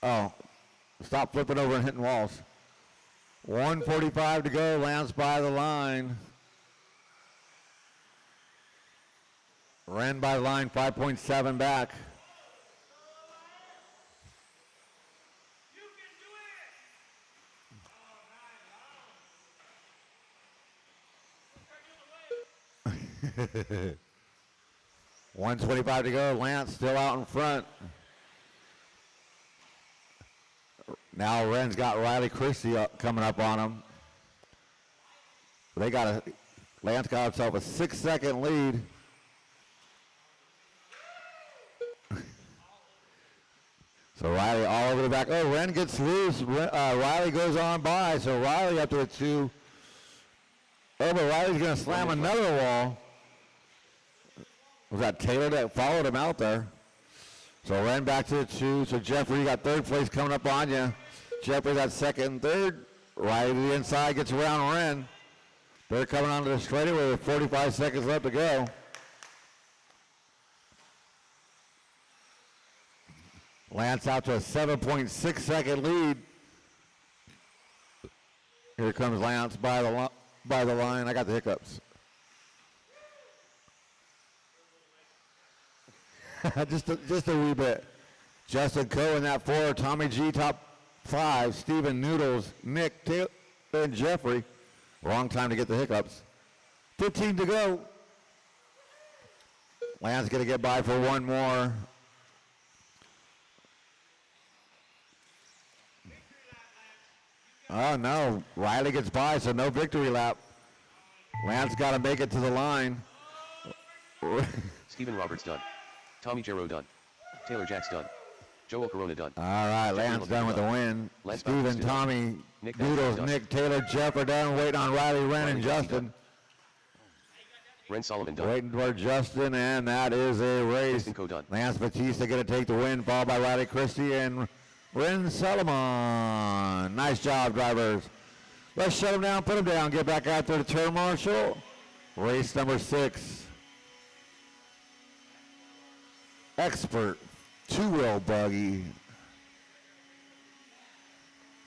Speaker 2: Oh, stop flipping over and hitting walls. 1:45 to go. Lance by the line. Ran by the line, 5.7 back.
Speaker 6: You can do it!
Speaker 2: 1:25 to go. Lance still out in front. Now Ren's got Riley Christie coming up on him. They got Lance got himself a 6-second lead. So Riley all over the back. Oh, Ren gets loose. Riley goes on by. So Riley up to the 2. Oh, but Riley's going to slam another wall. Was that Taylor that followed him out there? So Ren back to the 2. So Jeffrey, you got third place coming up on you. Jeffrey got second and third. Riley to the inside gets around Ren. They're coming onto the straightaway with 45 seconds left to go. Lance out to a 7.6 second lead. Here comes Lance by the line. I got the hiccups. just a wee bit. Justin Coe in that 4. Tommy G top 5. Steven, Noodles, Nick, Taylor, and Jeffrey. Wrong time to get the hiccups. 15 to go. Lance going to get by for one more. Oh, no. Riley gets by, so no victory lap. Lance got to make it to the line.
Speaker 1: Steven Roberts done. Tommy Jarrow done. Taylor Jacks done. Joel Corona done.
Speaker 2: All right,
Speaker 1: Jeffrey
Speaker 2: Lance
Speaker 1: Wilson
Speaker 2: done with the
Speaker 1: done.
Speaker 2: win.
Speaker 1: Lance
Speaker 2: Steven,
Speaker 1: Baptiste done.
Speaker 2: Tommy,
Speaker 1: Nick
Speaker 2: Noodles,
Speaker 1: done.
Speaker 2: Nick, Taylor, Jeff are done. Waiting on Riley, Ren, and
Speaker 1: Riley
Speaker 2: Justin.
Speaker 1: done. Ren Solomon done.
Speaker 2: Waiting for Justin, and that is a race.
Speaker 1: Justin Coe done.
Speaker 2: Lance Batista going to take the win, followed by Riley Christie and Ren Solomon. Nice job, drivers. Let's shut them down, put them down, get back out there to turn marshal. Race number 6. Expert two-wheel buggy.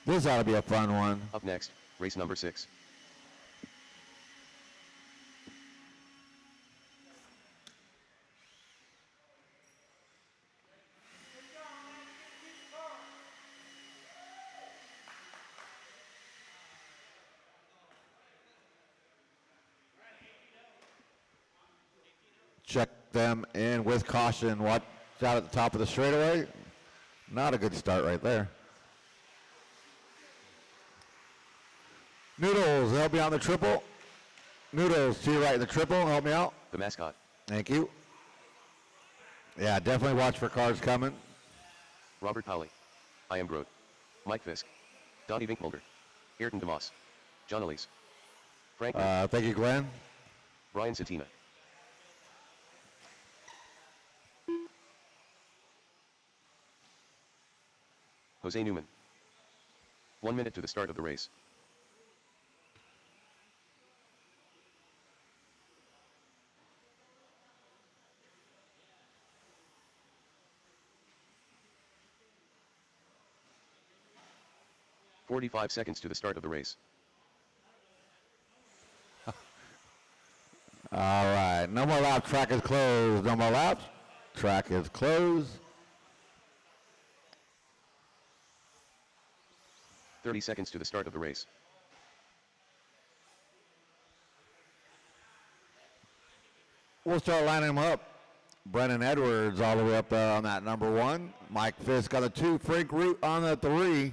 Speaker 2: This ought to be a fun one.
Speaker 1: Up next, race number 6.
Speaker 2: Check them in with caution. Watch out at the top of the straightaway. Not a good start right there. Noodles, help me out in the triple. Noodles, to your right in the triple, help me out.
Speaker 1: The mascot.
Speaker 2: Thank you. Yeah, definitely watch for cars coming.
Speaker 1: Robert Powley. I am Groot. Mike Fisk. Donnie Vinkmulder. Ayrton DeMoss. John Elise. Frank.
Speaker 2: Thank you, Glenn.
Speaker 1: Brian Satina. Jose Newman. 1 minute to the start of the race. 45 seconds to the start of the race.
Speaker 2: All right, no more lap, track is closed. No more laps, track is closed.
Speaker 1: 30 seconds to the start of the race.
Speaker 2: We'll start lining them up. Brennan Edwards all the way up on that number 1. Mike Fisk on the 2. Frank Root on the 3.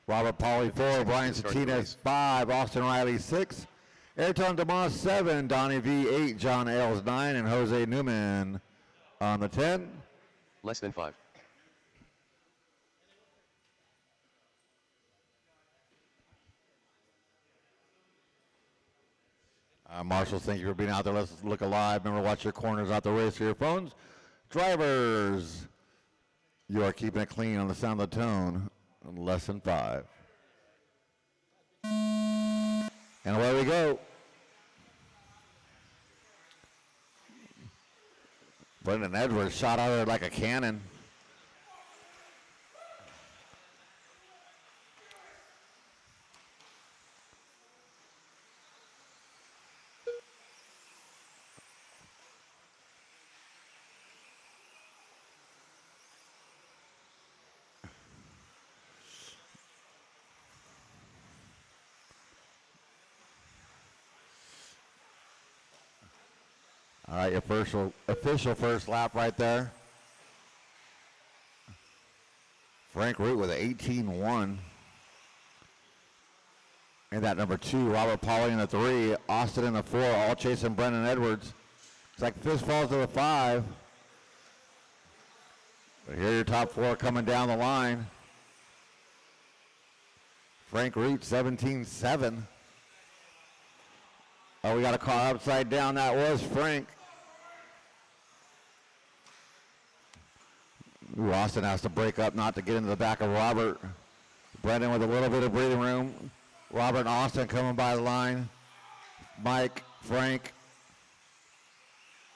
Speaker 2: Robert Pauly 4. Brian Satinez 5. Austin Riley 6. Ayrton DeMoss 7. Donnie V 8. John Ailes 9. And Jose Newman on the 10.
Speaker 1: Less than 5.
Speaker 2: Marshals, thank you for being out there. Let's look alive. Remember, watch your corners out the race for your phones. Drivers, you are keeping it clean on the sound of the tone. Less than 5. And away we go. Brendan Edwards shot out of there like a cannon. All right, your official first lap right there. Frank Root with an 18-1. And that number 2, Robert Pauly in the 3, Austin in the 4, all chasing Brendan Edwards. It's like Fisk falls to the 5. But here are your top 4 coming down the line. Frank Root, 17-7. Oh, we got a car upside down. That was Frank. Ooh, Austin has to break up not to get into the back of Robert. Brendan with a little bit of breathing room. Robert and Austin coming by the line. Mike, Frank,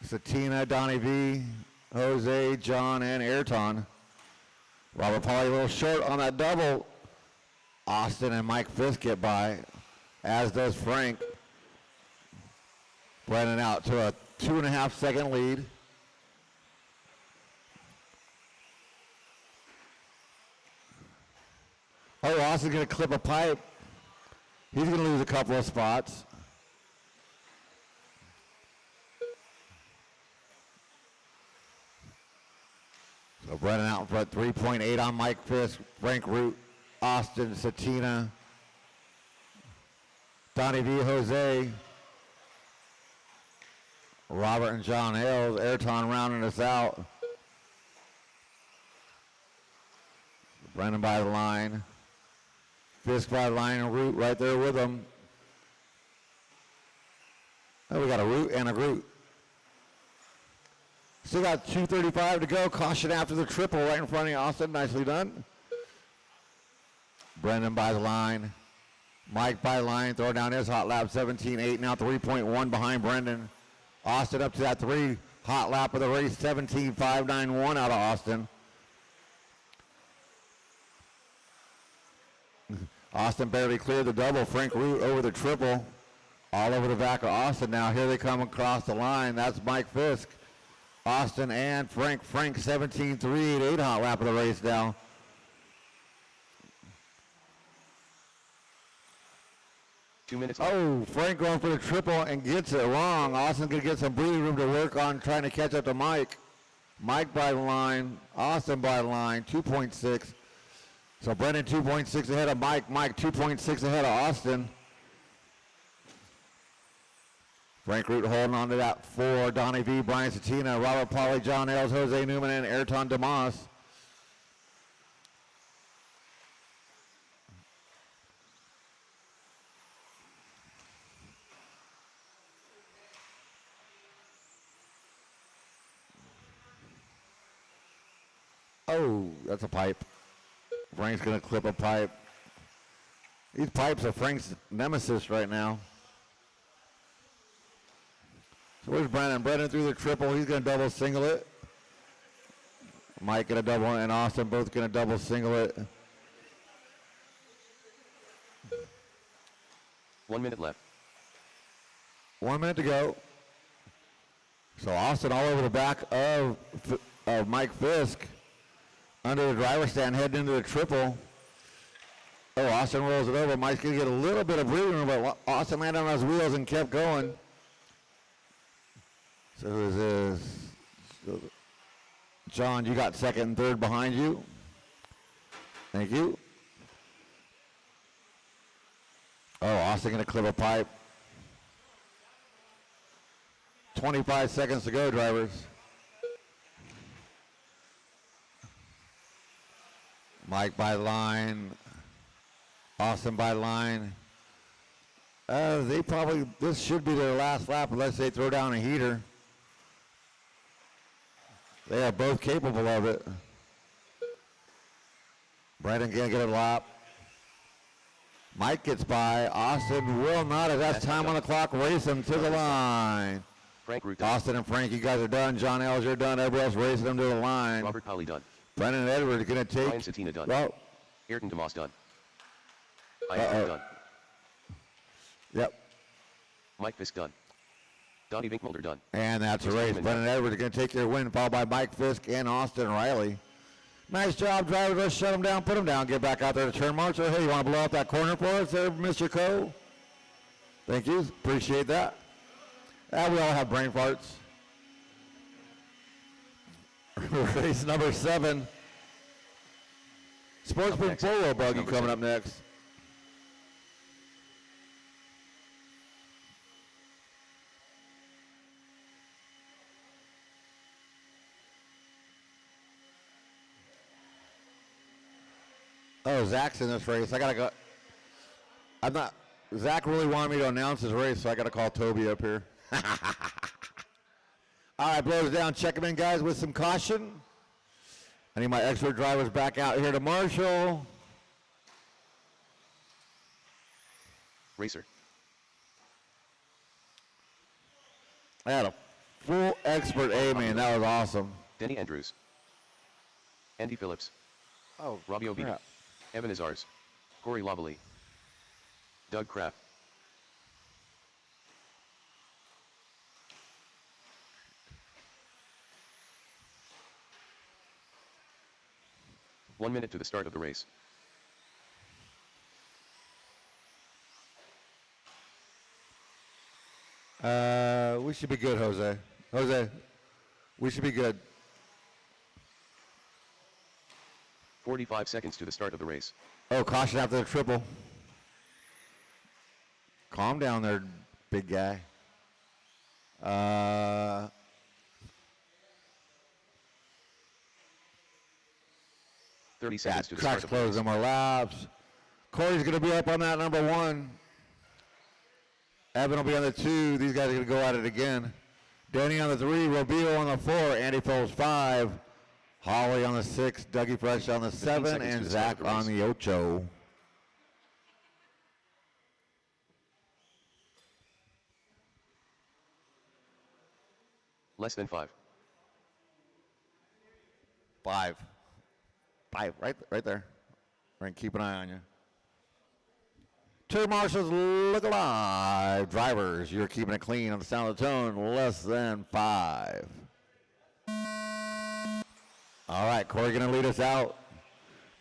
Speaker 2: Satina, Donnie V, Jose, John, and Ayrton. Robert Pauly a little short on that double. Austin and Mike Fisk get by, as does Frank. Brendan out to a 2.5 second lead. Oh, Austin's going to clip a pipe. He's going to lose a couple of spots. So Brendan out in front, 3.8 on Mike Fisk, Frank Root, Austin, Satina, Donnie V, Jose, Robert and John Ailes, Ayrton rounding us out. Brendan by the line. Fisk by the line and Root right there with him. Oh, we got a Root and a Root. Still got 2:35 to go. Caution after the triple right in front of you, Austin. Nicely done. Brendan by the line. Mike by the line. Throw down his hot lap. 17.8. Now 3.1 behind Brendan. Austin up to that 3 hot lap of the race. 17.591 out of Austin. Austin barely cleared the double. Frank Root over the triple. All over the back of Austin now. Here they come across the line. That's Mike Fisk. Austin and Frank. Frank 17.388 hot lap of the race now.
Speaker 1: Two minutes.
Speaker 2: Oh, Frank going for the triple and gets it wrong. Austin's going to get some breathing room to work on trying to catch up to Mike. Mike by the line. Austin by the line. 2.6. So Brendan 2.6 ahead of Mike. Mike 2.6 ahead of Austin. Frank Root holding on to that 4. Donnie V, Brian Satina, Robert Pauly, John Ailes, Jose Newman, and Ayrton DeMoss. Oh, that's a pipe. Frank's going to clip a pipe. These pipes are Frank's nemesis right now. So where's Brendan? Brendan through the triple. He's going to double single it. Mike going to double and Austin both going to double single it.
Speaker 1: 1 minute left.
Speaker 2: 1 minute to go. So Austin all over the back of Mike Fisk. Under the driver's stand, heading into the triple. Oh, Austin rolls it over. Mike's going to get a little bit of breathing room, but Austin landed on his wheels and kept going. So who's this? John, you got second and third behind you. Thank you. Oh, Austin going to clip a pipe. 25 seconds to go, drivers. Mike by line. Austin by line. This should be their last lap unless they throw down a heater. They are both capable of it. Brandon can't get a lap. Mike gets by. Austin will not, as that's time on the clock. Race him to the line.
Speaker 1: Frank Root.
Speaker 2: Austin and Frank, you guys are done. John Ells, you're done. Everybody else racing them to the line.
Speaker 1: Robert Polly done.
Speaker 2: Brendan Edwards going to take.
Speaker 1: Ryan Satina done.
Speaker 2: Well,
Speaker 1: Ayrton DeMoss done. Ian done.
Speaker 2: yep.
Speaker 1: Mike Fisk done. Donnie Vinkmulder done.
Speaker 2: And that's a
Speaker 1: Chris
Speaker 2: race.
Speaker 1: Newman
Speaker 2: Brendan Edwards is going to take your win, followed by Mike Fisk and Austin Riley. Nice job, drivers. Let's shut them down, put them down, get back out there to turn marshal. Hey, you want to blow up that corner for us there, Mr. Cole? Thank you. Appreciate that. We all have brain farts. Race number 7. Sportsman
Speaker 1: next,
Speaker 2: Polo
Speaker 1: race
Speaker 2: buggy
Speaker 1: number
Speaker 2: coming
Speaker 1: 7.
Speaker 2: up next. Oh, Zach's in this race. I gotta go. I'm not. Zach really wanted me to announce his race, so I gotta call Toby up here. All right, blows down. Check him in, guys, with some caution. I need my expert drivers back out here to marshal.
Speaker 1: Racer.
Speaker 2: I had a full expert A, man. That was awesome.
Speaker 1: Denny Andrews. Andy Phillips.
Speaker 2: Oh,
Speaker 1: Robbie O'Beatty.
Speaker 2: crap.
Speaker 1: Evan Azars. Corey Loveley. Doug Kraft. One minute to the start of the race.
Speaker 2: We should be good, Jose. Jose, we should be good.
Speaker 1: 45 seconds to the start of the race.
Speaker 2: Oh, caution after the triple. Calm down there, big guy.
Speaker 1: 30 seconds to the start
Speaker 2: Track's
Speaker 1: of the race.
Speaker 2: closing more laps. Corey's going to be up on that number 1. Evan will be on the 2. These guys are going to go at it again. Danny on the 3. Robio on the 4. Andy Phillips 5. Holly on the 6. Dougie Fresh on the 7.
Speaker 1: seconds to
Speaker 2: And
Speaker 1: the start
Speaker 2: Zach
Speaker 1: of the
Speaker 2: on
Speaker 1: race.
Speaker 2: the 8.
Speaker 1: Less than 5.
Speaker 2: 5. 5, right there. We're going to keep an eye on you. Turn marshals, look alive. Drivers, you're keeping it clean on the sound of the tone. Less than 5. All right, Corey going to lead us out.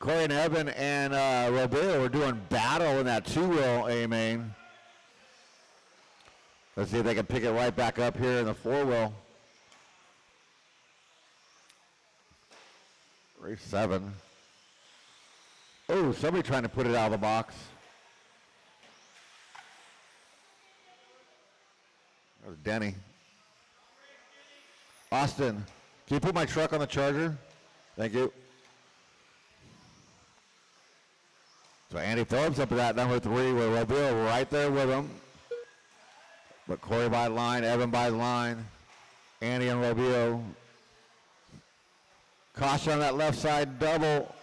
Speaker 2: Corey and Evan and Robeo are doing battle in that 2-wheel A-main. Let's see if they can pick it right back up here in the 4-wheel. Race 7. Oh, somebody trying to put it out of the box. That was Denny. Austin, can you put my truck on the charger? Thank you. So Andy Phillips up at that number 3 with Robio right there with him. But Corey by the line, Evan by the line, Andy and Robio. Caution on that left side double.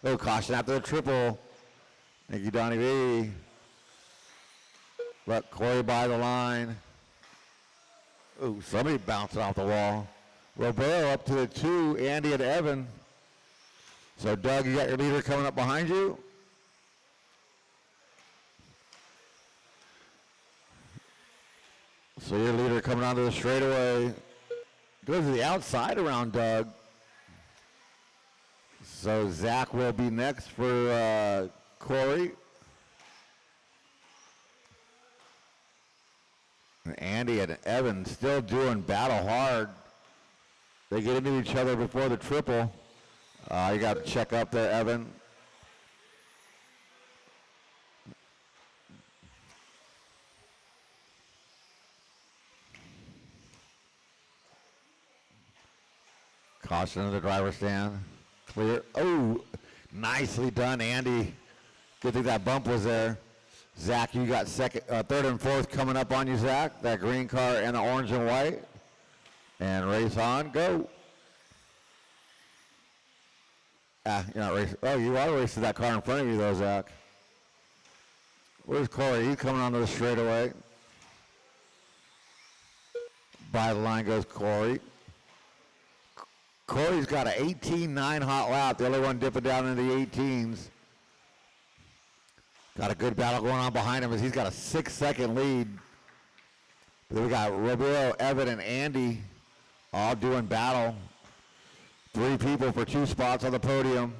Speaker 2: Oh, caution after the triple. Thank you, Donnie B. But Corey by the line. Oh, somebody bouncing off the wall. Roberto up to the 2, Andy and Evan. So Doug, you got your leader coming up behind you. So your leader coming onto the straightaway. Goes to the outside around Doug. So Zach will be next for Corey. And Andy and Evan still doing battle hard. They get into each other before the triple. You got to check up there, Evan. Caution in the driver's stand. Clear. Oh, nicely done, Andy. Good thing that bump was there. Zach, you got second, third and fourth coming up on you, Zach. That green car and the orange and white. And race on, go. You're not racing. Oh, you are racing that car in front of you, though, Zach. Where's Corey? He's coming onto the straightaway. By the line goes Corey. Corey's got an 18.9 hot lap. The only one dipping down into the 18s. Got a good battle going on behind him as he's got a 6-second lead. But then we got Roberto, Evan, and Andy all doing battle. 3 people for 2 spots on the podium.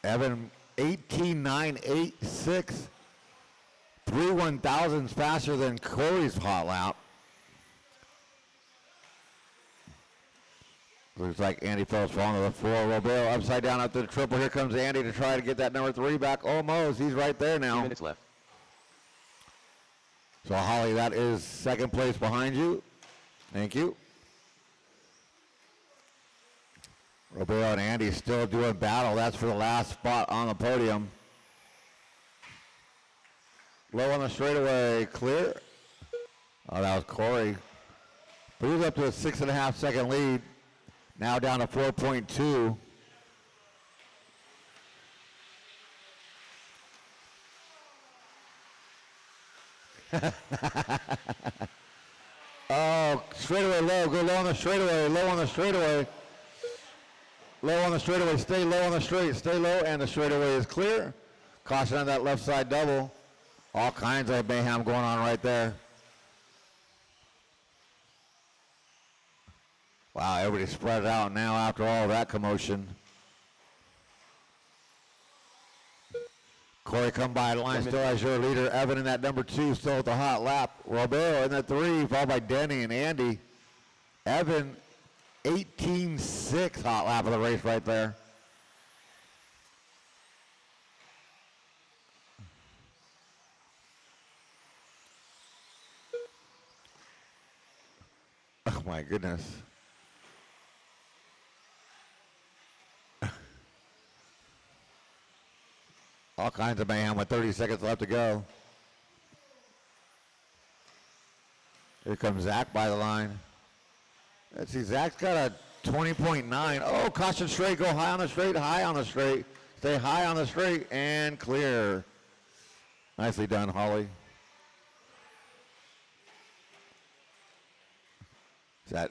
Speaker 2: Evan, 18.986. 3 1,000s faster than Corey's hot lap. Looks like Andy Phillips falling to the floor. Roberto upside down up to the triple. Here comes Andy to try to get that number 3 back. Almost. He's right there now.
Speaker 1: 2 minutes left.
Speaker 2: So, Holly, that is second place behind you. Thank you. Roberto and Andy still doing battle. That's for the last spot on the podium. Low on the straightaway, clear. Oh, that was Corey. But he was up to a 6.5-second lead. Now down to 4.2. Oh, straightaway low. Go low on the straightaway. Low on the straightaway. Low on the straightaway. Stay low on the straight. Stay low, and the straightaway is clear. Caution on that left side double. All kinds of mayhem going on right there. Wow, everybody spread out now after all that commotion. Corey come by the line, still has your leader. Evan in that number 2, still at the hot lap. Roberto in that 3, followed by Denny and Andy. Evan, 18.6 hot lap of the race right there. Oh my goodness. All kinds of mayhem with 30 seconds left to go. Here comes Zach by the line. Let's see, Zach's got a 20.9. Oh, caution straight, go high on the straight, high on the straight. Stay high on the straight and clear. Nicely done, Holly. Is that?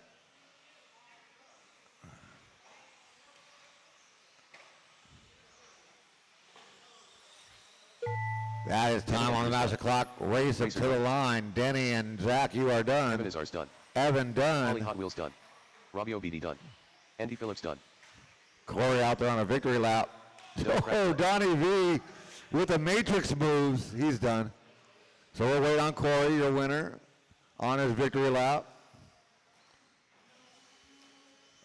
Speaker 2: That is time on the master clock. Race up to the line. Denny and Zach, you are done.
Speaker 1: Evan Azar's done.
Speaker 2: Evan done.
Speaker 1: Holly Hot Wheels done. Robbie OBD done. Andy Phillips done.
Speaker 2: Corey out there on a victory lap. Oh, Donnie V with the matrix moves. He's done. So we'll wait on Corey, your winner, on his victory lap.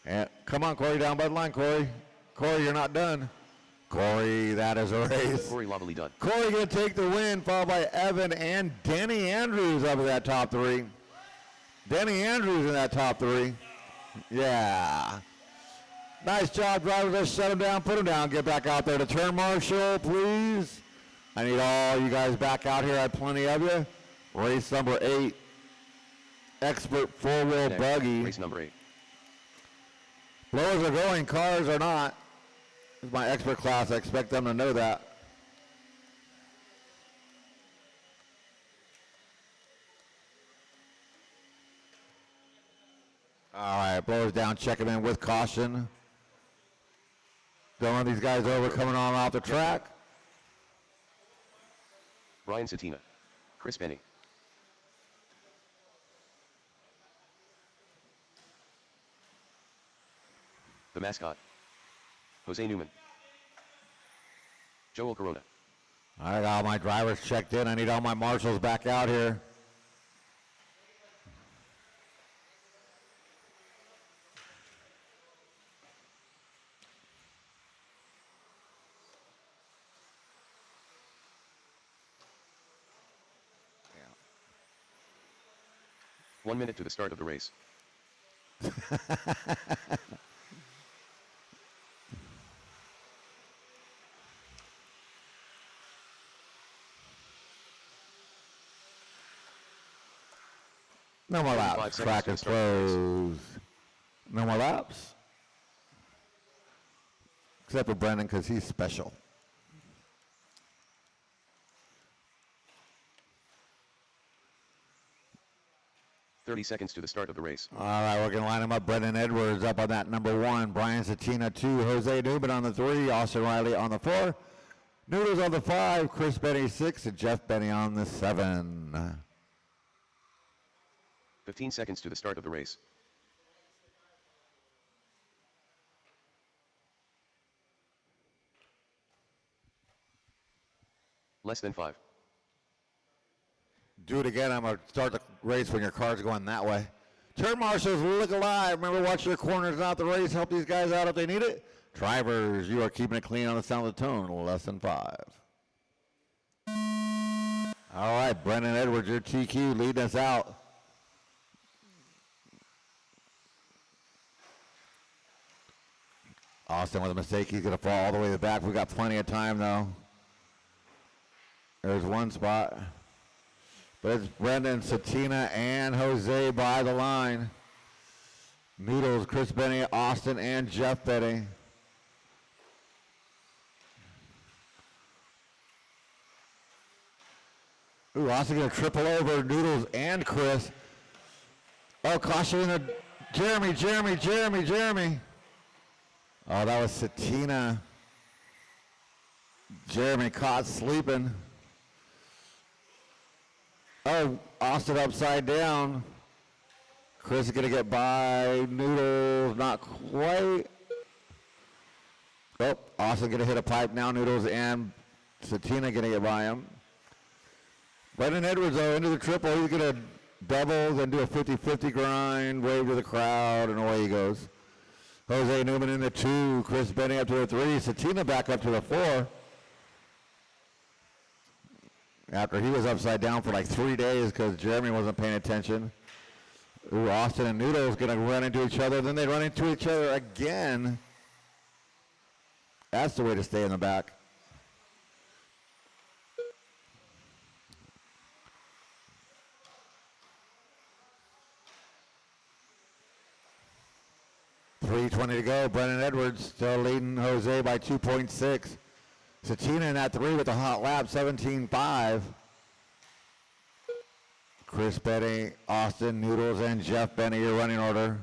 Speaker 2: And come on, Corey, down by the line, Corey. Corey, you're not done. Corey, that is a race.
Speaker 1: Corey Lovelly done.
Speaker 2: Corey going to take the win, followed by Evan and Denny Andrews up in that top 3. Denny Andrews in that top 3. Yeah. Nice job, drivers. Let's shut him down, put him down, get back out there to turn marshal, please. I need all you guys back out here. I have plenty of you. Race number 8. Expert four-wheel buggy.
Speaker 1: Race number 8.
Speaker 2: Blowers are going, cars are not. This is my expert class. I expect them to know that. All right, blows down, check him in with caution. Don't run these guys over coming on off the track.
Speaker 1: Brian Satina. Chris Benny. The mascot. Jose Newman. Joel Corona.
Speaker 2: I got all my drivers checked in. I need all my marshals back out here.
Speaker 1: Yeah. 1 minute to the start of the race.
Speaker 2: No more
Speaker 1: 5
Speaker 2: laps.
Speaker 1: seconds
Speaker 2: Track
Speaker 1: to
Speaker 2: is
Speaker 1: start the race.
Speaker 2: closed. No more laps. Except for Brendan because he's special.
Speaker 1: .30 seconds to the start of the race.
Speaker 2: All right, we're going to line him up. Brendan Edwards up on that number 1. Brian Satina 2. Jose Newman on the 3. Austin Riley on the 4. Noodles on the 5. Chris Benny 6. And Jeff Benny on the 7.
Speaker 1: 15 seconds to the start of the race. Less than 5.
Speaker 2: Do it again. I'm going to start the race when your car's going that way. Turn marshals, look alive. Remember, watch your corners, not the race. Help these guys out if they need it. Drivers, you are keeping it clean on the sound of the tone. Less than 5. All right, Brendan Edwards, your TQ, leading us out. Austin with a mistake. He's going to fall all the way to the back. We've got plenty of time, though. There's one spot. But it's Brendan, Satina, and Jose by the line. Noodles, Chris Benny, Austin, and Jeff Benny. Ooh, Austin going to triple over Noodles and Chris. Oh, caution in the Jeremy. Oh, that was Satina. Jeremy caught sleeping. Oh, Austin upside down. Chris is going to get by Noodles, not quite. Oh, Austin going to hit a pipe now. Noodles and Satina going to get by him. Brendan Edwards, though, into the triple. He's going to double, then do a 50-50 grind, wave to the crowd, and away he goes. Jose Newman in the 2. Chris Benny up to the 3. Satina back up to the 4. After he was upside down for like 3 days because Jeremy wasn't paying attention. Ooh, Austin and Noodles going to run into each other. Then they run into each other again. That's the way to stay in the back. .320 to go. Brendan Edwards still leading Jose by 2.6. Satina in that 3 with a hot lap, 17.5. Chris Benny, Austin, Noodles, and Jeff Benny, your running order.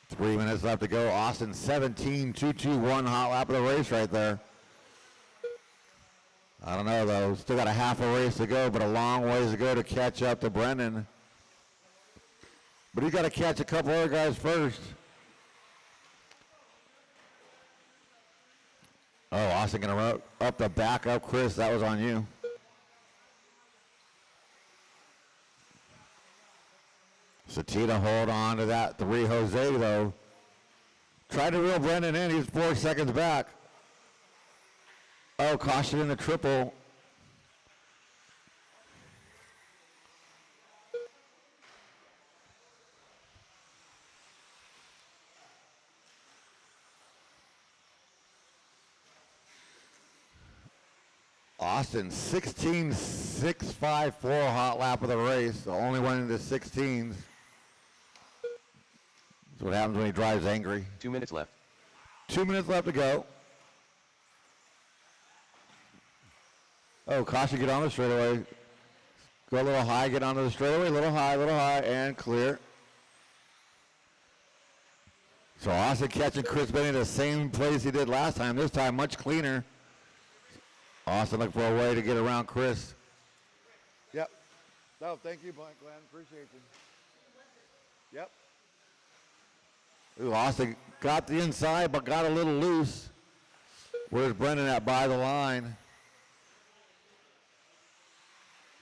Speaker 2: Three minutes left to go. Austin 17.221, hot lap of the race right there. I don't know, though. Still got a half a race to go, but a long ways to go to catch up to Brendan. But he's got to catch a couple other guys first. Oh, Austin going to run up the back up, Chris. That was on you. Satina hold on to that 3. Jose, though. Tried to reel Brendan in. He's 4 seconds back. Oh, caution in the triple. Austin, 16.654 hot lap of the race. The only one in the 16s. That's what happens when he drives angry.
Speaker 1: 2 minutes left.
Speaker 2: 2 minutes left to go. Oh, caution, get on the straightaway. Go a little high, get onto the straightaway, little high, and clear. So Austin catching Chris Benny the same place he did last time. This time much cleaner. Austin looking for a way to get around Chris. Yep. No, thank you, Glenn. Appreciate you. Yep. Ooh, Austin got the inside, but got a little loose. Where's Brendan at by the line?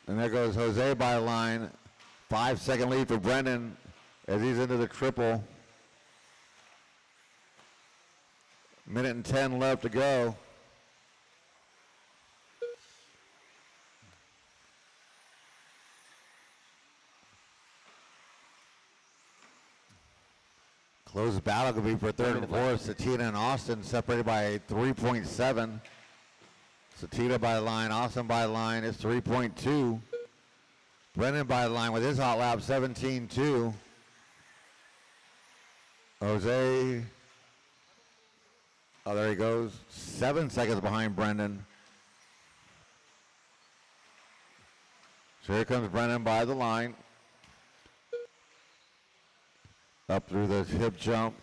Speaker 2: And there goes Jose by the line. 5-second lead for Brendan as he's into the triple. Minute and 10 left to go. Close battle could be for third and fourth. Satina and Austin separated by 3.7. Satina by the line, Austin by the line. It's 3.2. Brendan by the line with his hot lap, 17.2. Jose. Oh, there he goes. 7 seconds behind Brendan. So here comes Brendan by the line. Up through the hip jump.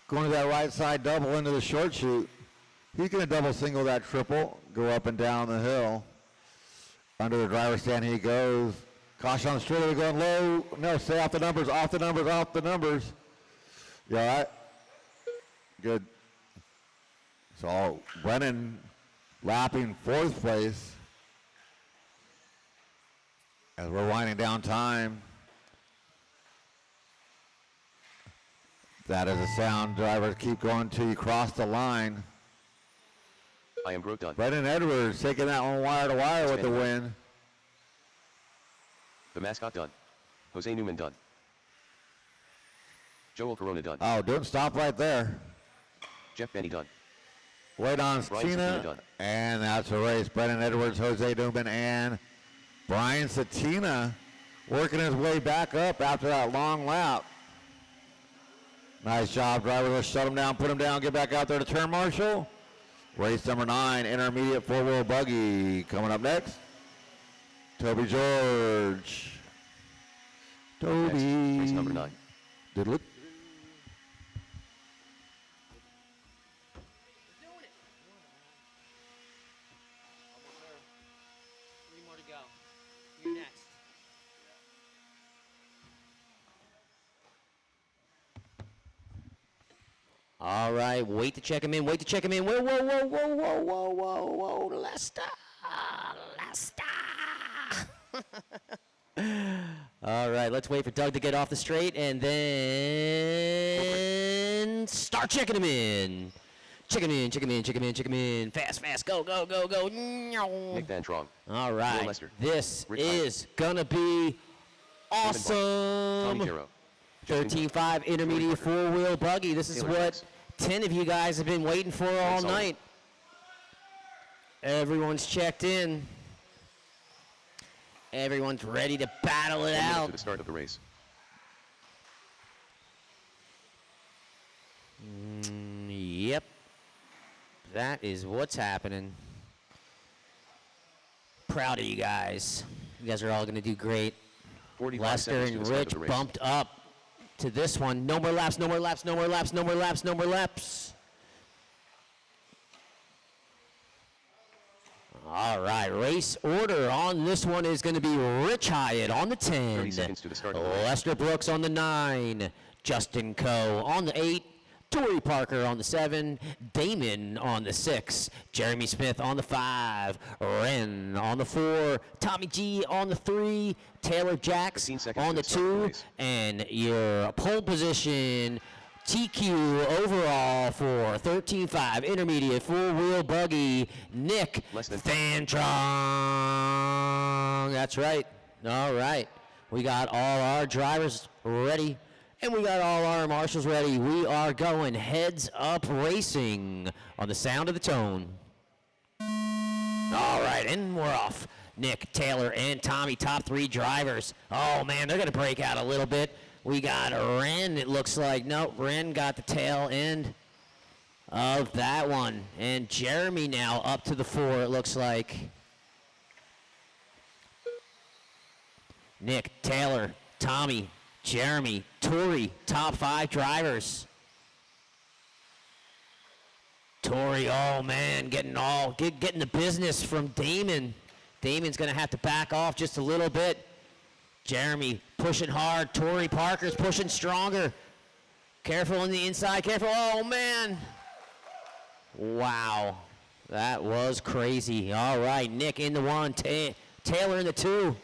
Speaker 2: Going to that right side double into the short shoot. He's going to double single that triple. Go up and down the hill. Under the driver's stand he goes. Caution on the straightaway going low. No, stay off the numbers, off the numbers, off the numbers. You all right? Good. So Brennan lapping fourth place. As we're winding down time. That is a sound. Drivers keep going till you cross the line.
Speaker 1: I am broke done.
Speaker 2: Brendan Edwards taking that one wire to wire with the win.
Speaker 1: The mascot done. Jose Newman done. Joel Corona done.
Speaker 2: Oh, don't stop right there.
Speaker 1: Jeff Benny done.
Speaker 2: Wait on
Speaker 1: Brian Satina
Speaker 2: Satina.
Speaker 1: done.
Speaker 2: And that's a race. Brendan Edwards, Jose Newman, and Brian Satina working his way back up after that long lap. Nice job, driver. Let's shut him down, put him down, get back out there to turn marshal. Race number 9, intermediate four-wheel buggy. Coming up next, Toby George. Toby.
Speaker 1: Next, race number 9.
Speaker 2: Diddle it.
Speaker 4: Doing it. 3 more to go. You're next. All right, wait to check him in, wait to check him in. Whoa, whoa, whoa, whoa, whoa, whoa, whoa, whoa, Lester, Lester. All right, let's wait for Doug to get off the straight and then start checking him in. Check him in, check him in, check him in, check him in. Fast, fast, go, go, go, go.
Speaker 1: Nick Van Trong.
Speaker 4: All
Speaker 1: Will
Speaker 4: right,
Speaker 1: Lester.
Speaker 4: this
Speaker 1: Rick
Speaker 4: is gonna be
Speaker 1: Tommy
Speaker 4: awesome.
Speaker 1: Caro. Justin
Speaker 4: 13.5 intermediate four-wheel buggy. This is
Speaker 1: Taylor
Speaker 4: what
Speaker 1: Shanks.
Speaker 4: 10 of you guys have been waiting for all
Speaker 1: Sullivan.
Speaker 4: night. Everyone's checked in. Everyone's ready to battle it
Speaker 1: 1 minute
Speaker 4: out.
Speaker 1: to the start of the race.
Speaker 4: Yep. That is what's happening. Proud of you guys. You guys are all going to do great.
Speaker 1: 45
Speaker 4: Lester
Speaker 1: seconds to
Speaker 4: and
Speaker 1: the start of
Speaker 4: Rich
Speaker 1: the race.
Speaker 4: bumped up to this one. No more laps, no more laps, no more laps, no more laps, no more laps. All right, race order on this one is going to be Rich Hyatt on the 10.
Speaker 1: 30 seconds to the start of the race.
Speaker 4: Lester Brooks on the 9. Justin Coe on the 8. Tori Parker on the 7, Damon on the 6, Jeremy Smith on the 5, Ren on the 4, Tommy G on the 3, Taylor Jacks
Speaker 1: 15 seconds
Speaker 4: on
Speaker 1: to
Speaker 4: the
Speaker 1: the start of the
Speaker 4: 2,
Speaker 1: race.
Speaker 4: and your pole position TQ overall for 13.5 intermediate four-wheel buggy, Nick
Speaker 1: Less than-
Speaker 4: Fantrong. That's right. All right. We got all our drivers ready. And we got all our marshals ready. We are going heads up racing on the sound of the tone. All right, and we're off. Nick, Taylor, and Tommy, top 3 drivers. Oh, man, they're going to break out a little bit. We got Ren, it looks like. Nope, Ren got the tail end of that one. And Jeremy now up to the 4, it looks like. Nick, Taylor, Tommy, Jeremy, Tori, top 5 drivers. Tori, oh man, getting the business from Damon. Damon's gonna have to back off just a little bit. Jeremy pushing hard. Tori Parker's pushing stronger. Careful on the inside, careful. Oh man. Wow, that was crazy. All right, Nick in the 1, Taylor in the 2,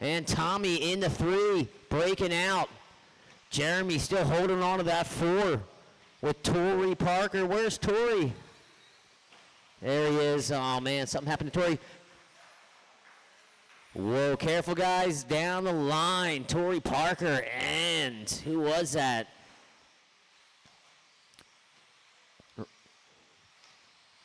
Speaker 4: and Tommy in the 3, breaking out. Jeremy still holding on to that 4 with Tori Parker. Where's Tori? There he is. Oh man, something happened to Tori. Whoa, careful guys, down the line. Tori Parker, and who was that?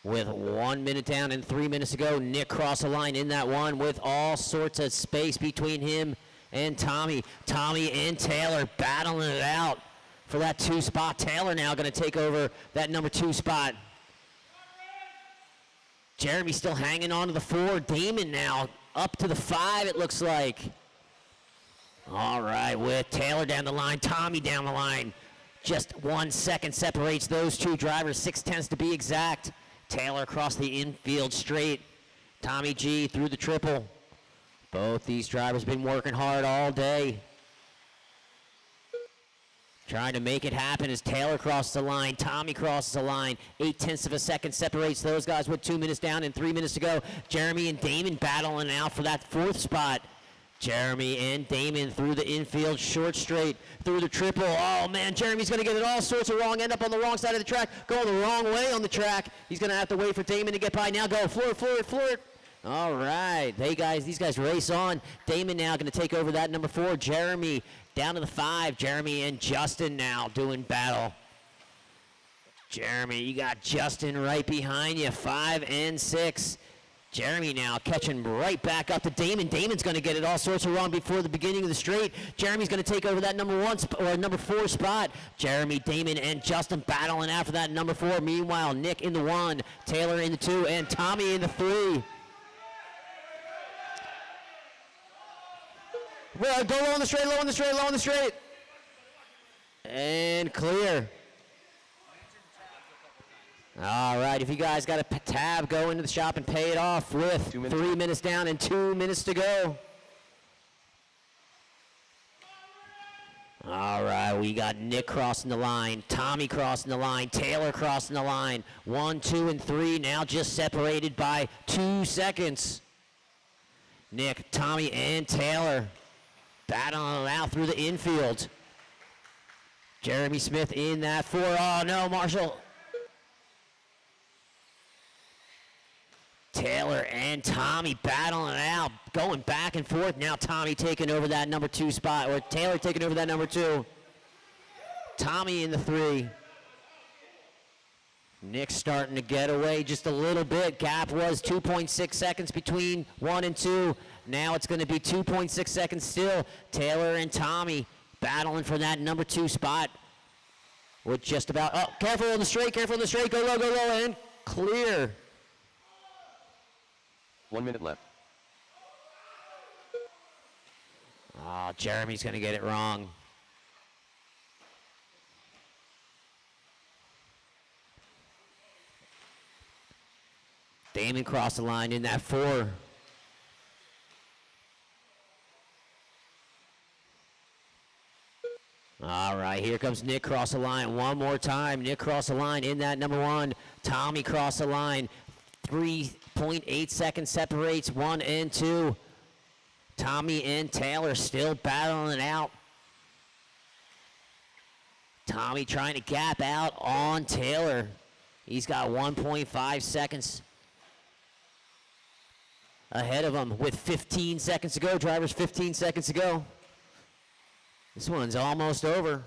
Speaker 4: With 1 minute down and 3 minutes to go, Nick crossed the line in that 1 with all sorts of space between him and Tommy. Tommy and Taylor battling it out for that 2 spot. Taylor now going to take over that number 2 spot. Jeremy still hanging on to the 4. Damon now up to the 5, it looks like. All right, with Taylor down the line, Tommy down the line. Just 1 second separates those 2 drivers, 0.6 to be exact. Taylor across the infield straight. Tommy G through the triple. Both these drivers been working hard all day. Trying to make it happen as Taylor crosses the line. Tommy crosses the line. 0.8 of a second separates those guys with 2 minutes down and 3 minutes to go. Jeremy and Damon battling out for that 4th spot. Jeremy and Damon through the infield, short straight, through the triple. Oh man, Jeremy's gonna get it all sorts of wrong, end up on the wrong side of the track, going the wrong way on the track. He's gonna have to wait for Damon to get by. Now go, floor it. All right, these guys race on. Damon now gonna take over that number 4. Jeremy down to the 5. Jeremy and Justin now doing battle. Jeremy, you got Justin right behind you, 5 and 6. Jeremy now catching right back up to Damon. Damon's going to get it all sorts of wrong before the beginning of the straight. Jeremy's going to take over that number 1 or number 4 spot. Jeremy, Damon, and Justin battling after that number 4. Meanwhile, Nick in the 1, Taylor in the 2, and Tommy in the 3. Well, go low on the straight. And clear. All right, if you guys got a tab, go into the shop and pay it off with 3 minutes down and 2 minutes to go. All right, we got Nick crossing the line, Tommy crossing the line, Taylor crossing the line. 1, 2, and 3 now just separated by 2 seconds. Nick, Tommy, and Taylor battling out through the infield. Jeremy Smith in that 4. Oh no, Marshall. Taylor and Tommy battling out, going back and forth. Now Tommy taking over that number 2 spot, or Taylor taking over that number 2. Tommy in the 3. Nick starting to get away just a little bit. Gap was 2.6 seconds between 1 and 2. Now it's going to be 2.6 seconds still. Taylor and Tommy battling for that number 2 spot. With just about, oh, careful on the straight, go low, and clear.
Speaker 1: 1 minute left.
Speaker 4: Oh, Jeremy's going to get it wrong. Damon crossed the line in that 4. All right, here comes Nick cross the line one more time. Nick cross the line in that number 1. Tommy cross the line. 3.8 seconds separates 1 and 2. Tommy and Taylor still battling it out. Tommy trying to gap out on Taylor. He's got 1.5 seconds ahead of him with 15 seconds to go. Drivers, 15 seconds to go. This one's almost over.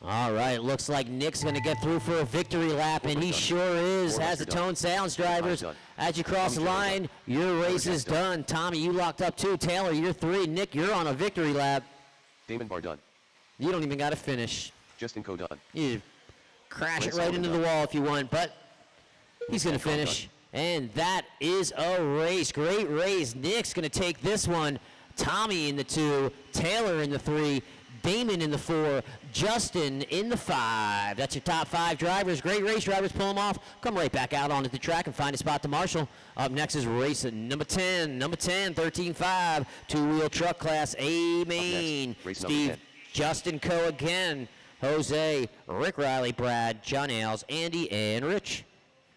Speaker 4: All right, looks like Nick's going to get through for a victory lap, and he sure is. Has the tone sounds, drivers. As you cross the line, your race is done. Tommy, you locked up 2. Taylor, you're 3. Nick, you're on a victory lap.
Speaker 1: Damon Bar done.
Speaker 4: You don't even got to finish.
Speaker 1: Justin Co done.
Speaker 4: You crash it right into the wall if you want, but he's going to finish. And that is a race. Great race. Nick's going to take this one. Tommy in the 2, Taylor in the 3, Damon in the 4, Justin in the 5. That's your top 5 drivers. Great race. Drivers pull them off. Come right back out onto the track and find a spot to marshal. Up next is race number 10. Number 10, 13.5, two-wheel truck class A main.
Speaker 1: Race number
Speaker 4: Steve,
Speaker 1: 10.
Speaker 4: Justin Coe again. Jose, Rick Riley, Brad, John Ailes, Andy, and Rich.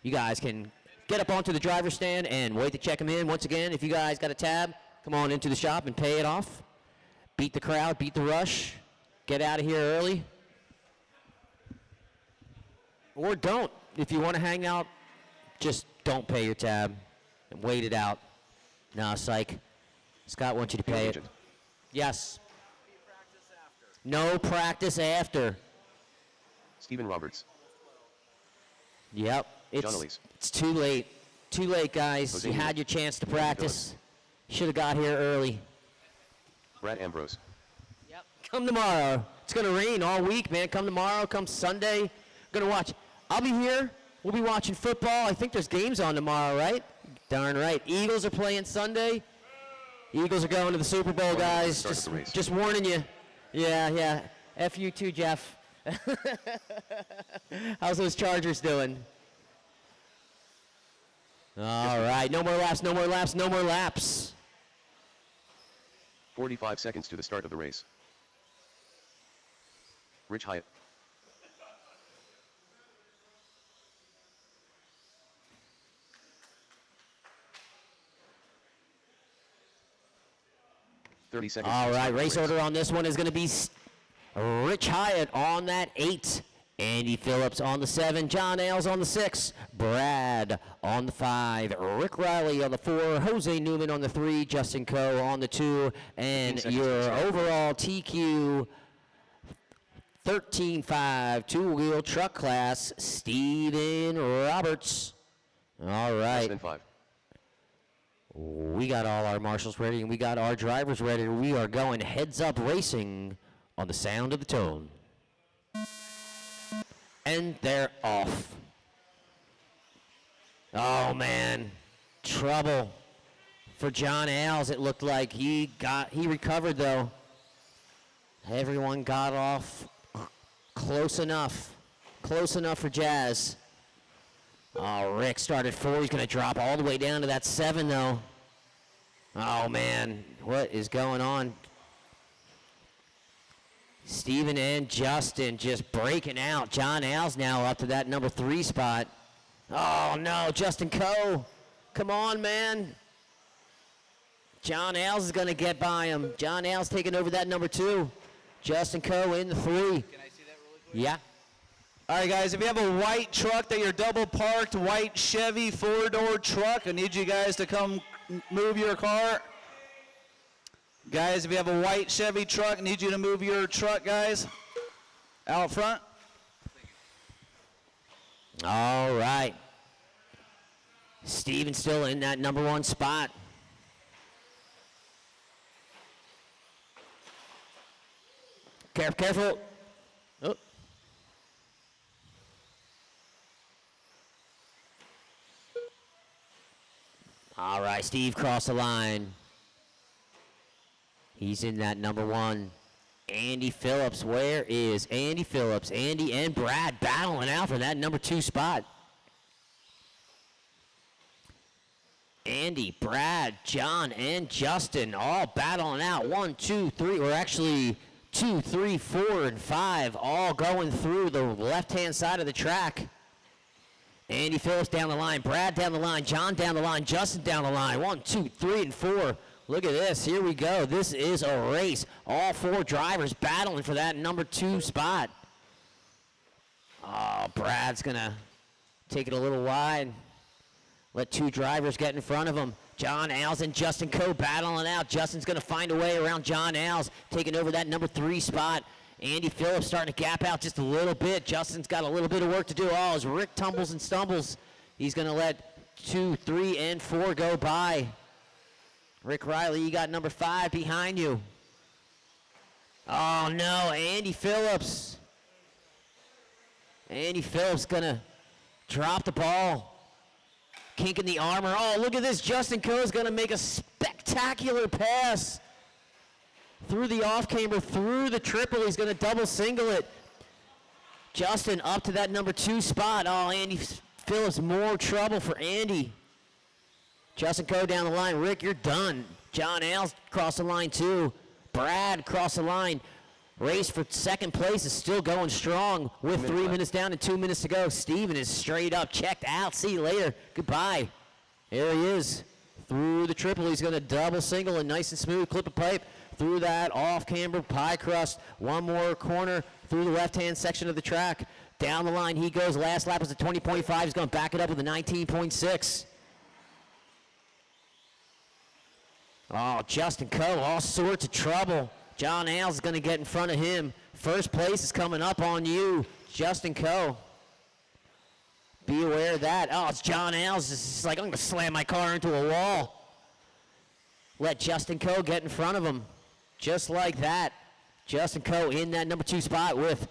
Speaker 4: You guys can get up onto the driver's stand and wait to check them in. Once again, if you guys got a tab, come on into the shop and pay it off. Beat the crowd, beat the rush. Get out of here early. Or don't. If you want to hang out, just don't pay your tab and wait it out. No, psych. Scott wants you to pay it.
Speaker 1: Agent.
Speaker 4: Yes. No practice after.
Speaker 1: Stephen Roberts.
Speaker 4: Yep.
Speaker 1: John Elise.
Speaker 4: It's too late. Too late, guys.
Speaker 1: Jose
Speaker 4: You had
Speaker 1: Newman.
Speaker 4: your chance to practice. Should have got here early.
Speaker 1: Brad Ambrose.
Speaker 4: Yep. Come tomorrow. It's going to rain all week, man. Come tomorrow. Come Sunday. Going to watch. I'll be here. We'll be watching football. I think there's games on tomorrow, right? Darn right. Eagles are playing Sunday. Eagles are going to the Super Bowl, guys.
Speaker 1: Start of the race.
Speaker 4: Just warning you. Yeah. F you too, Jeff. How's those Chargers doing? All right. No more laps, no more laps, no more laps.
Speaker 1: 45 seconds to the start of the race. Rich Hyatt. Thirty seconds.
Speaker 4: All
Speaker 1: to the
Speaker 4: right,
Speaker 1: start of the
Speaker 4: race order on this one is going to be Rich Hyatt on that 8, Andy Phillips on the 7, John Ailes on the 6, Brad on the 5, Rick Riley on the 4, Jose Newman on the 3, Justin Coe on the 2, and
Speaker 1: 15 seconds to
Speaker 4: your
Speaker 1: the start.
Speaker 4: overall TQ 13.5 two-wheel truck class, Steven Roberts. All
Speaker 1: Less
Speaker 4: right.
Speaker 1: than 5.
Speaker 4: We got all our marshals ready and we got our drivers ready. We are going heads up racing on the sound of the tone. And they're off. Oh man, trouble for John Ailes. It looked like he recovered though. Everyone got off close enough for Jazz. Oh, Rick started 4. He's going to drop all the way down to that 7, though. Oh, man. What is going on? Steven and Justin just breaking out. John Ailes now up to that number 3 spot. Oh, no. Justin Coe. Come on, man. John Ailes is going to get by him. John Ailes taking over that number 2. Justin Coe in the 3.
Speaker 5: Can I see that really quick?
Speaker 4: Yeah.
Speaker 5: All right, guys, if you have a white truck that you're double parked, white Chevy 4-door truck, I need you guys to come move your car. Guys, if you have a white Chevy truck, I need you to move your truck, guys, out front.
Speaker 4: All right. Steven's still in that number 1 spot. Careful. Oh. All right, Steve crossed the line. He's in that number 1. Andy Phillips, where is Andy Phillips? Andy and Brad battling out for that number 2 spot. Andy, Brad, John, and Justin all battling out. 1, 2, 3, or actually 2, 3, 4, and 5 all going through the left-hand side of the track. Andy Phillips down the line, Brad down the line, John down the line, Justin down the line. 1, 2, 3, and 4. Look at this. Here we go. This is a race. All 4 drivers battling for that number 2 spot. Oh, Brad's going to take it a little wide. Let 2 drivers get in front of him. John Ailes and Justin Coe battling out. Justin's going to find a way around John Ailes, taking over that number 3 spot. Andy Phillips starting to gap out just a little bit. Justin's got a little bit of work to do. Oh, as Rick tumbles and stumbles, he's going to let 2, 3, and 4 go by. Rick Riley, you got number 5 behind you. Oh, no, Andy Phillips. Andy Phillips going to drop the ball. Kink in the armor. Oh, look at this. Justin Coe is going to make a spectacular pass through the off-camber, through the triple. He's going to double single it. Justin up to that number 2 spot. Oh, Andy Phillips, more trouble for Andy. Justin Coe down the line. Rick, you're done. John Ailes crossed the line too. Brad crossed the line. Race for second place is still going strong with 3 minutes down and 2 minutes to go. Steven is straight up, checked out. See you later. Goodbye. There he is. Through the triple. He's going to double single and nice and smooth. Clip a pipe through that off-camber pie crust. One more corner through the left-hand section of the track. Down the line he goes. Last lap was a 20.5. He's going to back it up with a 19.6. Oh, Justin Coe, all sorts of trouble. John Ailes is going to get in front of him. First place is coming up on you, Justin Coe. Be aware of that. Oh, it's John Ailes. It's like, I'm going to slam my car into a wall. Let Justin Coe get in front of him. Just like that. Justin Coe in that number 2 spot with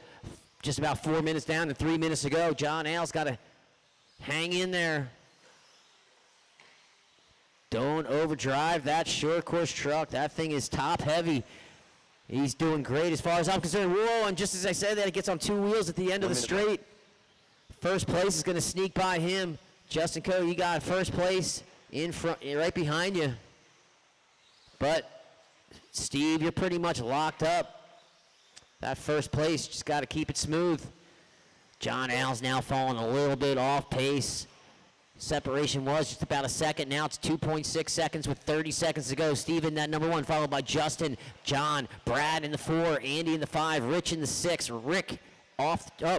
Speaker 4: just about 4 minutes down and 3 minutes to go. John Ailes got to hang in there. Don't overdrive that short course truck. That thing is top heavy. He's doing great as far as I'm concerned. Whoa, and just as I said that, it gets on 2 wheels at the end of the straight. First place is going to sneak by him. Justin Coe, you got first place in front, right behind you. But, Steve, you're pretty much locked up. That first place, just got to keep it smooth. John Ailes now falling a little bit off pace. Separation was just about a second. Now it's 2.6 seconds with 30 seconds to go. Steven, that number 1, followed by Justin, John, Brad in the 4, Andy in the 5, Rich in the 6, Rick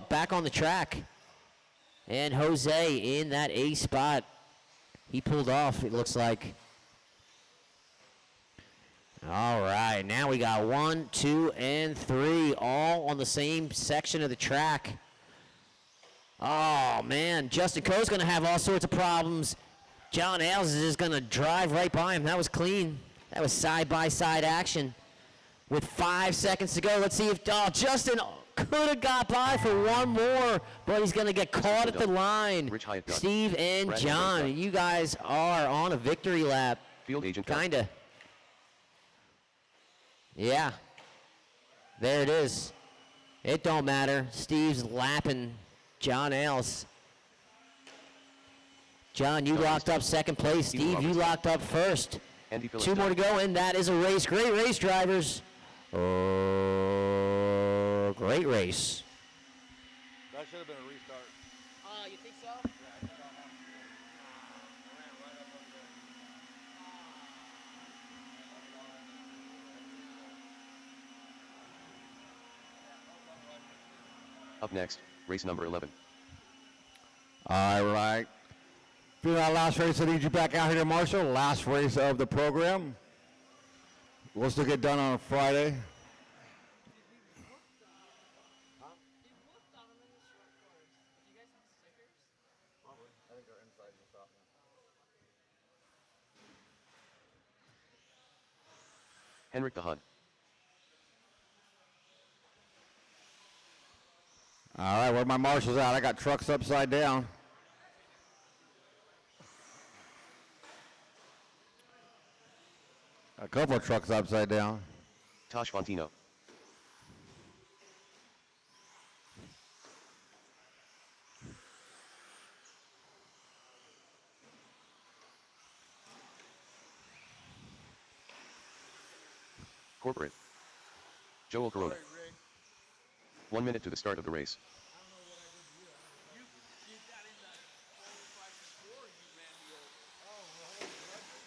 Speaker 4: back on the track. And Jose in that A spot. He pulled off, it looks like. All right, now we got 1, 2, and 3 all on the same section of the track. Oh, man, Justin Coe's going to have all sorts of problems. John Ailes is just going to drive right by him. That was clean. That was side-by-side action. With 5 seconds to go, let's see if Justin could have got by for one more, but he's going to get caught at the line. Steve and John, you guys are on a victory lap.
Speaker 1: Field agent.
Speaker 4: Kind of. Yeah. There it is. It don't matter. Steve's lapping John Ailes. John, you locked up second place. Steve, you locked up first. 2 more to go, and that is a race. Great race, drivers. Oh, great race.
Speaker 3: That should have been a restart.
Speaker 7: You think so?
Speaker 1: Up next, race number 11.
Speaker 2: All right. Being our last race, I need you back out here, Marshall. Last race of the program. We'll still get done on Friday.
Speaker 1: Henrik the Hun.
Speaker 2: All right, where my marshals at? I got trucks upside down. A couple of trucks upside down.
Speaker 1: Tosh Fontino. Corporate. Joel Corona. 1 minute to the start of the race.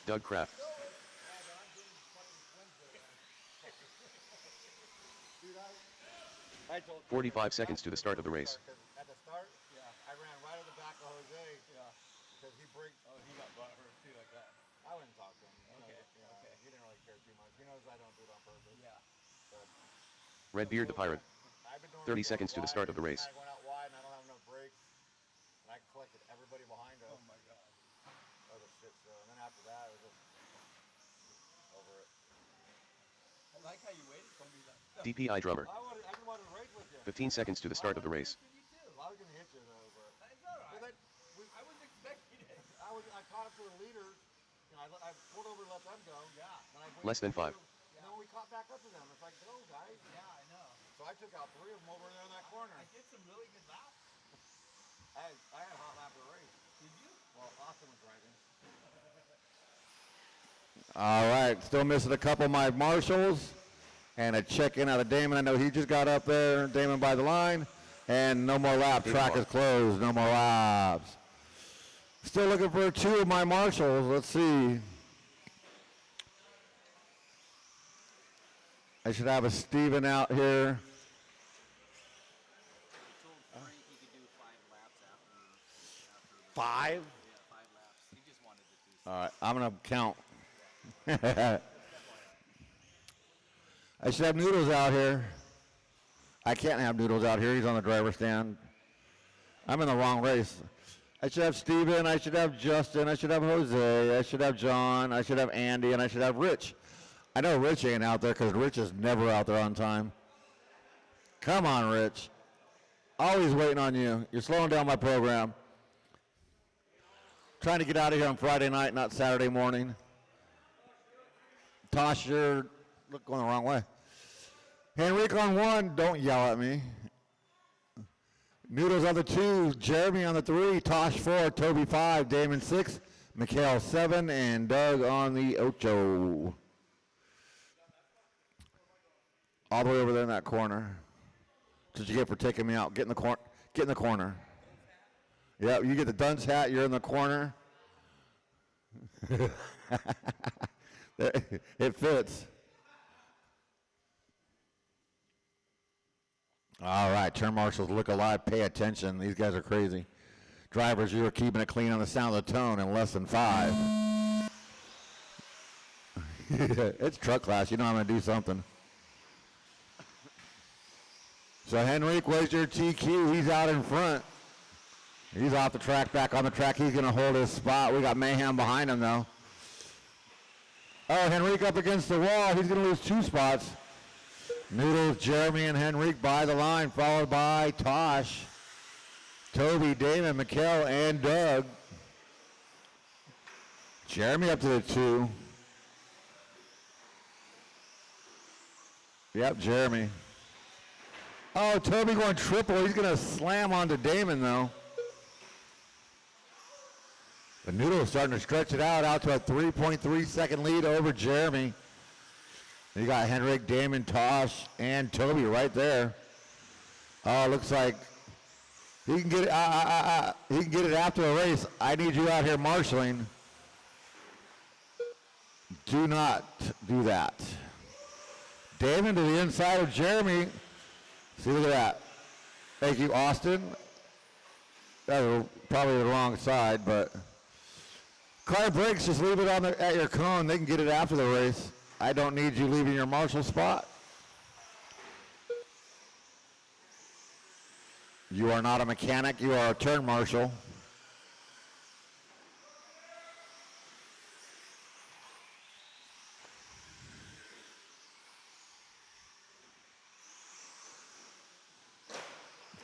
Speaker 1: Doug Kraft. 45 seconds to the start of the race.
Speaker 3: At the start, I ran right at the back of Jose. Because he braked. Oh, he got butthurt too, like that. I wouldn't talk to him. He didn't really care too much. He knows I don't do it on purpose. Yeah.
Speaker 1: Redbeard the Pirate. 30 seconds to the start of the race.
Speaker 3: I went out wide and I don't have enough brakes. And I collected everybody behind us. Oh my God. That was a shit show. And then after that, it was just over it.
Speaker 6: I like how you waited for me.
Speaker 1: DPI drummer.
Speaker 3: I didn't want to race with you.
Speaker 1: 15 seconds to the start of the race.
Speaker 3: I was going to hit you though, but.
Speaker 6: It's all right. I wasn't expecting it.
Speaker 3: I was I caught up to the leaders. You know, I pulled over to let them go. Yeah. And I
Speaker 1: Less than 5.
Speaker 3: And then when we caught back up to them, it's like, go, guys.
Speaker 6: Yeah, I know.
Speaker 3: So I took out 3 of them over there in that corner.
Speaker 6: I did some really good laps.
Speaker 3: I had a hot lap of the race.
Speaker 6: Did you?
Speaker 3: Well, Austin was driving.
Speaker 2: All right, still missing a couple of my marshals. And a check-in out of Damon. I know he just got up there, Damon by the line. And no more laps. Track is closed. No more laps. Still looking for 2 of my marshals. Let's see. I should have a Steven out here.
Speaker 5: He told Frank he could do 5 laps after
Speaker 2: 5?
Speaker 5: Yeah, 5 laps. He just wanted to do
Speaker 2: All right, I'm going to count. I should have Noodles out here. I can't have Noodles out here. He's on the driver's stand. I'm in the wrong race. I should have Steven. I should have Justin. I should have Jose. I should have John. I should have Andy. And I should have Rich. I know Rich ain't out there because Rich is never out there on time. Come on, Rich. Always waiting on you. You're slowing down my program. Trying to get out of here on Friday night, not Saturday morning. Tosh, you're going the wrong way. Henrique on 1. Don't yell at me. Noodles on the 2. Jeremy on the 3. Tosh 4. Toby 5. Damon 6. Mikhail 7. And Doug on the 8. All the way over there in that corner. What did you get for taking me out? Get in the corner. Get in the corner. Yep, you get the dunce hat. You're in the corner. It fits. All right, turn marshals, look alive, pay attention. These guys are crazy. Drivers, you are keeping it clean on the sound of the tone in less than 5. It's truck class. You know I'm going to do something. So Henrique, where's your TQ? He's out in front. He's off the track, back on the track. He's going to hold his spot. We got Mayhem behind him, though. Oh, Henrique up against the wall. He's going to lose 2 spots. Noodles, Jeremy, and Henrique by the line, followed by Tosh, Toby, Damon, Mikhail, and Doug. Jeremy up to the 2. Yep, Jeremy. Oh, Toby going triple. He's going to slam onto Damon, though. The Noodles starting to stretch it out to a 3.3 second lead over Jeremy. You got Henrik, Damon, Tosh, and Toby right there. Oh, looks like he can get it. He can get it after the race. I need you out here marshaling. Do not do that. Damon to the inside of Jeremy. See, look at that. Thank you, Austin. That was probably the wrong side, but car breaks. Just leave it on at your cone. They can get it after the race. I don't need you leaving your marshal spot. You are not a mechanic. You are a turn marshal.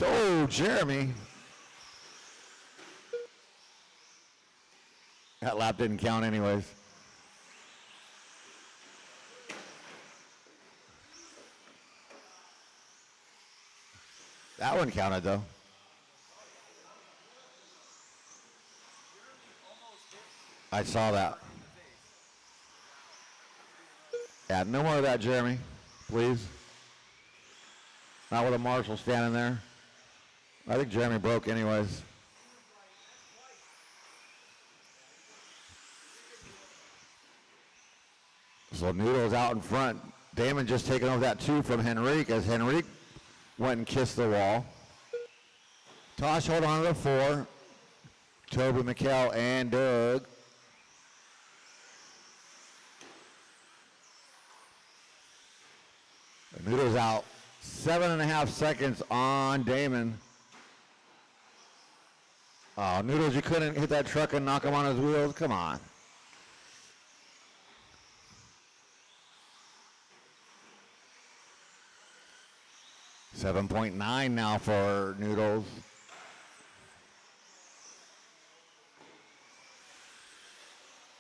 Speaker 2: Oh, Jeremy. That lap didn't count anyways. That one counted, though. I saw that. Yeah, no more of that, Jeremy, please. Not with a marshal standing there. I think Jeremy broke anyways. So Noodle's out in front. Damon just taking over that 2 from Henrique as Henrique went and kissed the wall. Tosh hold on to the 4. Toby, Mikhail, and Doug. Noodle's out 7.5 seconds on Damon. Oh, Noodles, you couldn't hit that truck and knock him on his wheels? Come on. $7.9 now for Noodles.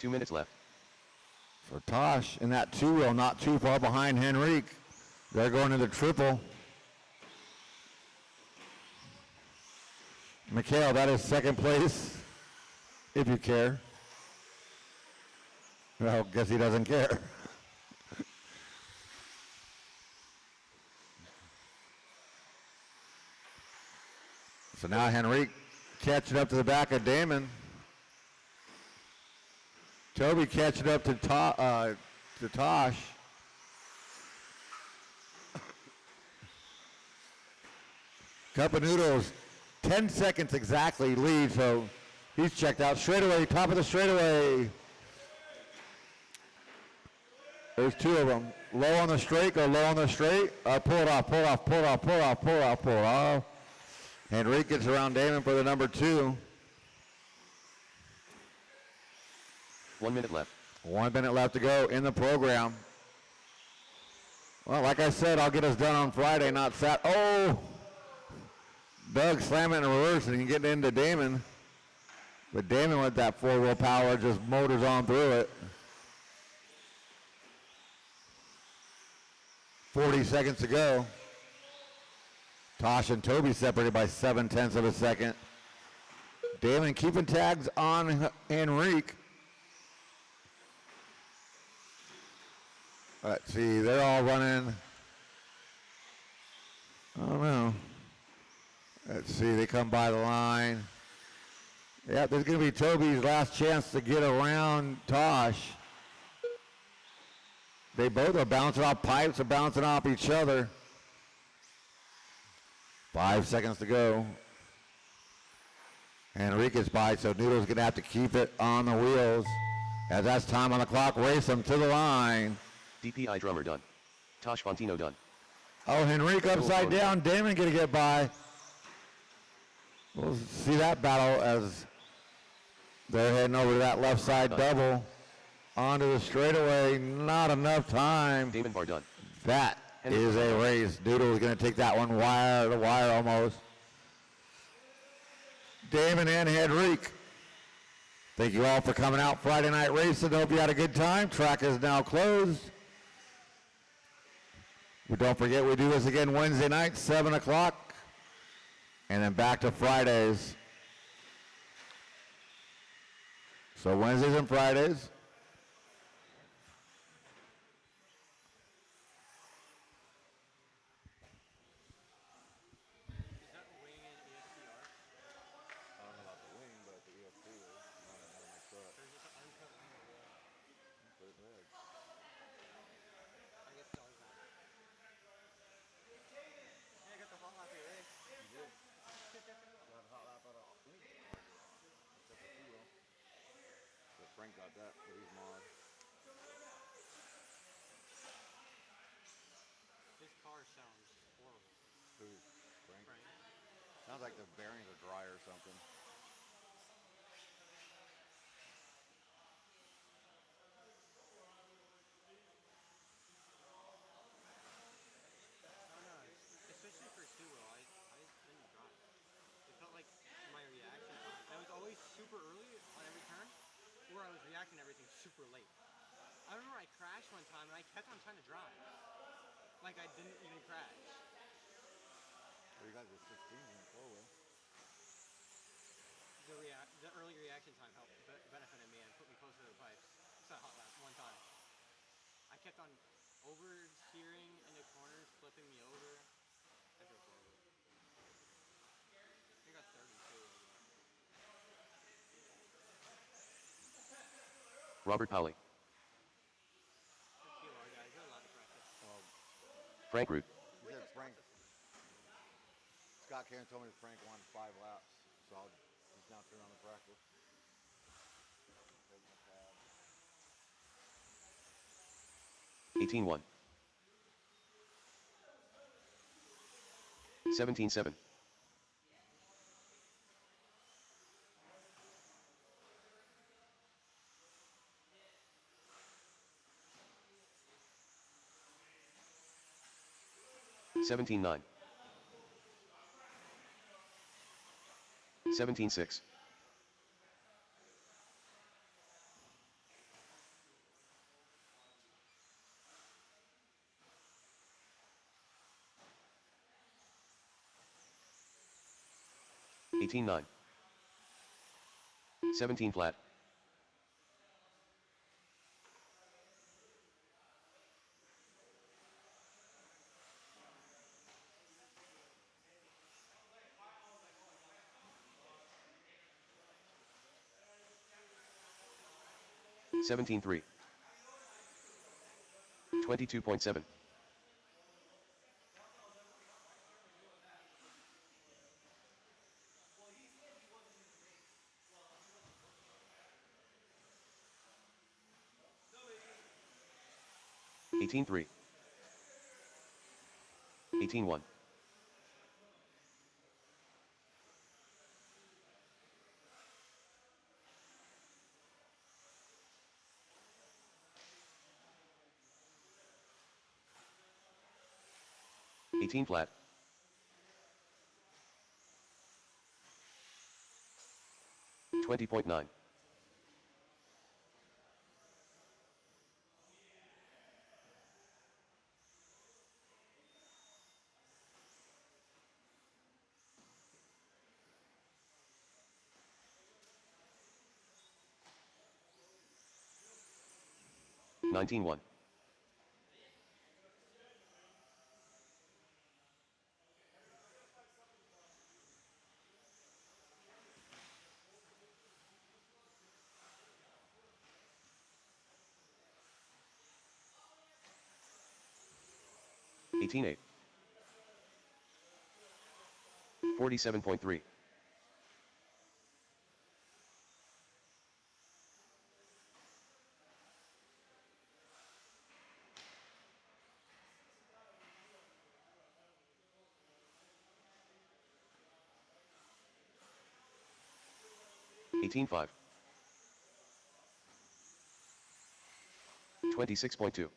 Speaker 1: 2 minutes left.
Speaker 2: So Tosh in that two-wheel, not too far behind Henrique. They're going to the triple. Mikhail, that is second place, if you care. Well, guess he doesn't care. So now Henrique catching up to the back of Damon. Toby catching up to Tosh. Cup of Noodles, 10 seconds exactly lead, so he's checked out. Straightaway, top of the straightaway. There's two of them. Low on the straight, go low on the straight. Pull it off, pull it off, pull it off, pull it off, pull it off, pull it off. Henrique gets around Damon for the number 2.
Speaker 1: 1 minute left.
Speaker 2: 1 minute left to go in the program. Well, like I said, I'll get us done on Friday, not Sat. Oh! Doug slamming in reverse and he getting into Damon. But Damon with that four-wheel power just motors on through it. 40 seconds to go. Tosh and Toby separated by 0.7 of a second. Damon keeping tags on Henrique. Let's see, they're all running. I don't know. Let's see, they come by the line. Yeah, there's going to be Toby's last chance to get around Tosh. They both are bouncing off pipes, are bouncing off each other. 5 seconds to go. Henrique's by, so Noodle's going to have to keep it on the wheels. As that's time on the clock, race them to the line.
Speaker 1: DPI drummer done. Tosh Fontino done.
Speaker 2: Oh, Henrique upside down. Damon going to get by. We'll see that battle as they're heading over to that left side double. Onto the straightaway. Not enough time.
Speaker 1: Damon bar done.
Speaker 2: That is a race. Noodle is going to take that one wire to wire almost. Damon and Henrique. Thank you all for coming out Friday night racing. Hope you had a good time. Track is now closed. But don't forget, we do this again Wednesday night, 7 o'clock. And then back to Fridays. So Wednesdays and Fridays.
Speaker 7: Is that wing in ESPR?
Speaker 3: I don't know about the wing, but the EFC is running out of my truck.
Speaker 7: Or is this an uncut wing or what?
Speaker 3: Put it in red.
Speaker 7: I guess it's always that. Yeah, I got the hot lap here, eh?
Speaker 3: You did. Got a hot lap out of wing. Except for two wheel. But Frank got that, but he's mod.
Speaker 7: This car sounds horrible.
Speaker 3: Who? Frank?
Speaker 7: Frank.
Speaker 3: Sounds like the bearings are dry or something.
Speaker 7: I don't know, especially for two-wheel, I didn't drive. It felt like my reaction time. I was always super early on every turn, or I was reacting to everything super late. I remember I crashed one time and I kept on trying to drive. Like I didn't even crash.
Speaker 3: Well, you guys were 16 in the four wheel.
Speaker 7: The early reaction time helped benefited me and put me closer to the pipes. It's a hot lap one time. I kept on oversteering into corners, flipping me over. I drove forward. I think I got 32.
Speaker 1: Robert Powley.
Speaker 7: TLR guys, they're allowed to practice.
Speaker 3: Well,
Speaker 1: Frank Root.
Speaker 3: he said Frank. Scott Karen told me Frank won 5 laps, so he's now turning on the practice. Taking a tab.
Speaker 1: 18-1. 17-7. 17-9. 17-6. 18-9. 17 flat. 17-3. 22.7. 18-3. 18-1. 18 flat. 20.9. 19-1. 18-8. 47.3. 18-5. 26.2.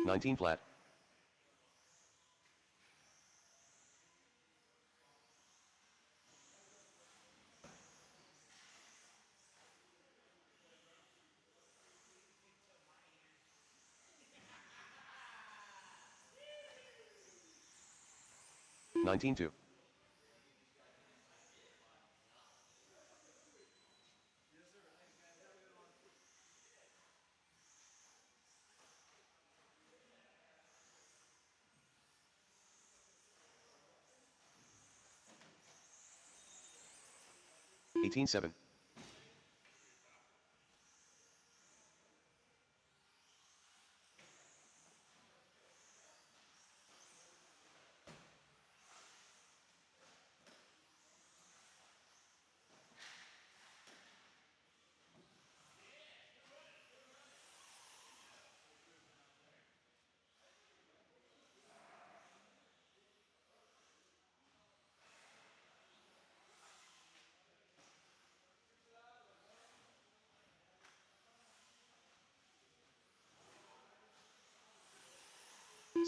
Speaker 1: 19 flat. 19-2. 18-7.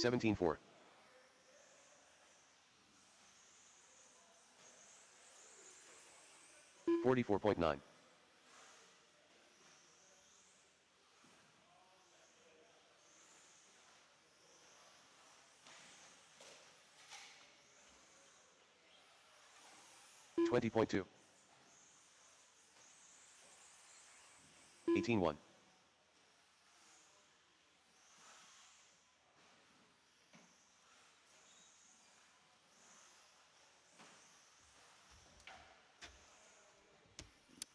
Speaker 1: 17-4. 44.9. 20.2. 18-1.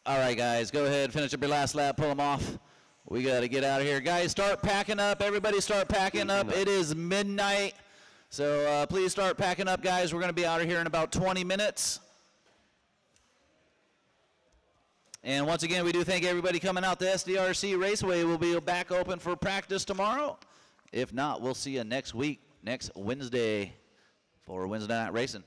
Speaker 5: 'All right, guys, go ahead, finish up your last lap, pull them off. We got to get out of here. Guys, start packing up. Everybody start packing up. It is midnight, so please start packing up, guys. We're going to be out of here in about 20 minutes. And once again, we do thank everybody coming out. The SDRC Raceway will be back open for practice tomorrow. If not, we'll see you next week, next Wednesday, for Wednesday Night Racing.